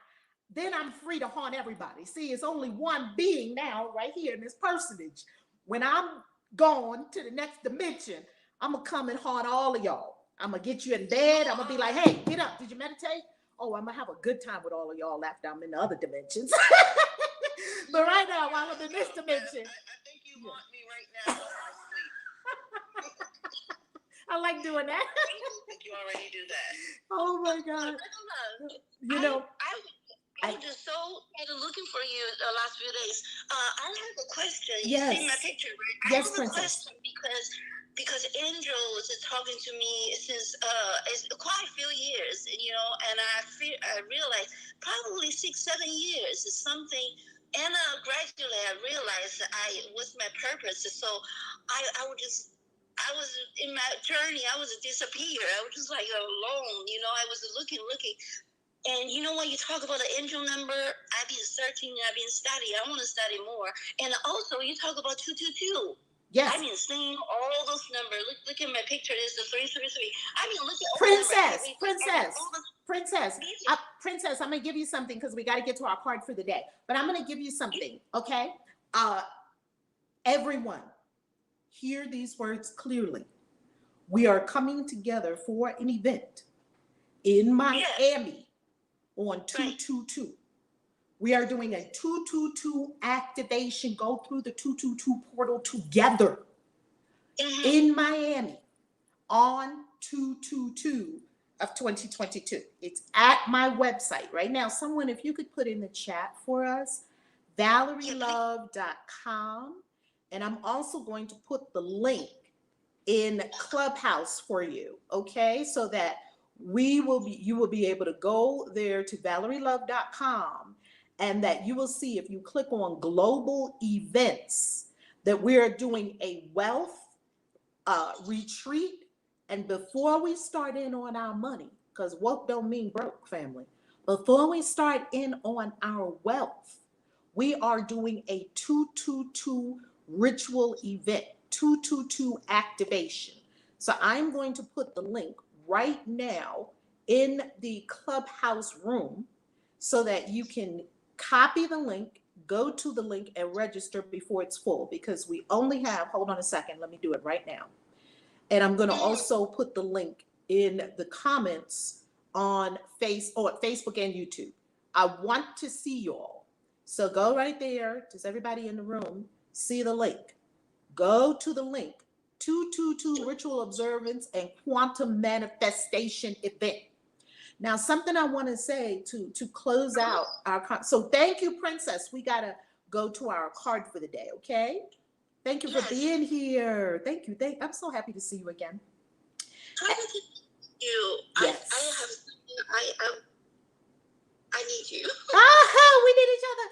then I'm free to haunt everybody. See, it's only one being now right here in this personage. When I'm gone to the next dimension, I'm going to come and haunt all of y'all. I'm going to get you in bed. I'm going to be like, hey, get up. Did you meditate? Oh, I'm going to have a good time with all of y'all after I'm in the other dimensions. But right now, while I'm in this dimension. I think you want me right now while I'm asleep. I like doing that. I think you already do that. Oh, my God. You know. I was just so looking for you the last few days. I have a question. You Yes. see my picture, right? Yes, I have Princess. a question because Angel was talking to me since it's quite a few years, and I realized probably 6-7 years is something. And gradually I realized what's my purpose. So I was in my journey. I was disappeared. I was just like alone. I was looking. And when you talk about the angel number, I've been searching, I've been studying. I want to study more. And also, you talk about 222. Yes. I've been seeing all those numbers. Look at my picture. There's the 333. I mean, look at all Princess, the Princess, I'm going to give you something because we got to get to our card for the day. But I'm going to give you something, okay? Everyone, hear these words clearly. We are coming together for an event in Miami on 222. We are doing a 222 activation. Go through the 222 portal together in Miami on 222 of 2022. It's at my website right now. Someone, if you could put in the chat for us, ValerieLove.com. And I'm also going to put the link in Clubhouse for you, okay? So that you will be able to go there to ValerieLove.com, and that you will see, if you click on global events, that we are doing a wealth retreat. And before we start in on our money, because wealth don't mean broke, family, before we start in on our wealth, we are doing a 222 ritual event, 222 activation. So I'm going to put the link right now in the Clubhouse room so that you can copy the link, go to the link, and register before it's full, because we only have, hold on a second, let me do it right now. And I'm going to also put the link in the comments on Facebook and YouTube. I want to see y'all. So go right there. Does everybody in the room see the link? Go to the link, 222 Ritual Observance and Quantum Manifestation Event. Now, something I want to say to close out our, so thank you, Princess. We got to go to our card for the day, okay? Thank you for being here. Thank you. I'm so happy to see you again. Thank you. Yes. I need you. We need each other.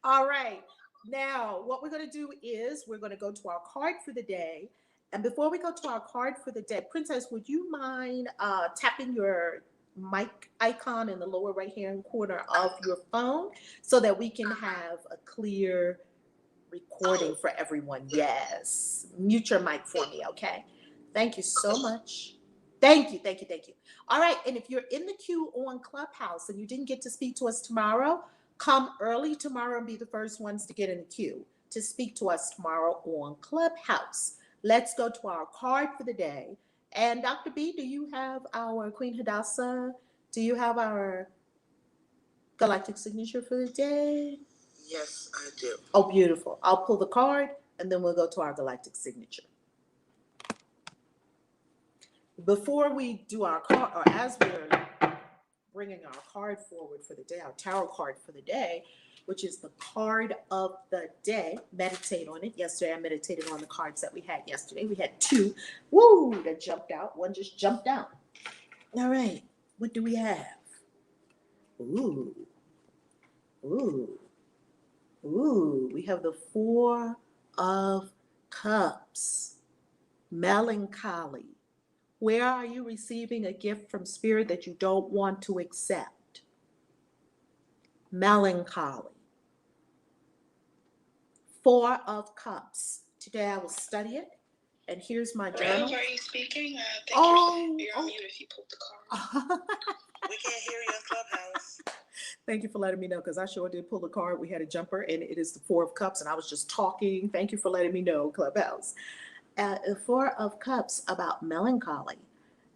All right. Now, what we're going to do is we're going to go to our card for the day. And before we go to our card for the day, Princess, would you mind tapping your mic icon in the lower right-hand corner of your phone so that we can have a clear recording for everyone? Yes. Mute your mic for me, okay? Thank you so much. Thank you. All right, and if you're in the queue on Clubhouse and you didn't get to speak to us tomorrow, come early tomorrow and be the first ones to get in the queue to speak to us tomorrow on Clubhouse. Let's go to our card for the day. And Dr. B, do you have our Queen Hadassah? Do you have our Galactic Signature for the day? Yes, I do. Oh, beautiful. I'll pull the card and then we'll go to our Galactic Signature. Before we do our card, or as we're bringing our card forward for the day, our tarot card for the day, which is the card of the day, meditate on it. Yesterday, I meditated on the cards that we had yesterday. We had 2. Woo, that jumped out. One just jumped out. All right, what do we have? Ooh, we have the 4 of Cups, melancholy. Where are you receiving a gift from Spirit that you don't want to accept? Melancholy. 4 of Cups. Today I will study it. And here's my journal. Are you speaking? You're on mute if you pulled the card. We can't hear you in Clubhouse. Thank you for letting me know, because I sure did pull the card. We had a jumper, and it is the 4 of Cups, and I was just talking. Thank you for letting me know, Clubhouse. 4 of Cups about melancholy.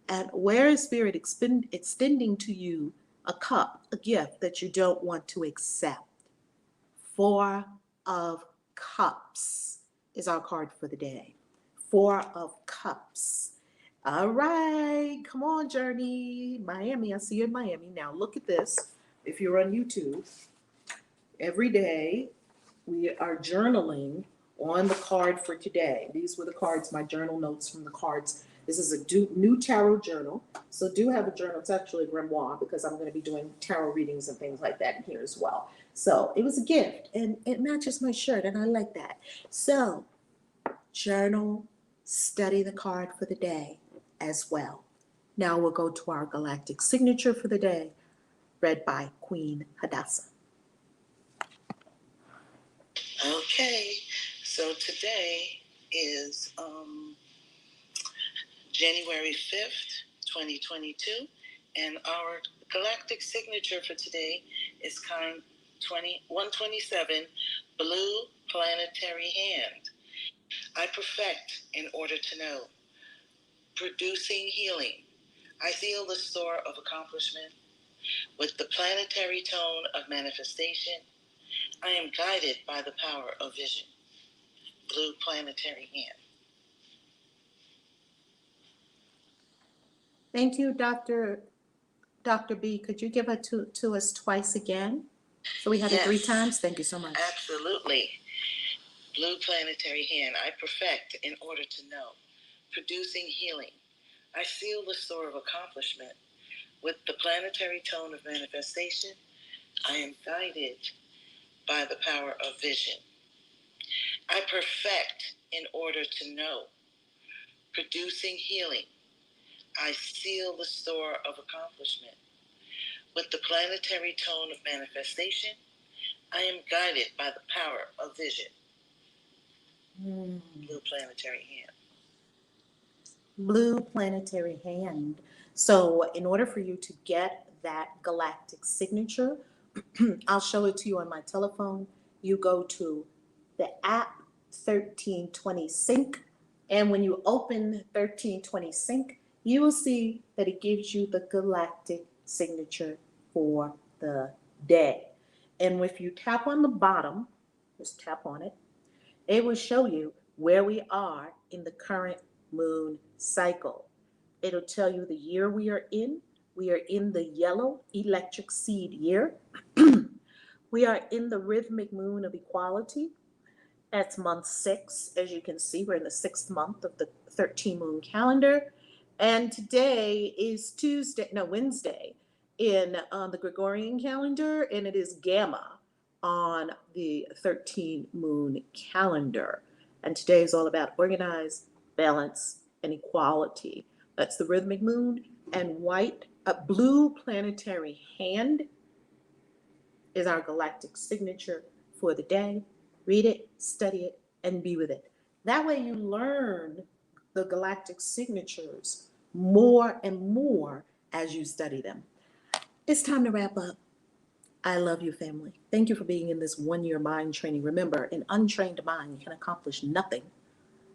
And where is Spirit extending to you a cup, a gift that you don't want to accept? 4 of Cups is our card for the day. 4 of Cups. All right, come on, Journey. Miami, I see you in Miami. Now look at this. if you're on YouTube, every day we are journaling on the card for today. These were the cards, my journal notes from the cards. This is a new tarot journal. So do have a journal. It's actually a grimoire because I'm going to be doing tarot readings and things like that in here as well. So it was a gift and it matches my shirt and I like that. So journal, study the card for the day as well. Now we'll go to our Galactic Signature for the day, read by Queen Hadassah. Okay, so today is January 5th, 2022, and our galactic signature for today is kind 127, blue planetary hand. I perfect in order to know. Producing healing. I feel the store of accomplishment. With the planetary tone of manifestation, I am guided by the power of vision. Blue planetary hand. Thank you, Dr. B. Could you give it to us twice again? So we had it 3 times? Thank you so much. Absolutely. Blue planetary hand. I perfect in order to know. Producing healing. I seal the store of accomplishment. With the planetary tone of manifestation, I am guided by the power of vision. I perfect in order to know. Producing healing. I seal the store of accomplishment. With the planetary tone of manifestation, I am guided by the power of vision. Blue planetary hand. Blue planetary hand. So in order for you to get that galactic signature, I'll show it to you on my telephone. You go to the app 1320 Sync, and when you open 1320 Sync, you will see that it gives you the galactic signature for the day. And if you tap on the bottom, just tap on it, it will show you where we are in the current moon cycle. It'll tell you the year we are in. We are in the yellow electric seed year. We are in the rhythmic moon of equality. That's month 6. As you can see, we're in the 6th month of the 13 moon calendar. And today is Wednesday in the Gregorian calendar, and it is Gamma on the 13 moon calendar. And today is all about organize, balance, and equality. That's the rhythmic moon. And blue planetary hand is our galactic signature for the day. Read it, study it, and be with it. That way you learn the galactic signatures more and more as you study them. It's time to wrap up. I love you, family. Thank you for being in this 1-year mind training. Remember, an untrained mind can accomplish nothing.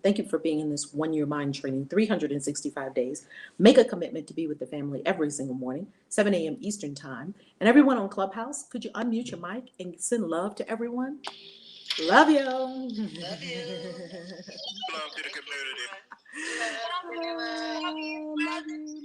Thank you for being in this 1-year mind training, 365 days. Make a commitment to be with the family every single morning, 7 a.m. Eastern time. And everyone on Clubhouse, could you unmute your mic and send love to everyone? Love you. Love you. Love to the community. Love you. Love you.